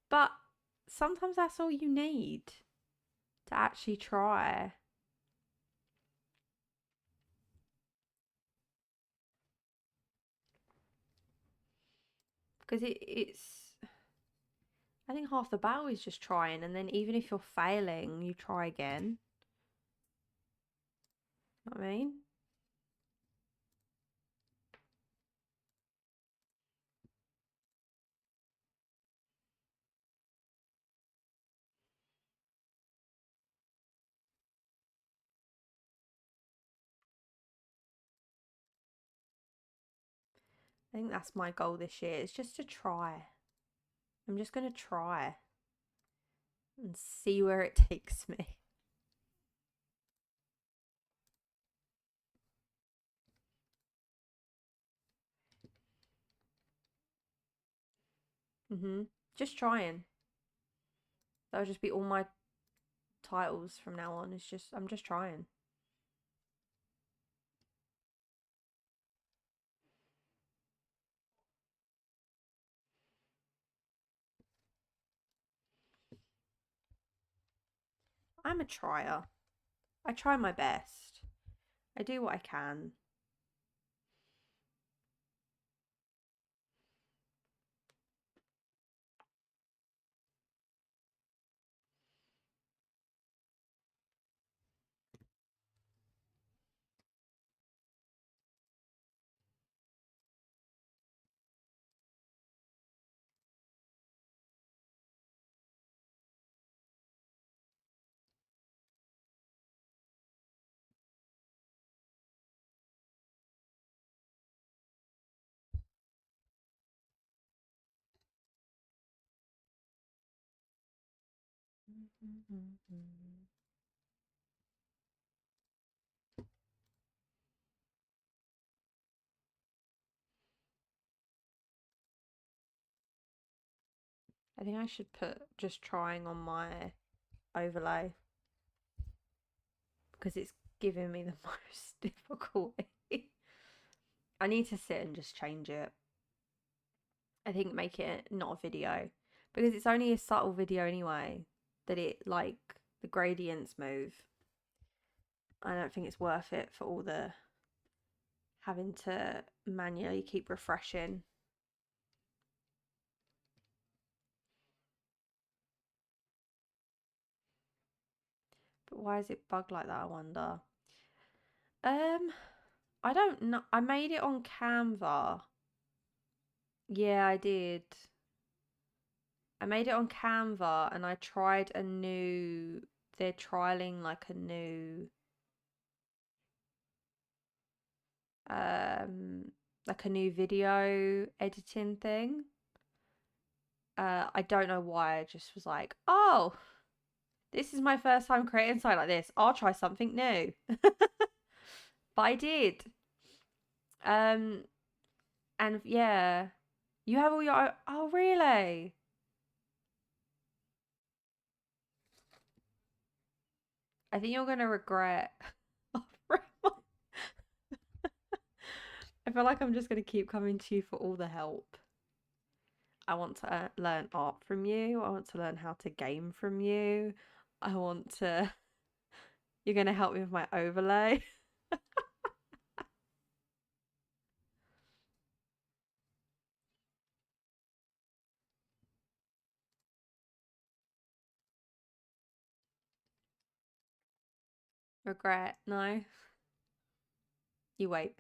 But sometimes that's all you need to actually try. Because it's, I think half the battle is just trying. And then even if you're failing, you try again. You know what I mean? I think that's my goal this year. It's just to try. I'm just going to try and see where it takes me. Just trying. That'll just be all my titles from now on. It's just, I'm just trying. I'm a trier. I try my best. I do what I can. I think I should put just trying on my overlay because it's giving me the most difficulty. I need to sit and just change it. I think make it not a video because it's only a subtle video anyway that it like the gradients move. I don't think it's worth it for all the having to manually keep refreshing. But why is it bugged like that, I wonder? I don't know. I made it on Canva. Yeah, I did. I made it on Canva and I tried a new, they're trialing like a new, um, like a new video editing thing. I don't know why. I just was like, oh, this is my first time creating something like this. I'll try something new. But I did. Um, and yeah, you have all your. Oh, really? I think you're gonna regret. I feel like I'm just gonna keep coming to you for all the help. I want to learn art from you. I want to learn how to game from you. I want to. You're gonna help me with my overlay. Regret? No. You wait.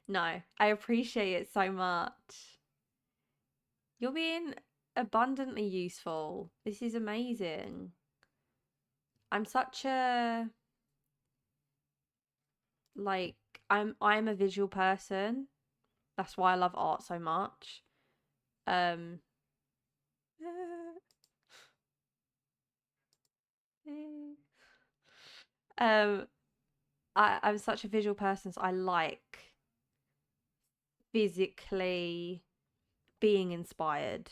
No, I appreciate it so much. You're being abundantly useful. This is amazing. I'm such a like I'm a visual person. That's why I love art so much. Um um I'm such a visual person, so I like physically being inspired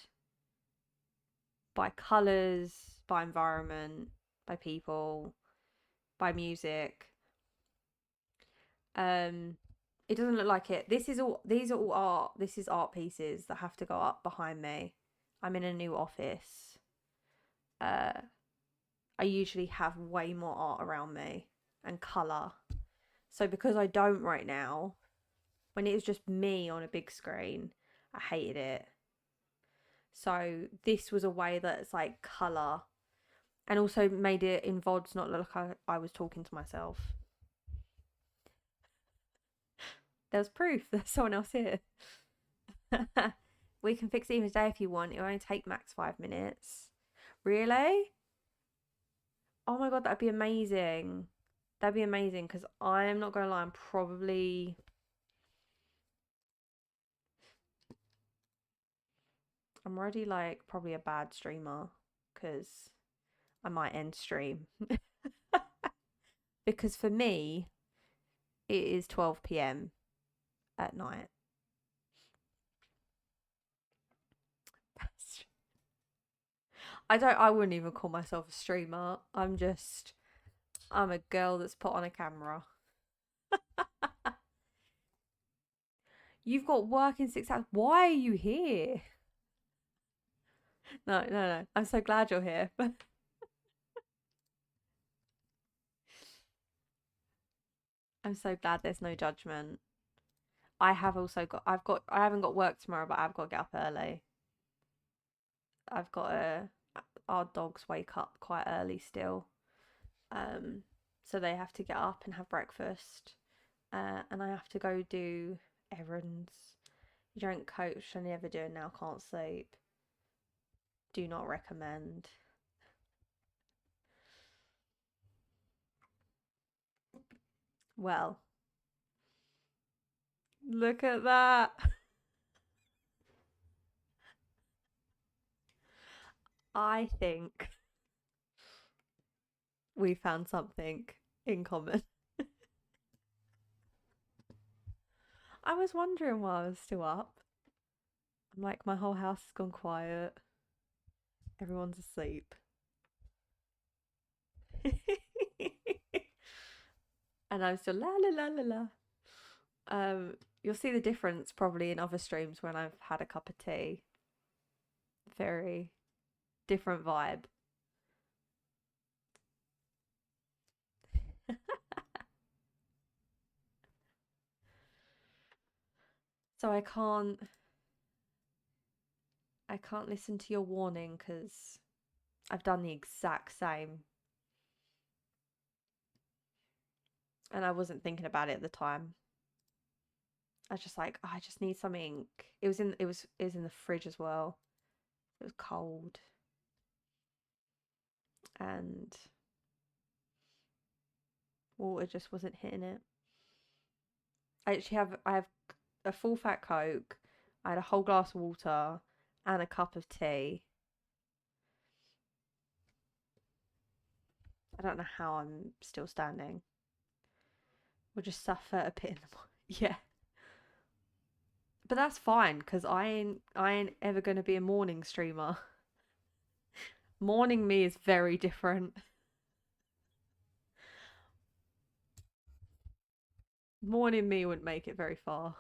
by colours, by environment, by people. by music. It doesn't look like it. These are all art. This is art pieces that have to go up behind me. I'm in a new office. Uh, I usually have way more art around me and colour. So because I don't right now, when it was just me on a big screen, I hated it. So this was a way that it's like colour and also made it in VODs not look like I was talking to myself. There's proof there's someone else here. We can fix it even today if you want. It'll only take max 5 minutes. Really? Oh my god, that'd be amazing. That'd be amazing because I'm not gonna lie, I'm already like probably a bad streamer because I might end stream. Because for me, it is 12 p.m. at night. I wouldn't even call myself a streamer. I'm a girl that's put on a camera. You've got work in 6 hours. Why are you here? No, no, no. I'm so glad you're here. I'm so glad there's no judgment. I haven't got work tomorrow, but I've got to get up early. I've got to, our dogs wake up quite early still. So they have to get up and have breakfast. And I have to go do errands. You don't coach, I never do now, can't sleep. Do not recommend. Well, look at that. I think we found something in common. I was wondering why I was still up. I'm like, my whole house has gone quiet. Everyone's asleep. And I'm still la la la la la. You'll see the difference probably in other streams when I've had a cup of tea. Very different vibe. So I can't listen to your warning because I've done the exact same. And I wasn't thinking about it at the time. I was just like, oh, I just need something. It was in the fridge as well. It was cold. And water just wasn't hitting it. I have a full fat Coke. I had a whole glass of water and a cup of tea. I don't know how I'm still standing. We'll just suffer a bit in the morning. Yeah. But that's fine because I ain't ever gonna be a morning streamer. Morning me is very different. Morning me wouldn't make it very far.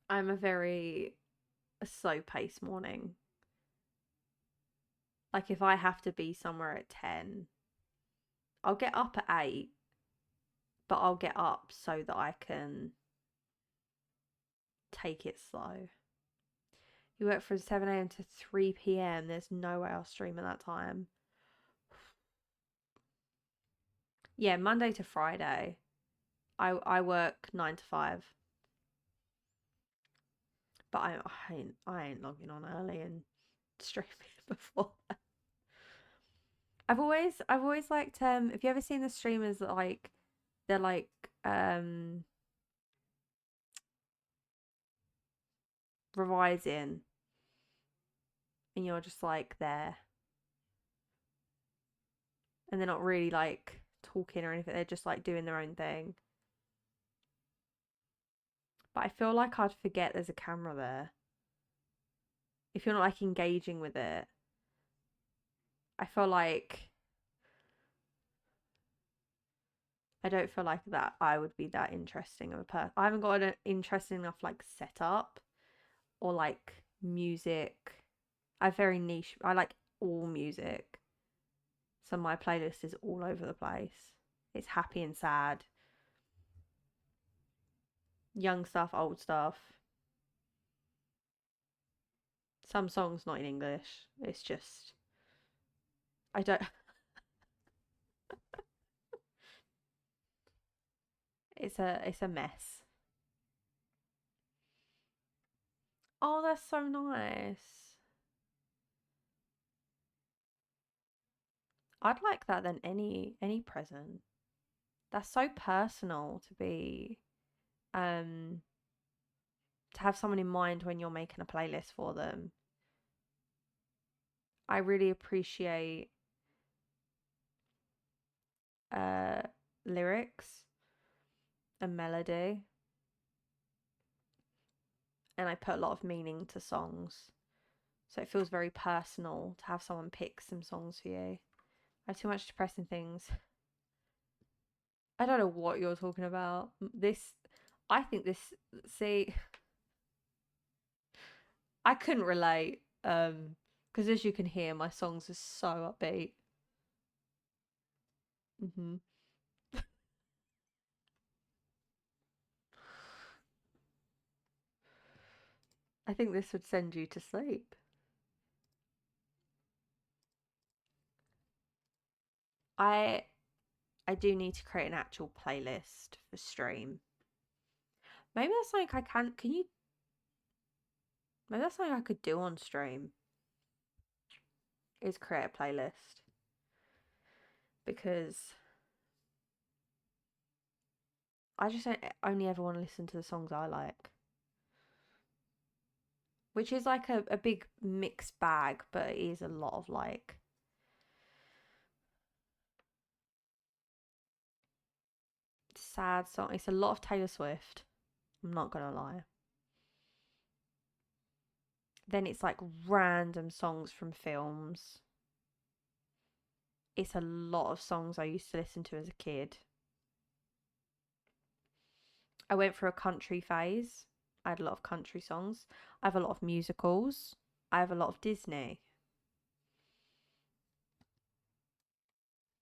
I'm a very slow pace morning. Like if I have to be somewhere at 10, I'll get up at 8, but I'll get up so that I can take it slow. You work from 7 a.m. to 3 p.m. There's no way I'll stream at that time. Yeah, Monday to Friday. I work 9 to 5. But I ain't logging on early and streaming before. I've always liked have you ever seen the streamers that like they're like revising and you're just like there and they're not really like talking or anything, they're just like doing their own thing. But I feel like I'd forget there's a camera there if you're not like engaging with it. I feel like I don't feel like that I would be that interesting of a person. I haven't got an interesting enough like setup or like music. I very niche. I like all music. So my playlist is all over the place. It's happy and sad, young stuff, old stuff. Some songs not in English. It's just I don't. It's a mess. Oh, that's so nice. I'd like that than any present. That's so personal um to have someone in mind when you're making a playlist for them. I really appreciate uh lyrics and melody, and I put a lot of meaning to songs. So it feels very personal to have someone pick some songs for you. I have too much depressing things. I don't know what you're talking about. I think this, see, I couldn't relate. Because as you can hear, my songs are so upbeat. hmm I think this would send you to sleep. I I do need to create an actual playlist for stream. Maybe that's something I can you maybe that's something I could do on stream is create a playlist because I just don't only ever want to listen to the songs I like. Which is like a big mixed bag, but it is a lot of like sad song. It's a lot of Taylor Swift. I'm not gonna lie. Then it's like random songs from films. It's a lot of songs I used to listen to as a kid. I went through a country phase. I had a lot of country songs. I have a lot of musicals. I have a lot of Disney.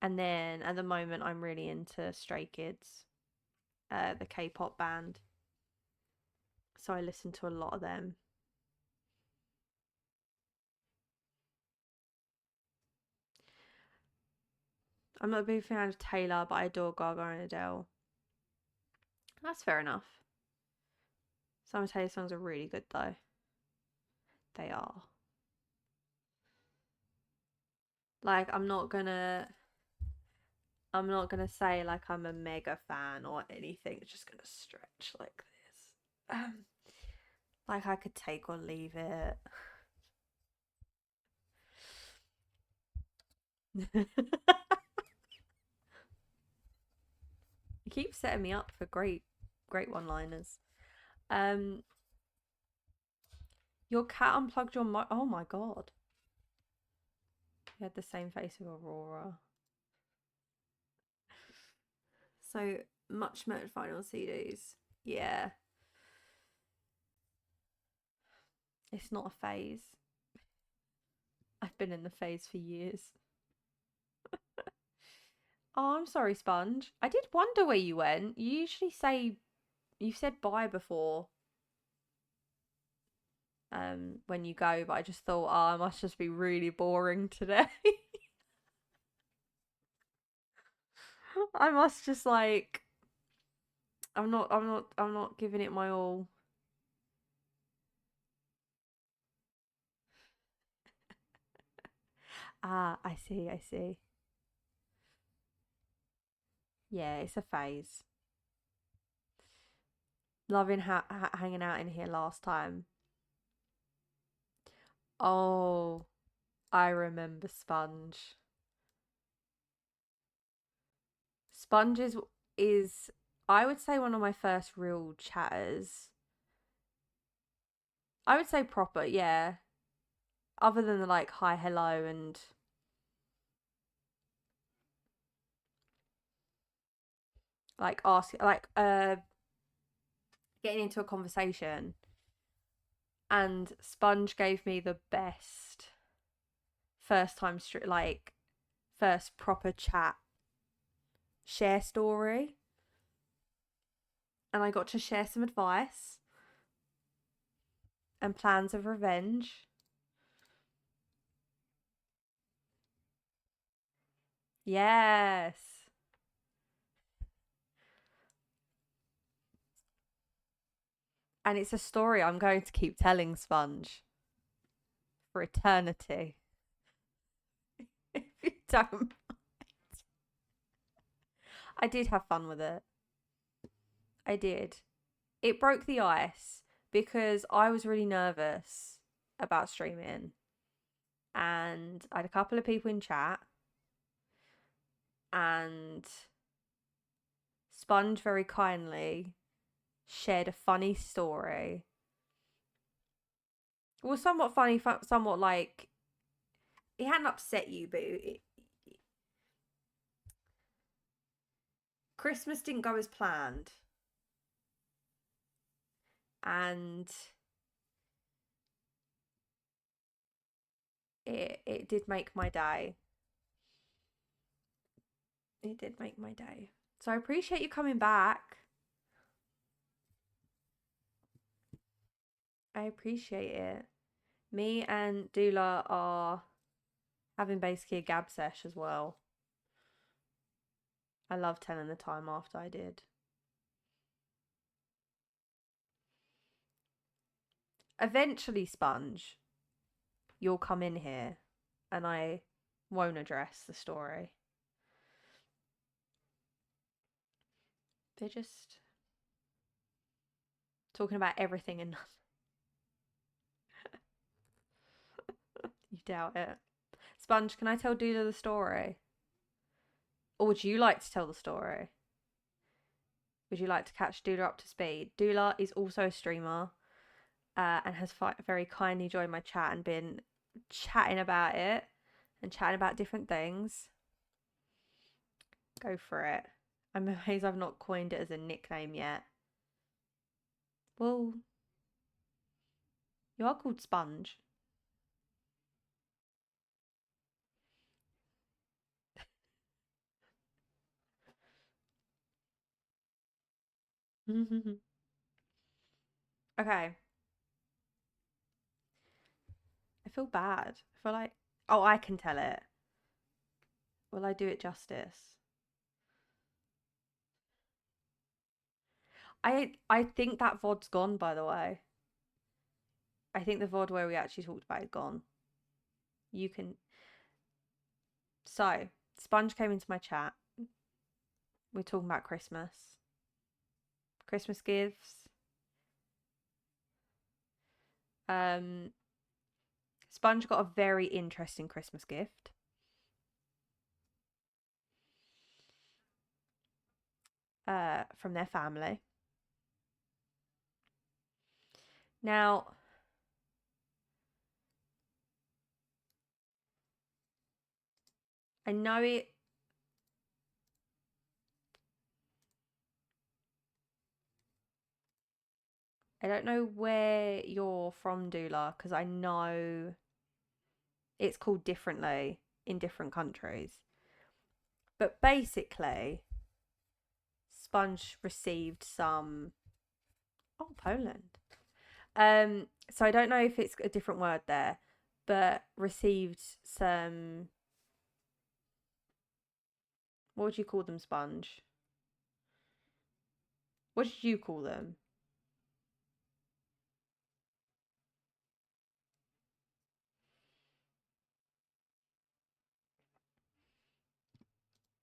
And then at the moment, I'm really into Stray Kids, the K-pop band. So I listen to a lot of them. I'm not a big fan of Taylor, but I adore Gaga and Adele. That's fair enough. Some of Taylor's songs are really good though. They are. Like I'm not gonna say like I'm a mega fan or anything. It's just gonna stretch like this. Like I could take or leave it. You keep setting me up for great one-liners. Um, your cat unplugged your mic. Oh my god, you had the same face of Aurora. So much meant final CDs. Yeah, it's not a phase. I've been in the phase for years. Oh, I'm sorry, Sponge. I did wonder where you went. You usually say you said bye before when you go, but I just thought, oh, I must just be really boring today. I must just like I'm not giving it my all. Ah, I see. Yeah, it's a phase. Loving hanging out in here last time. Oh, I remember Sponge. Sponge is I would say one of my first real chatters. I would say proper, yeah. Other than the like hi hello and like getting into a conversation, and Sponge gave me the best first time like first proper chat share story, and I got to share some advice and plans of revenge. Yes. And it's a story I'm going to keep telling, Sponge, for eternity. If you don't. I did have fun with it. I did. It broke the ice because I was really nervous about streaming. And I had a couple of people in chat, and Sponge very kindly shared a funny story. It was somewhat funny, somewhat like it hadn't upset you, but Christmas didn't go as planned, and it did make my day. It did make my day. So I appreciate you coming back. I appreciate it. Me and Dula are having basically a gab sesh as well. I love telling the time after I did. Eventually, Sponge, you'll come in here and I won't address the story. They're just talking about everything and nothing. You doubt it. Sponge, can I tell Dula the story? Or would you like to tell the story? Would you like to catch Dula up to speed? Dula is also a streamer and has very kindly joined my chat and been chatting about it and chatting about different things. Go for it. I'm amazed I've not coined it as a nickname yet. Well, you are called Sponge. Okay. I feel bad. I feel like, oh, I can tell it. Will I do it justice? I think that VOD's gone, by the way. I think the VOD where we actually talked about it gone. You can. So, Sponge came into my chat. We're talking about Christmas. Christmas gifts. Sponge got a very interesting Christmas gift. From their family. Now, I know it. I don't know where you're from, Dula, because I know it's called differently in different countries. But basically, Sponge received some. Oh, Poland. So I don't know if it's a different word there, but received some. What would you call them, Sponge? What did you call them?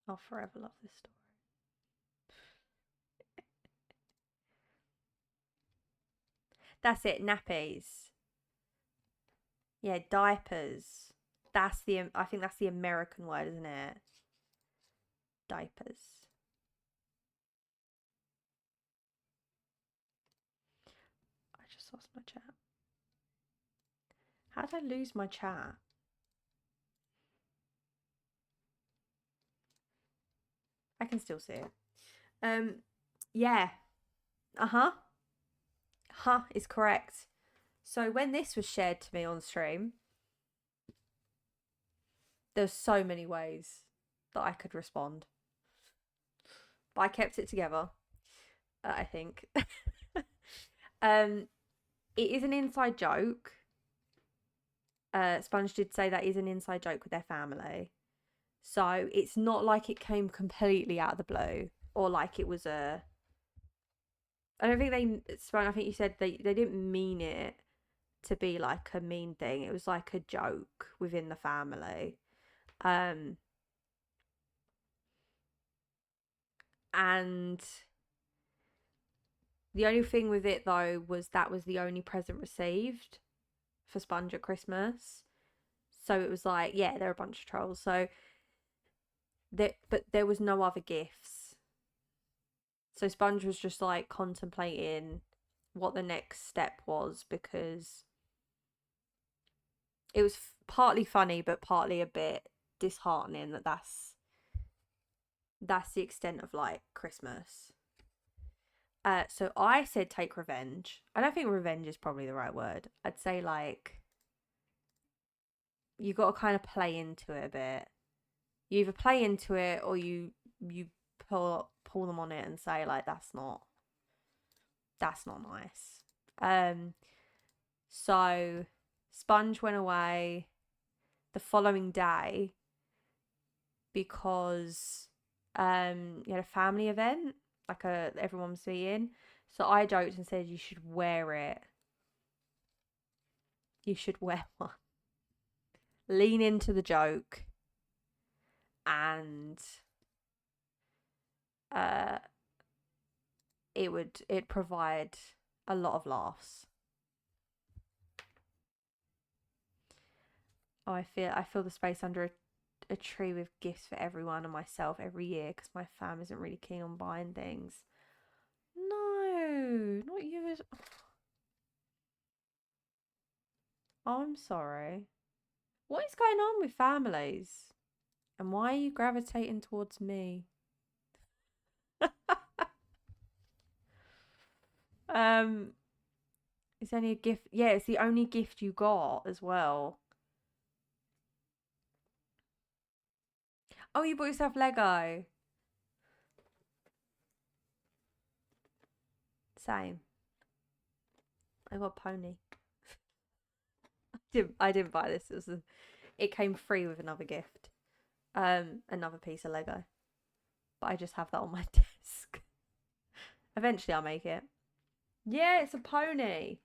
I'll forever love this story. That's it, nappies. Yeah, diapers. I think that's the American word, isn't it? Diapers. I just lost my chat. How did I lose my chat? I can still see it. Um, yeah. Uh-huh. Huh is correct. So when this was shared to me on stream, there's so many ways that I could respond. But I kept it together, I think. um, it is an inside joke. Sponge did say that is an inside joke with their family. So it's not like it came completely out of the blue or like it was a. I don't think Sponge, I think you said they didn't mean it to be like a mean thing. It was like a joke within the family. Um, and the only thing with it though was that was the only present received for Sponge at Christmas. So it was like, yeah, they're a bunch of trolls. So but there was no other gifts. So Sponge was just like contemplating what the next step was because it was partly funny but partly a bit disheartening that that's the extent of like Christmas. So I said take revenge. I don't think revenge is probably the right word. I'd say like you got to kind of play into it a bit. You either play into it or you pull them on it and say like that's not nice. Um, so Sponge went away the following day because he had a family event, like a everyone was seeing. So I joked and said you should wear it. You should wear one. Lean into the joke and uh it'd provide a lot of laughs. Oh, I feel the space under a tree with gifts for everyone and myself every year because my fam isn't really keen on buying things. No, not you. Oh, I'm sorry. What is going on with families? And why are you gravitating towards me? um, it's only a gift. Yeah, it's the only gift you got as well. Oh, you bought yourself Lego. Same. I got a pony. I didn't buy this. It came free with another gift. Another piece of Lego. But I just have that on my desk. Eventually I'll make it. Yeah, it's a pony.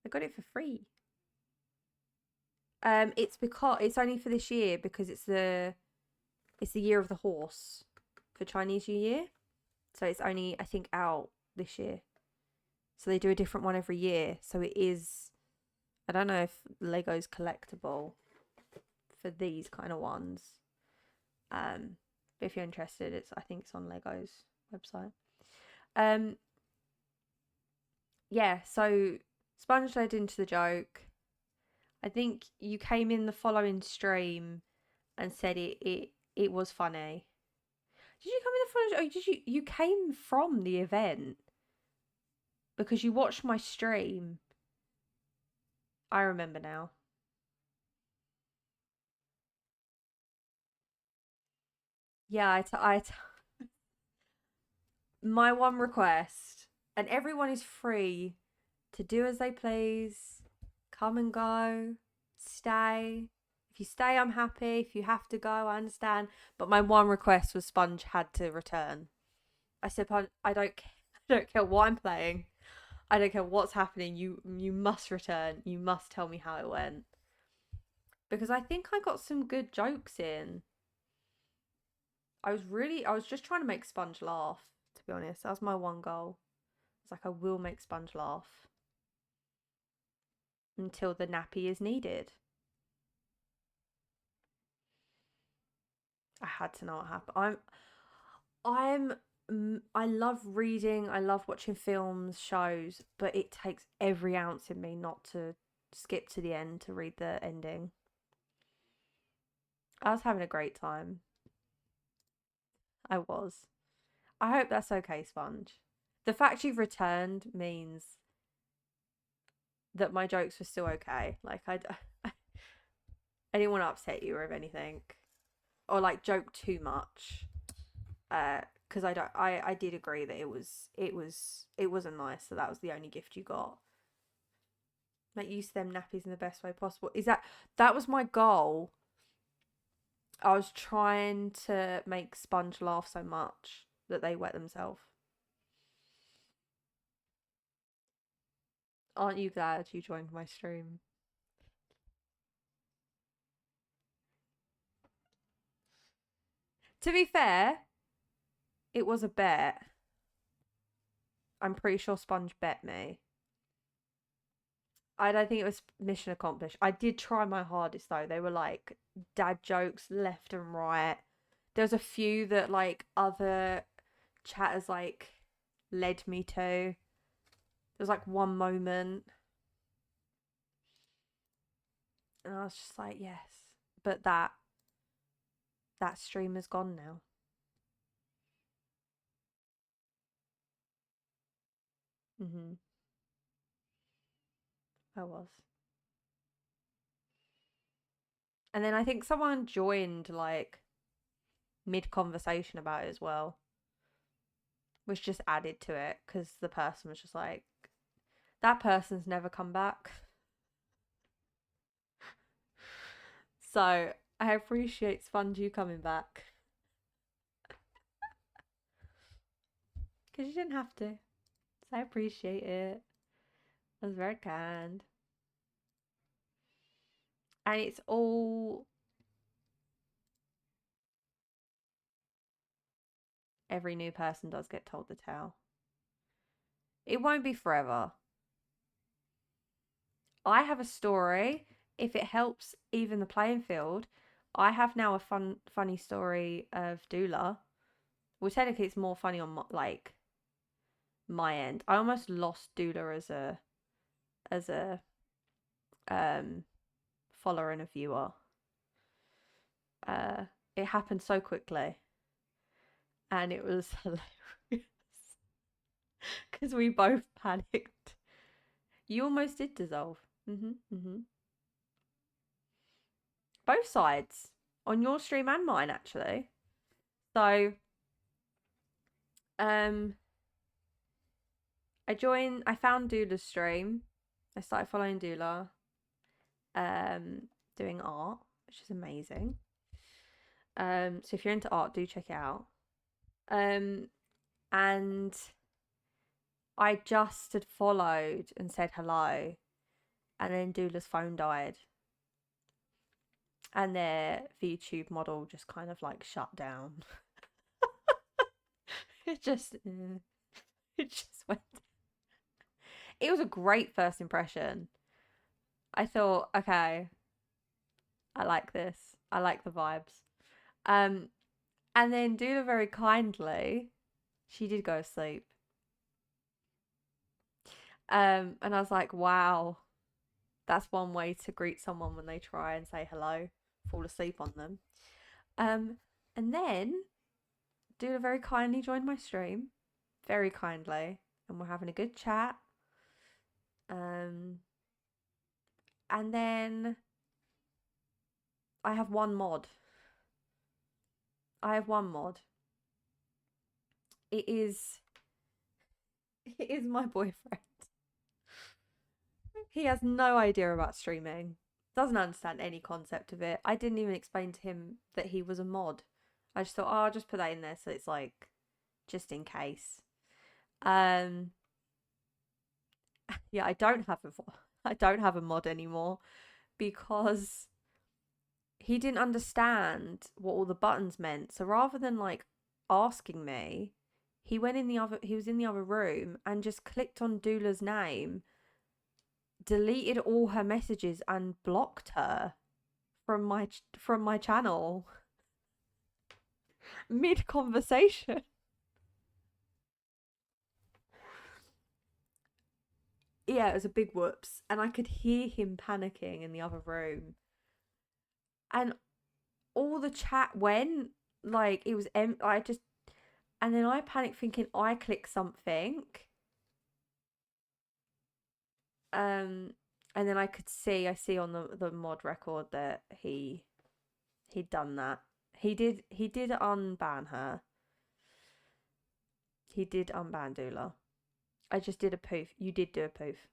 I got it for free. It's because it's only for this year because it's the year of the horse for Chinese New Year. So it's only I think out this year. So they do a different one every year. So it is I don't know if Lego's collectible for these kind of ones. But if you're interested, I think it's on Lego's website. Um, yeah. So Sponge led into the joke. I think you came in the following stream and said it was funny. Did you come in the following? Oh, did you came from the event because you watched my stream? I remember now. Yeah, my one request, and everyone is free to do as they please, come and go, stay. If you stay, I'm happy. If you have to go, I understand. But my one request was Sponge had to return. I said, I don't, I don't care what I'm playing. I don't care what's happening. You must return. You must tell me how it went because I think I got some good jokes in. I was just trying to make Sponge laugh. To be honest, that was my one goal. It's like I will make Sponge laugh until the nappy is needed. I had to know what happened. I love reading. I love watching films, shows, but it takes every ounce in me not to skip to the end to read the ending. I was having a great time. I was. I hope that's okay, Sponge. The fact you've returned means that my jokes were still okay. Like I didn't want to upset you or if anything, or like joke too much. Because I did agree that it wasn't nice. So that was the only gift you got. Make use of them nappies in the best way possible. That was my goal? I was trying to make Sponge laugh so much that they wet themselves. Aren't you glad you joined my stream? To be fair, it was a bet. I'm pretty sure Sponge bet me. I don't think it was mission accomplished. I did try my hardest though. They were like dad jokes left and right. There was a few that like other chatters like led me to. There was like one moment and I was just like, yes. But that stream is gone now. Mhm. I was. And then I think someone joined like mid conversation about it as well, which just added to it because the person was just like, that person's never come back. So I appreciate Sponge you coming back because you didn't have to. So I appreciate it. It was very kind. And it's all, every new person does get told the tale. It won't be forever. I have a story. If it helps even the playing field, I have now a funny story of Dula. Well, technically, it's more funny on like my end. I almost lost Dula as a um follower and a viewer. Uh, it happened so quickly, and it was hilarious because we both panicked. You almost did dissolve. Mhm. Both sides on your stream and mine actually. So um I found Dula's stream. I started following Dula, doing art, which is amazing. So if you're into art, do check it out. Um, and I just had followed and said hello, and then Dula's phone died, and their VTube model just kind of like shut down. it just, it just went. It was a great first impression. I thought, okay, I like this. I like the vibes. Um, and then Dula very kindly, she did go to sleep. And I was like, wow, that's one way to greet someone when they try and say hello, fall asleep on them. Um, and then Dula very kindly joined my stream, very kindly, and we're having a good chat. Um, and then I have one mod. I have one mod. It is it is my boyfriend. He has no idea about streaming. Doesn't understand any concept of it. I didn't even explain to him that he was a mod. I just thought, oh, I'll just put that in there so it's like just in case. Um yeah, I don't have a mod anymore because he didn't understand what all the buttons meant. So rather than like asking me, he was in the other room and just clicked on Dula's name, deleted all her messages and blocked her from my channel mid conversation. Yeah, it was a big whoops, and I could hear him panicking in the other room, and all the chat went like it was. I just And then I panic thinking I click something. And then I see on the mod record that he'd done that. He did unban her. He did unban Dula. I just did a poof. You did do a poof.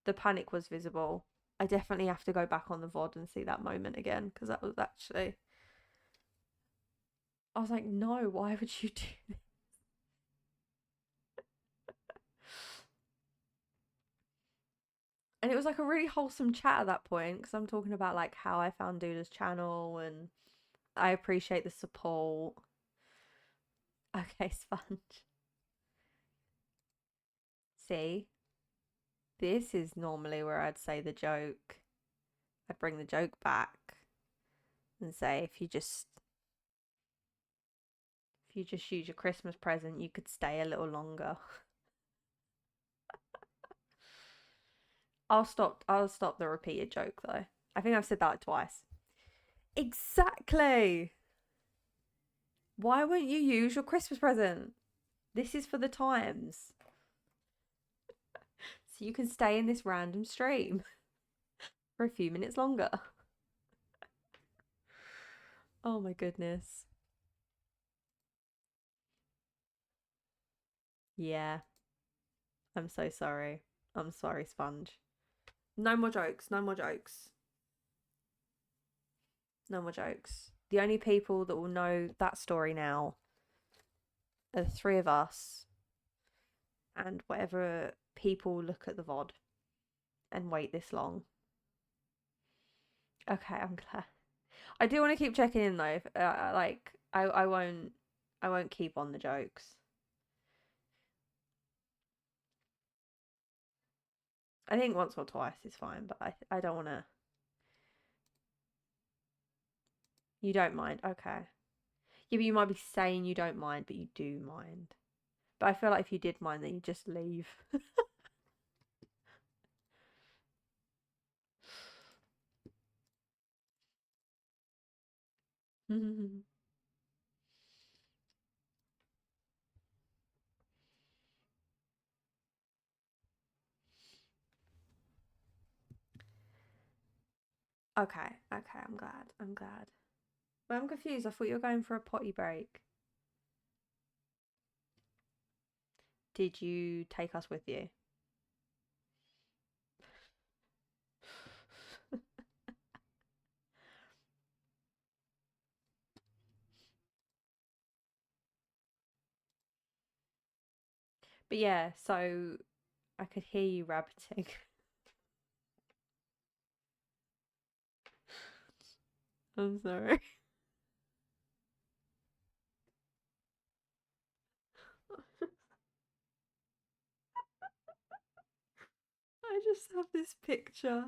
The panic was visible. I definitely have to go back on the VOD and see that moment again because that was actually. I was like, no, why would you do this? And it was like a really wholesome chat at that point because I'm talking about like how I found Duda's channel and I appreciate the support. Okay, Sponge. See, this is normally where I'd say the joke. I'd bring the joke back and say if you just use your Christmas present, you could stay a little longer. I'll stop the repeated joke though. I think I've said that twice. Exactly. Why won't you use your Christmas present? This is for the times. So you can stay in this random stream for a few minutes longer. Oh my goodness. Yeah. I'm so sorry. I'm sorry, Sponge. No more jokes. No more jokes. No more jokes. The only people that will know that story now are the three of us and whatever people look at the VOD and wait this long. Okay, I'm glad. I do want to keep checking in though. Like I won't keep on the jokes. I think once or twice is fine, but I don't want to. You don't mind, okay? Yeah, but you might be saying you don't mind, but you do mind. But I feel like if you did mind, then you just leave. Okay, okay, I'm glad. I'm glad. But I'm confused. I thought you were going for a potty break. Did you take us with you? But yeah, so I could hear you rabbiting. I'm sorry. I just have this picture.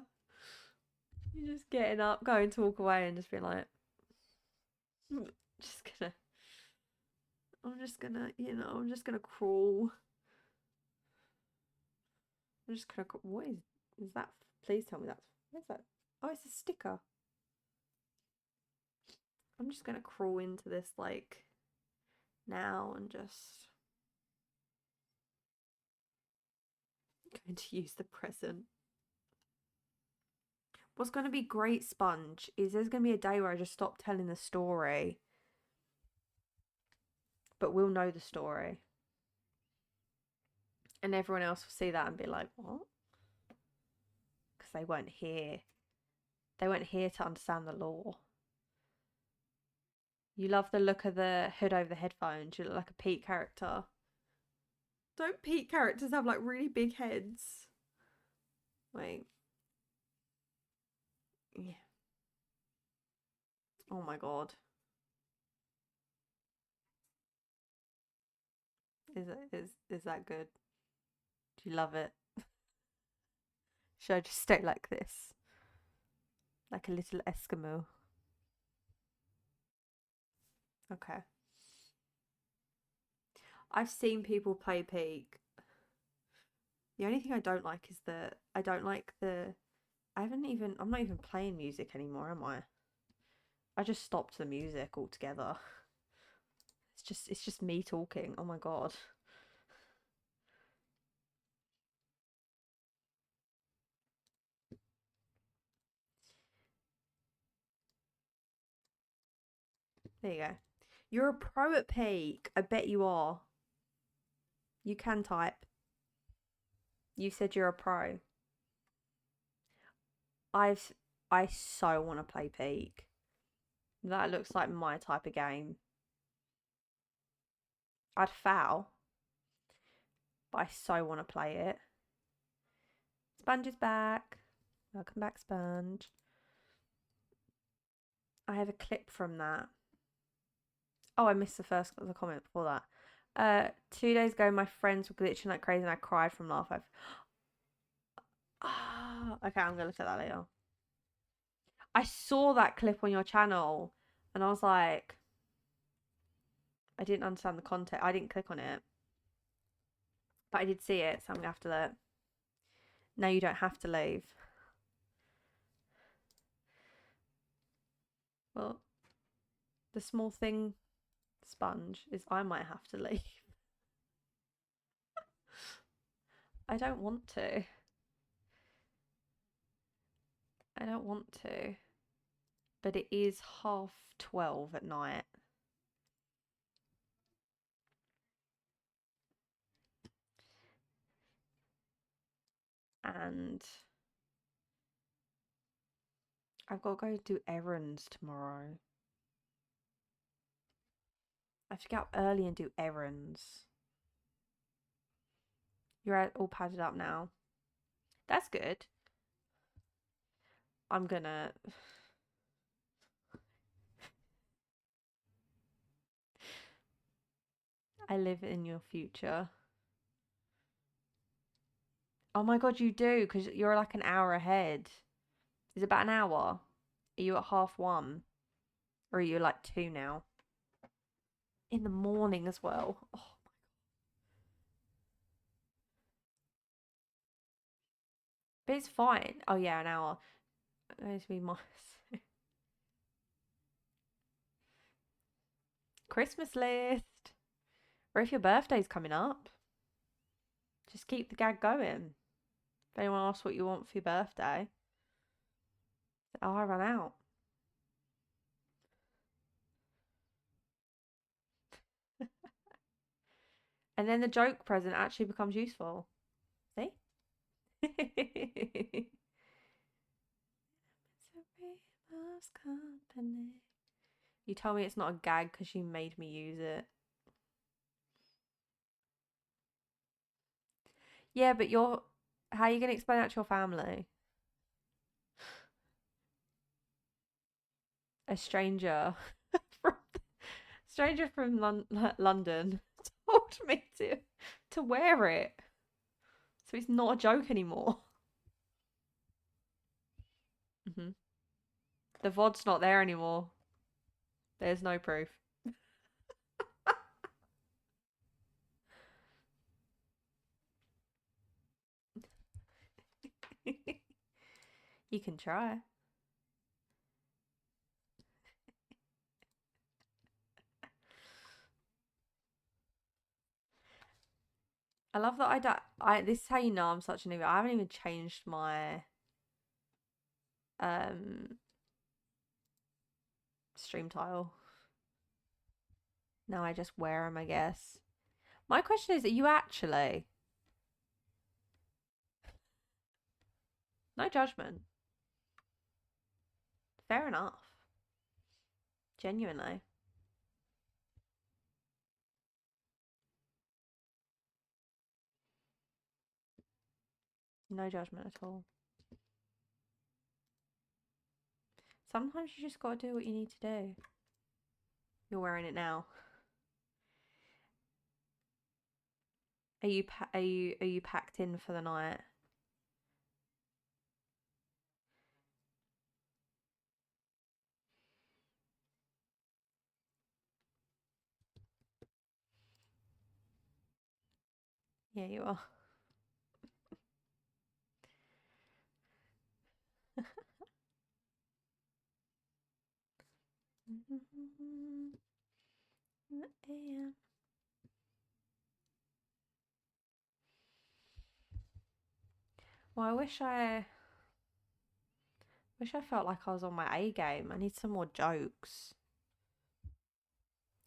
You just getting up, going to walk away, and just being like, just gonna, I'm just gonna crawl. I'm just gonna, what is that? Please tell me that's, what is that? Oh, it's a sticker. I'm just gonna crawl into this like now and just going to use the present. What's going to be great, Sponge, is there's going to be a day where I just stop telling the story, but we'll know the story. And everyone else will see that and be like, what? Because they weren't here. They weren't here to understand the lore. You love the look of the hood over the headphones. You look like a Pete character. Don't Pete characters have like really big heads? Wait. Yeah. Oh my god. Is that good? Do you love it? Should I just stay like this? Like a little Eskimo. Okay. I've seen people play Peak. The only thing I don't like is the I don't like the I'm not even playing music anymore, am I? I just stopped the music altogether. It's just me talking. Oh my God. There you go. You're a pro at peak. I bet you are. You can type. You said you're a pro. I've I so want to play peak. That looks like my type of game. I'd foul, but I so want to play it. Sponge is back. Welcome back, Sponge. I have a clip from that. Oh, I missed the comment before that. 2 days ago, my friends were glitching like crazy, and I cried from laugh. Okay, I'm gonna look at that later. I saw that clip on your channel, and I was like, I didn't understand the content. I didn't click on it, but I did see it, so I'm gonna have to let. No, you don't have to leave. Well, the small thing, Sponge, is I might have to leave. I don't want to. I don't want to. But it is 12:30 at night. And I've got to go do errands tomorrow. I have to get up early and do errands. You're all padded up now. That's good. I'm gonna. I live in your future. Oh my God, you do, because you're like an hour ahead. Is it about an hour? Are you at 1:30? Or are you like 2 now? In the morning as well. Oh, but it's fine. Oh yeah, an hour. It's going to be my Christmas list. Or if your birthday's coming up, just keep the gag going. If anyone asks what you want for your birthday, oh, I ran out. And then the joke present actually becomes useful. See? You told me it's not a gag because you made me use it. Yeah, but how are you going to explain that to your family? A from stranger from London told me to wear it, so it's not a joke anymore. The VOD's not there anymore. There's no proof. You can try. I love that I don't. This is how you know I'm such a newbie. I haven't even changed my um stream tile. No, I just wear them, I guess. My question is, are you actually? No judgment. Fair enough. Genuinely. No judgment at all. Sometimes you just gotta do what you need to do. You're wearing it now. Are you packed in for the night? Yeah, you are. a.m. Well, I wish I felt like I was on my A game. I need some more jokes.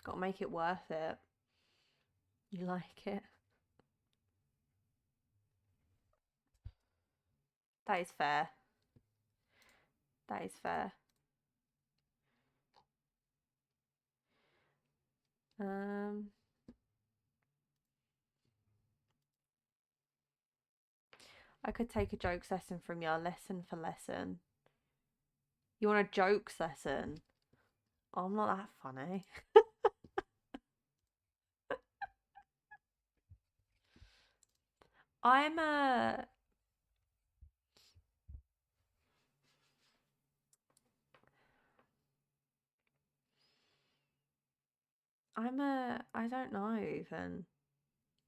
Got to make it worth it. You like it? That is fair. That is fair. Um, I could take a jokes lesson from you, lesson for lesson. You want a jokes lesson? Oh, I'm not that funny. I'm a I don't know even.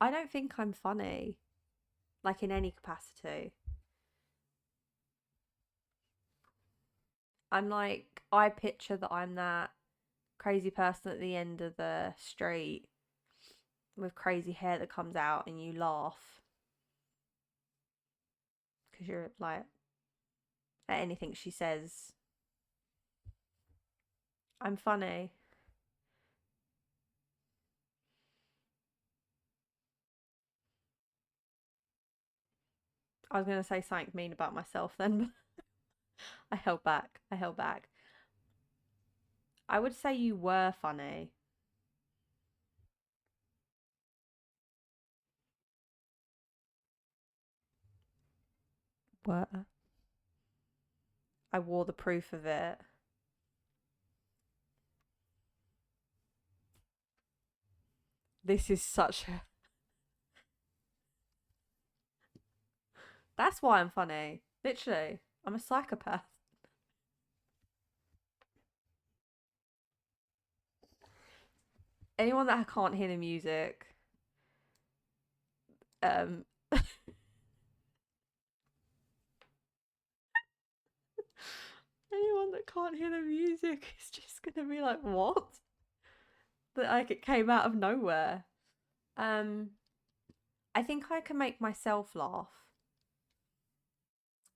I don't think I'm funny, like in any capacity. I'm like, I picture that I'm that crazy person at the end of the street with crazy hair that comes out and you laugh because you're like, at anything she says. I'm funny. I was going to say something mean about myself then, but I held back. I held back. I would say you were funny. Were. I wore the proof of it. This is such a. That's why I'm funny. Literally. I'm a psychopath. Anyone that can't hear the music, um, anyone that can't hear the music is just gonna be like, what? That like it came out of nowhere. Um, I think I can make myself laugh.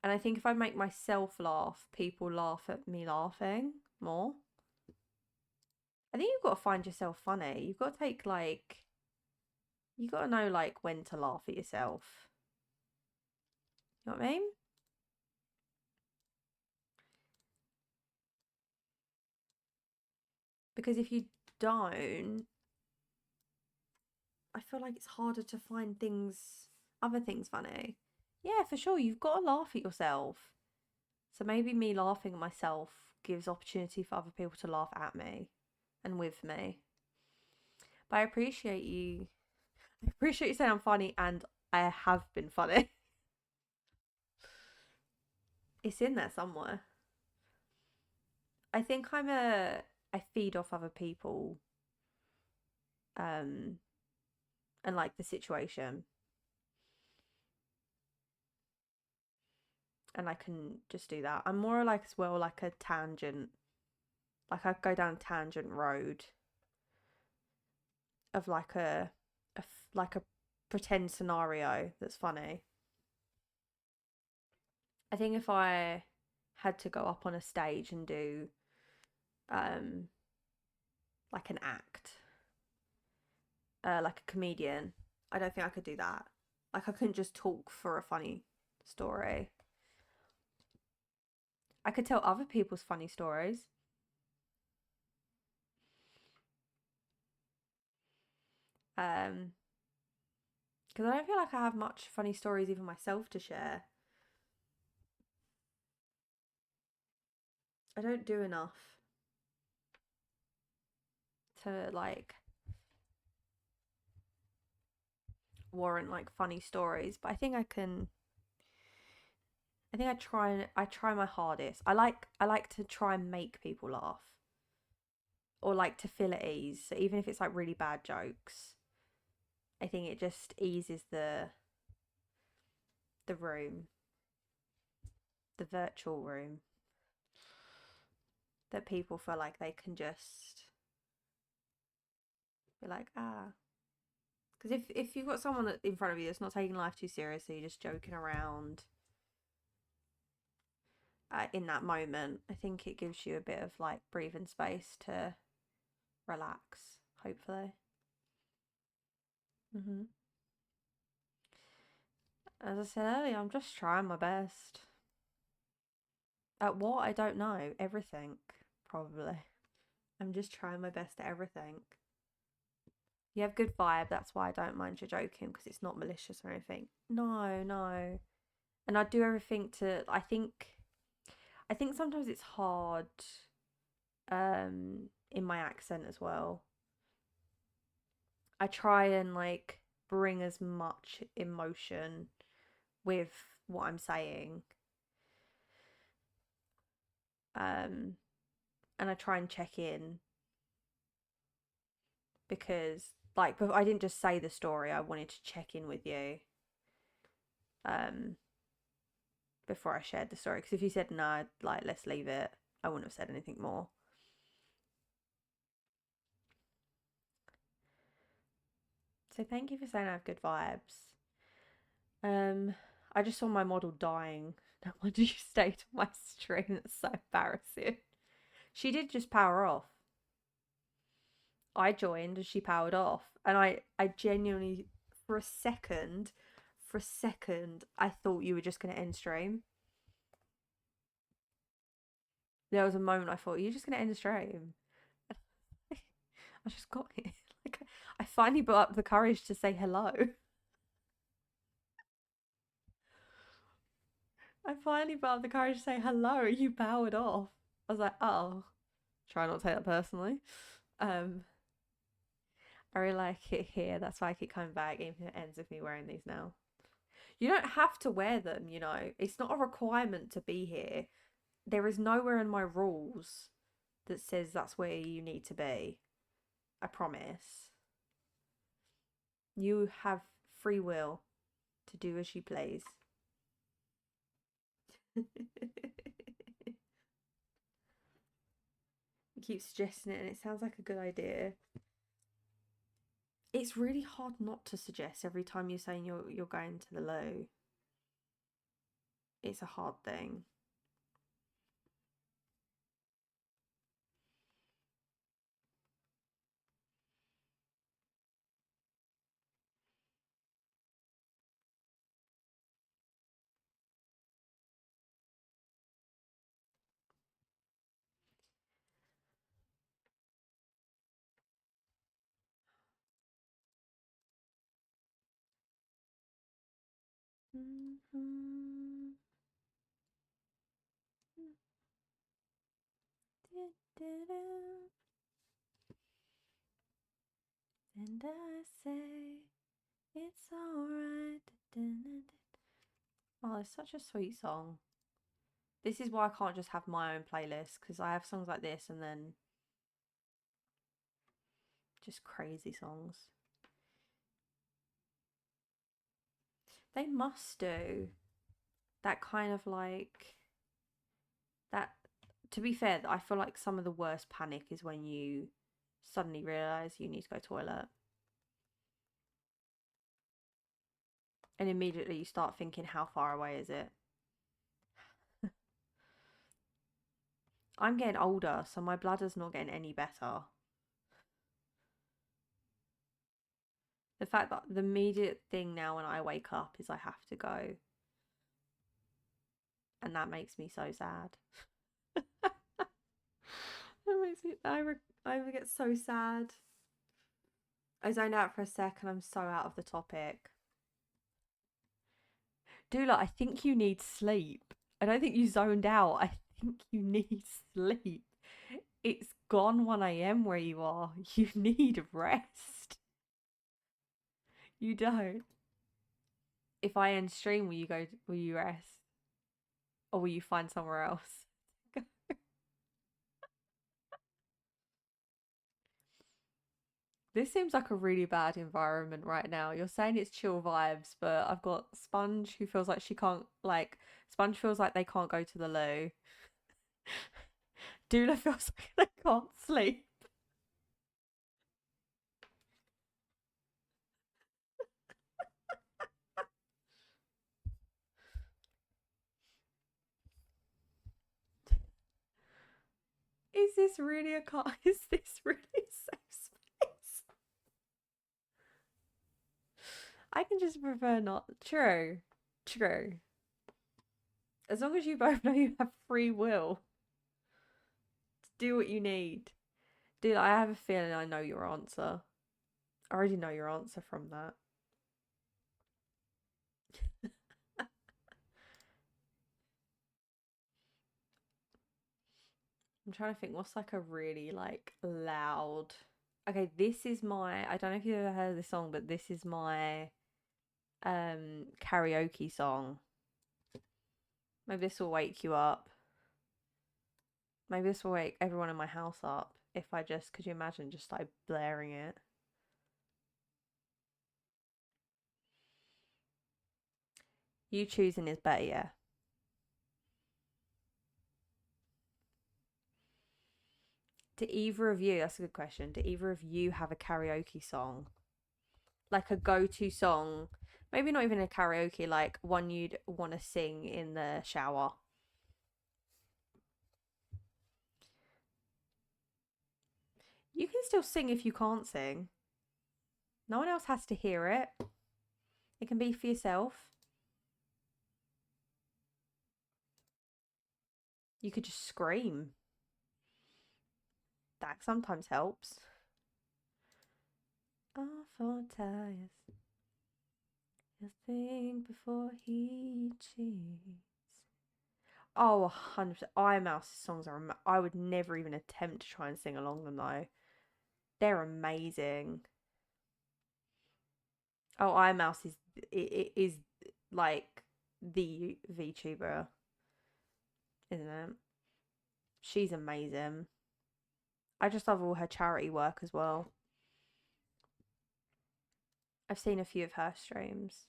And I think if I make myself laugh, people laugh at me laughing more. I think you've got to find yourself funny. You've got to take like you got to know like when to laugh at yourself. You know what I mean? Because if you don't, I feel like it's harder to find other things funny. Yeah, for sure. You've got to laugh at yourself. So maybe me laughing at myself gives opportunity for other people to laugh at me and with me. But I appreciate you. I appreciate you saying I'm funny, and I have been funny. It's in there somewhere. I think I feed off other people, um, and like the situation, and I can just do that. I'm more like as well like a tangent, like I go down a tangent road of like like a pretend scenario that's funny. I think if I had to go up on a stage and do um like an act, like a comedian, I don't think I could do that. Like I couldn't just talk for a funny story. I could tell other people's funny stories. Um, because I don't feel like I have much funny stories even myself to share. I don't do enough to like warrant like funny stories, but I think I can. I think I try my hardest. I like to try and make people laugh or like to feel at ease. So even if it's like really bad jokes, I think it just eases the room, the virtual room, that people feel like they can just Be like, ah. Because if you've got someone that in front of you that's not taking life too seriously, just joking around in that moment, I think it gives you a bit of like breathing space to relax, hopefully. hmm As I said earlier, I'm just trying my best. At what? I don't know. Everything, probably. I'm just trying my best at everything. You have good vibe, that's why I don't mind you joking, because it's not malicious or anything. No, no. And I do everything to I think sometimes it's hard in my accent as well. I try and like bring as much emotion with what I'm saying. Um and I try and check in because like but I didn't just say the story, I wanted to check in with you um before I shared the story, because if you said no, like let's leave it, I wouldn't have said anything more. So thank you for saying I have good vibes. I just saw my model dying. No wonder you stayed on my stream. That's so embarrassing. She did just power off. I joined and she powered off. And I genuinely, for a second, I thought you were just going to end stream. There was a moment I thought, you're just going to end the stream. I just got here. Like, I finally built up the courage to say hello. I finally built up the courage to say hello. You powered off. I was like, oh, try not to take that personally. Um, I really like it here. That's why I keep coming back, even if it ends with me wearing these now. You don't have to wear them, you know. It's not a requirement to be here. There is nowhere in my rules that says that's where you need to be. I promise. You have free will to do as you please. You keep suggesting it and it sounds like a good idea. It's really hard not to suggest every time you're saying you're going to the loo. It's a hard thing. Mm-hmm. And I say it's alright. Oh, it's such a sweet song. This is why I can't just have my own playlist, because I have songs like this and then just crazy songs. They must do that kind of like that. To be fair, I feel like some of the worst panic is when you suddenly realize you need to go to the toilet and immediately you start thinking, how far away is it? I'm getting older, so my bladder's not getting any better. The fact that the immediate thing now when I wake up is I have to go, and that makes me so sad. That makes me. I get so sad. I zoned out for a second. I'm so out of the topic. Dula, I think you need sleep. I don't think you zoned out. I think you need sleep. It's gone 1 a.m. where you are. You need rest. You don't. If I end stream, will you go? Will you rest, or will you find somewhere else? This seems like a really bad environment right now. You're saying it's chill vibes, but I've got Sponge who feels like she can't, like, Sponge feels like they can't go to the loo. Dula feels like they can't sleep. this really a car? Is this really a safe space? I can just prefer not. True. True. As long as you both know you have free will to do what you need. Dude, I have a feeling I know your answer. I already know your answer from that. I'm trying to think what's like a really like loud. Okay, this is my I don't know if you've ever heard of this song, but this is my karaoke song. Maybe this will wake you up. Maybe this will wake everyone in my house up if I just could you imagine just like blaring it. You choosing is better, yeah. Do either of you, that's a good question. Do either of you have a karaoke song? Like a go-to song? Maybe not even a karaoke, like one you'd want to sing in the shower. You can still sing if you can't sing. No one else has to hear it. It can be for yourself. You could just scream. That sometimes helps. Awful tires. You think before he cheats. Oh, 100%. Mouse songs are. I would never even attempt to try and sing along them though. They're amazing. Oh, Mouse it is like the VTuber, isn't it? She's amazing. I just love all her charity work as well. I've seen a few of her streams.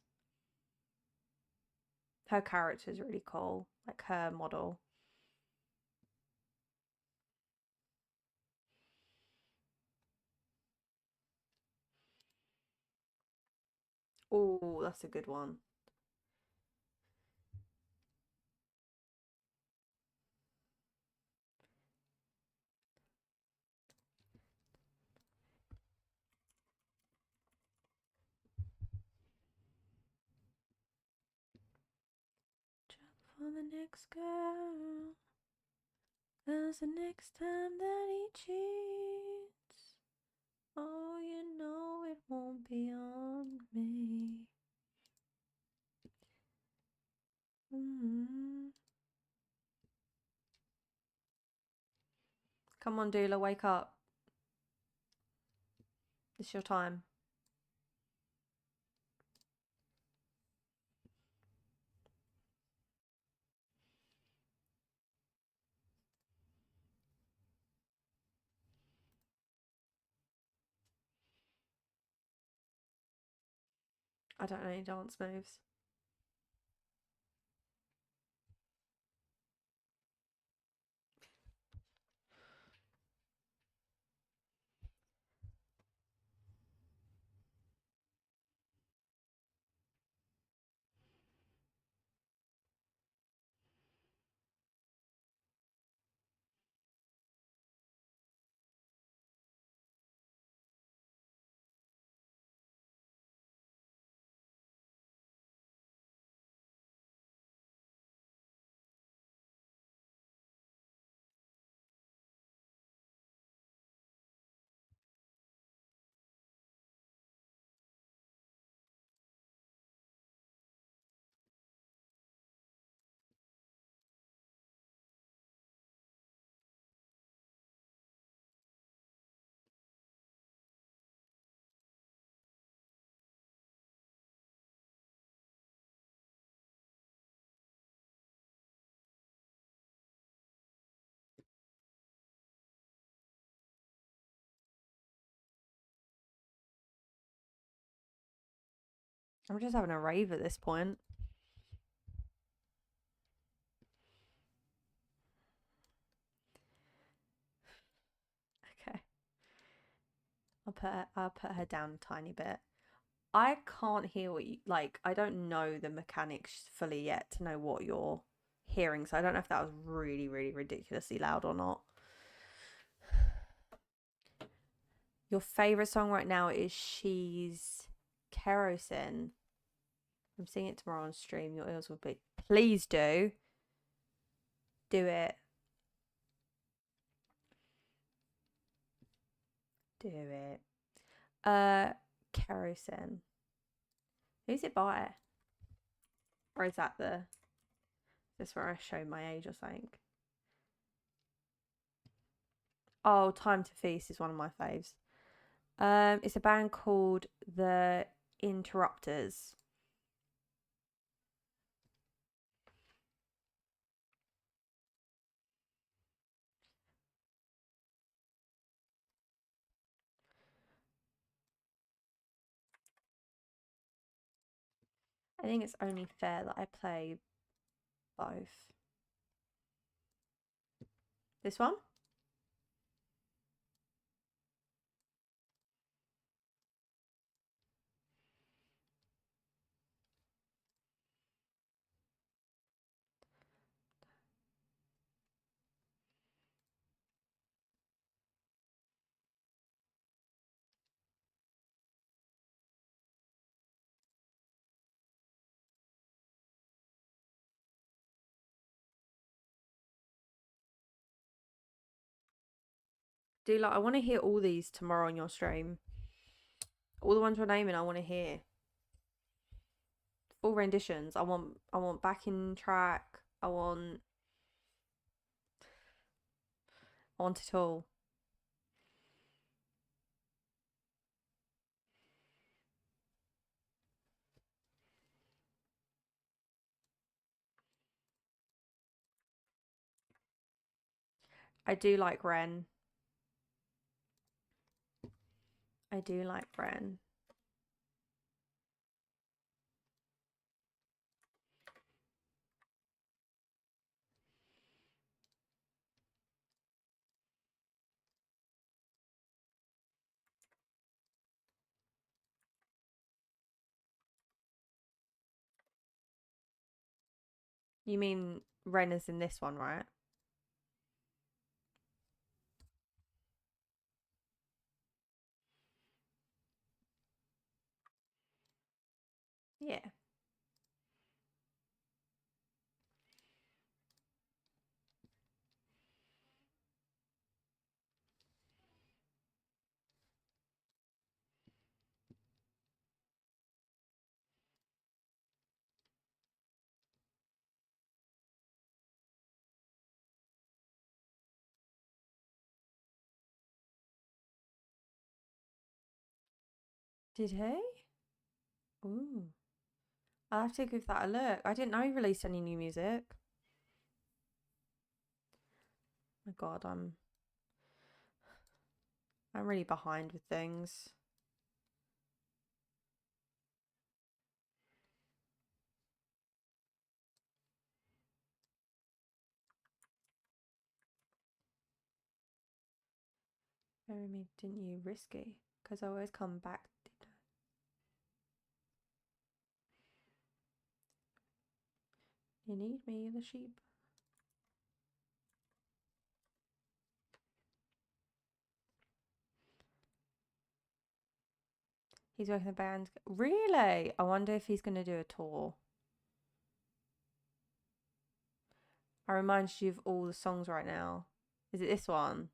Her character's really cool, like her model. Oh, that's a good one. Jump for the next girl. Cause the next time that he cheats, oh, you know it won't be on me. Mm-hmm. Come on, Dula, wake up. It's your time. I don't know any dance moves. I'm just having a rave at this point. Okay. I'll put her down a tiny bit. I can't hear what you like. I don't know the mechanics fully yet to know what you're hearing, so I don't know if that was really, really ridiculously loud or not. Your favorite song right now is She's Kerosene. I'm singing it tomorrow on stream. Your ears will be. Please do. Do it. Do it. Kerosene. Who's it by? Or is that this where I show my age or something? Oh, Time to Feast is one of my faves. It's a band called The Interrupters. I think it's only fair that I play both. This one? Do like I want to hear all these tomorrow on your stream. All the ones we're naming, I want to hear full renditions. I want backing track. I want it all. I do like Ren. I do like Ren. You mean Ren is in this one, right? Yeah. Did he? Ooh. I'll have to give that a look. I didn't know he released any new music. My God, I'm really behind with things. Bury me, didn't you? Risky. Because I always come back. You need me, the sheep. He's working the band. Really? I wonder if he's going to do a tour. I remind you of all the songs right now. Is it this one?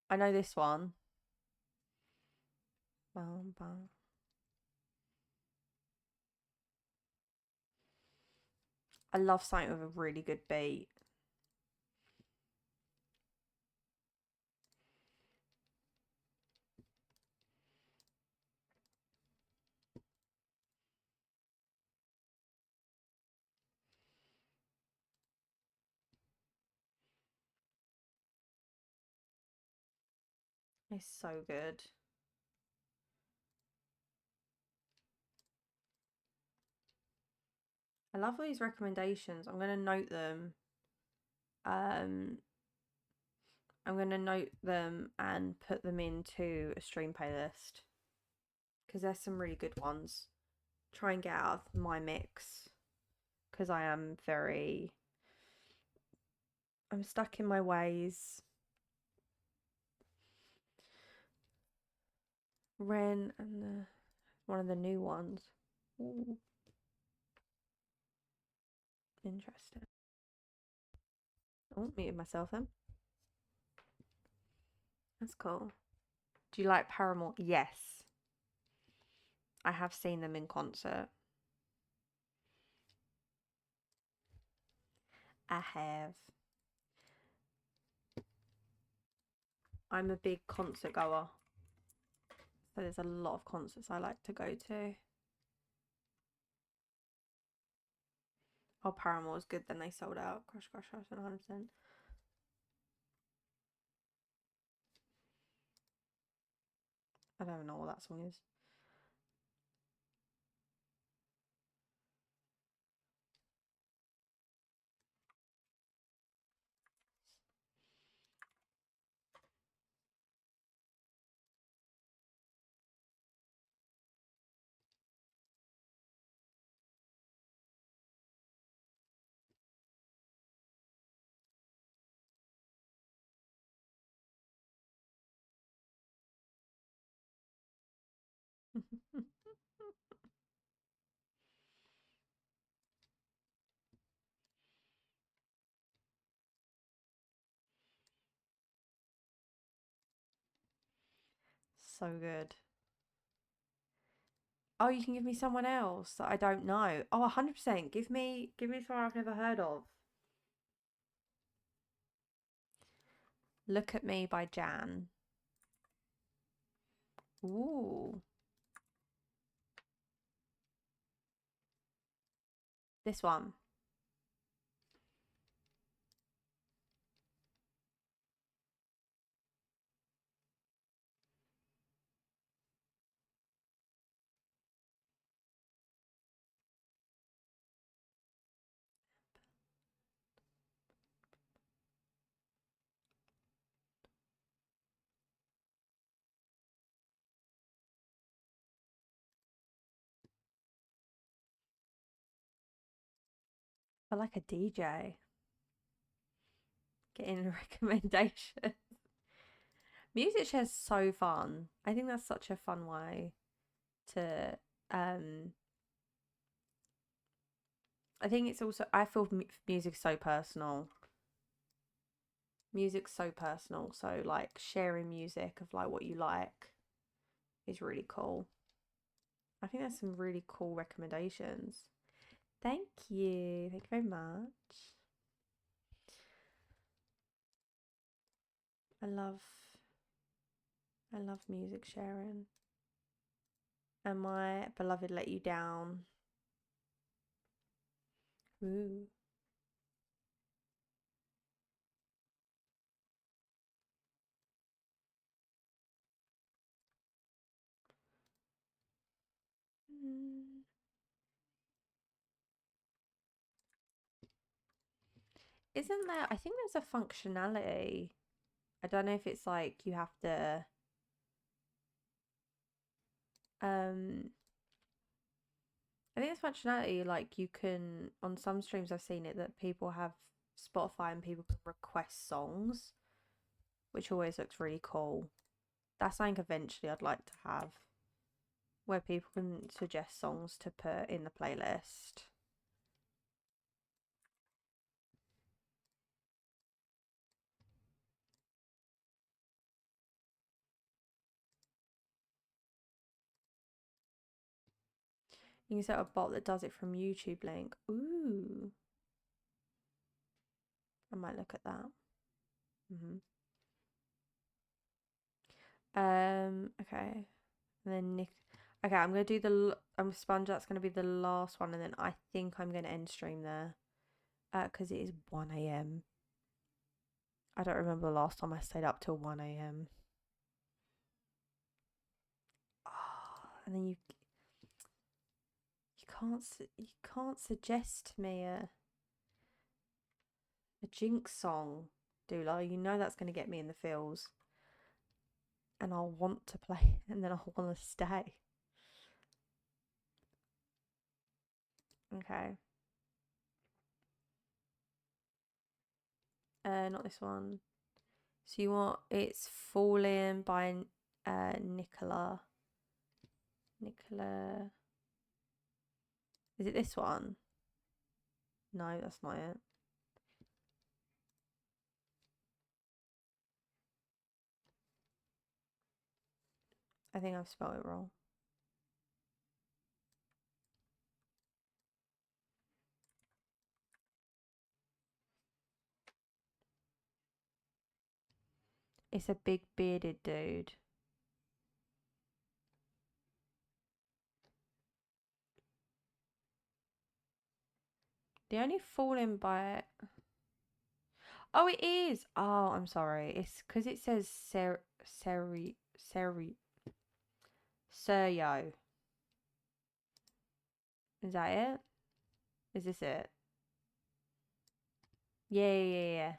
I know this one. Bum, bum. I love something with a really good beat. It's so good. I love all these recommendations. I'm going to note them. Um, I'm going to note them and put them into a stream playlist because there's some really good ones. Try and get out of my mix because I am very I'm stuck in my ways. Ren and one of the new ones. Ooh, interesting. Oh, muted myself then. That's cool. Do you like Paramore? Yes. I have seen them in concert. I have. I'm a big concert goer. So there's a lot of concerts I like to go to. Oh, Paramore's good. Then they sold out. Crush, crush, crush, 100%. I don't know what that song is. So good. Oh, you can give me someone else that I don't know. Oh, 100%. Give me someone I've never heard of. Look at Me by Jan. Ooh. This one. I like a DJ. Getting a recommendation. Music share's so fun. I think that's such a fun way to I think it's also I feel music so personal. Music's so personal, so like sharing music of like what you like is really cool. I think there's some really cool recommendations. Thank you. Thank you very much. I love I love music sharing. And my beloved let you down. Ooh. Mm. Isn't there I think there's a functionality. I don't know if it's like you have to um I think it's functionality like you can on some streams I've seen it that people have Spotify and people can request songs, which always looks really cool. That's something eventually I'd like to have where people can suggest songs to put in the playlist. You can set up a bot that does it from YouTube link. Ooh, I might look at that. Okay. And then Nick. Okay, I'm gonna do the. I'm Sponge. That's gonna be the last one, and then I think I'm gonna end stream there. Because it is 1 a.m. I don't remember the last time I stayed up till 1 a.m. Oh, and then you can't suggest me a Jinx song, Dula. You know that's gonna get me in the feels, and I'll want to play, and then I'll want to stay. Okay. Not this one. So you want It's Falling by Nicola. Nicola. Is it this one? No, that's not it. I think I've spelled it wrong. It's a big bearded dude. The only Falling by... Oh, it is. Oh, I'm sorry. It's because it says Seryo. Is that it? Is this it? Yeah, yeah, yeah, yeah.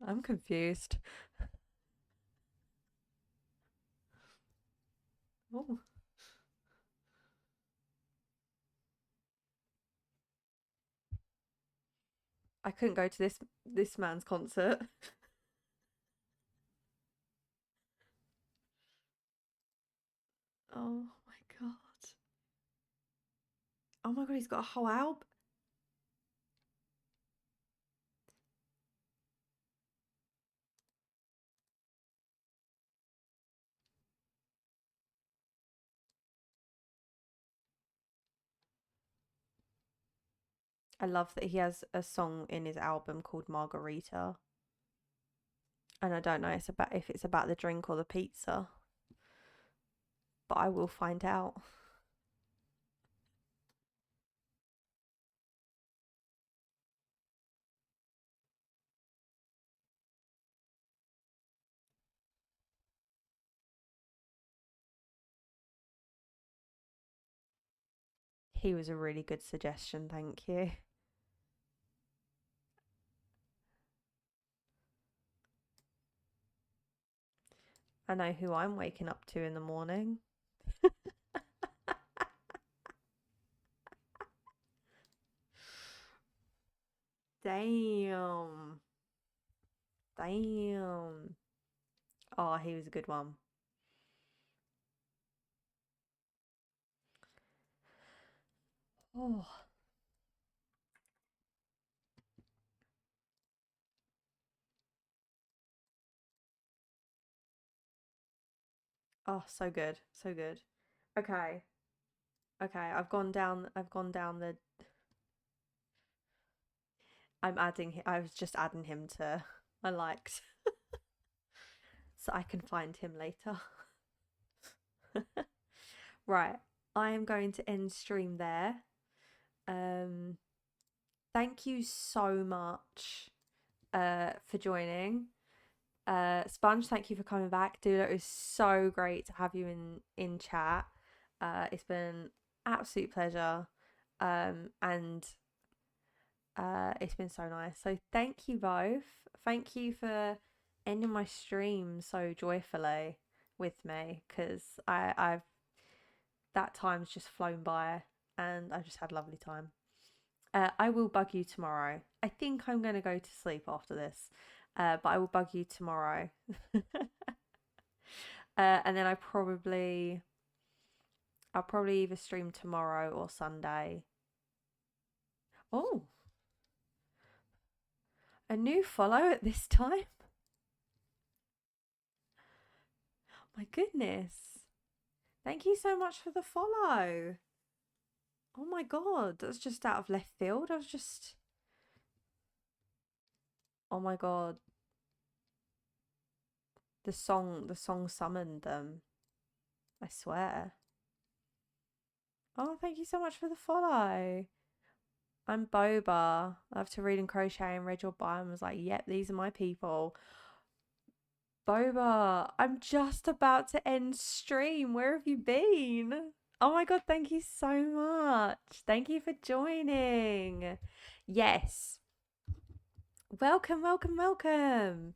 I'm confused. Oh, I couldn't go to this man's concert. Oh my god. Oh my god, he's got a whole album. I love that he has a song in his album called Margarita. And I don't know if it's about the drink or the pizza, but I will find out. He was a really good suggestion, thank you. I know who I'm waking up to in the morning. Damn. Damn. Oh, he was a good one. Oh, oh, so good. So good. Okay. Okay, I've gone down the I was just adding him to my likes so I can find him later. Right. I am going to end stream there. Um Thank you so much for joining. Sponge, thank you for coming back. Dude, it was so great to have you in chat. It's been absolute pleasure. And it's been so nice. So thank you both. Thank you for ending my stream so joyfully with me because I've that time's just flown by and I just had a lovely time. I will bug you tomorrow. I think I'm going to go to sleep after this, but I will bug you tomorrow. And then I'll probably either stream tomorrow or Sunday. Oh, a new follow at this time? My goodness. Thank you so much for the follow. Oh my god, that's just out of left field. I was just. Oh my god. the song summoned them. I swear. Oh, thank you so much for the follow. I'm Boba. I love to read and crochet and read your bio and was like, yep, these are my people. Boba, I'm just about to end stream. Where have you been? Oh my god, thank you so much. Thank you for joining. Yes. Welcome, welcome, welcome.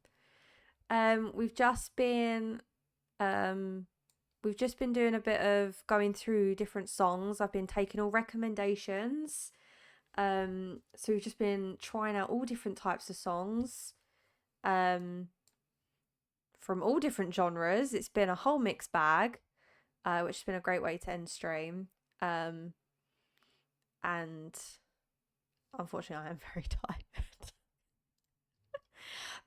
We've just been um doing a bit of going through different songs. I've been taking all recommendations. So we've just been trying out all different types of songs. From all different genres. It's been a whole mixed bag, which has been a great way to end stream. And unfortunately, I am very tired.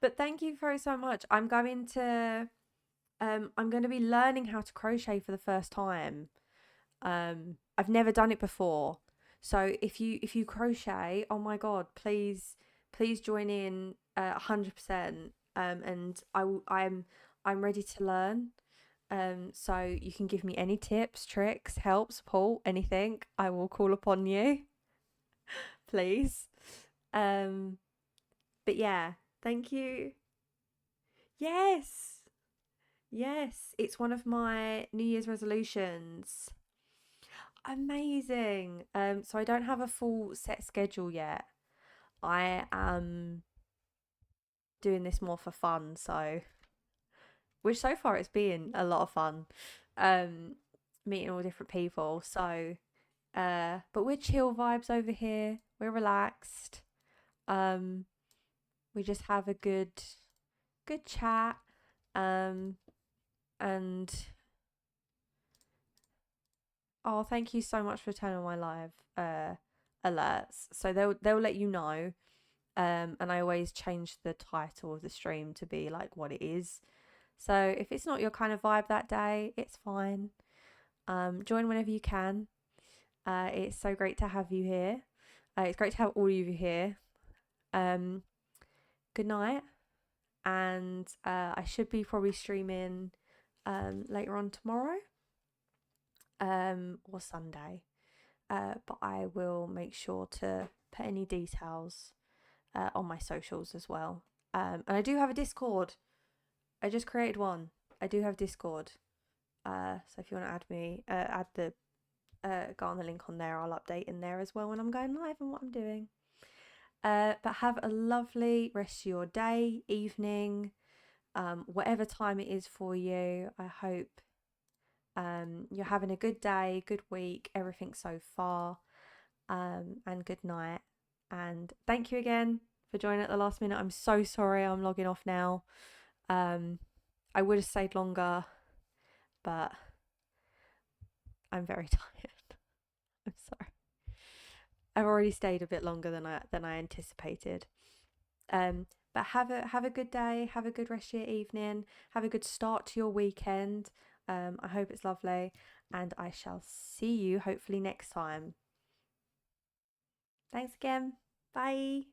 But thank you very so much. I'm going to be learning how to crochet for the first time. I've never done it before. So if you crochet, oh my god, please join in 100%. And I'm ready to learn. So you can give me any tips, tricks, help, support, anything. I will call upon you. Please. But yeah, thank you. Yes. Yes, it's one of my New Year's resolutions. Amazing. So I don't have a full set schedule yet. I am doing this more for fun, so which so far it's been a lot of fun. Um, Meeting all different people. So but we're chill vibes over here. We're relaxed. Um, we just have a good chat. Um, and oh, thank you so much for turning on my live alerts. So they'll let you know. And I always change the title of the stream to be like what it is. So if it's not your kind of vibe that day, it's fine. Join whenever you can. It's so great to have you here. It's great to have all of you here. Good night. And I should be probably streaming later on tomorrow or Sunday. But I will make sure to put any details on my socials as well. And I do have a Discord. I just created one. I do have Discord. So if you want to add me, go on the link on there. I'll update in there as well when I'm going live and what I'm doing. But have a lovely rest of your day, evening, whatever time it is for you. I hope you're having a good day, good week, everything so far, and good night. And thank you again for joining at the last minute. I'm so sorry I'm logging off now. I would have stayed longer, but I'm very tired. I'm sorry. I've already stayed a bit longer than I anticipated. But have a good day, have a good rest of your evening, have a good start to your weekend. I hope it's lovely, and I shall see you hopefully next time. Thanks again. Bye.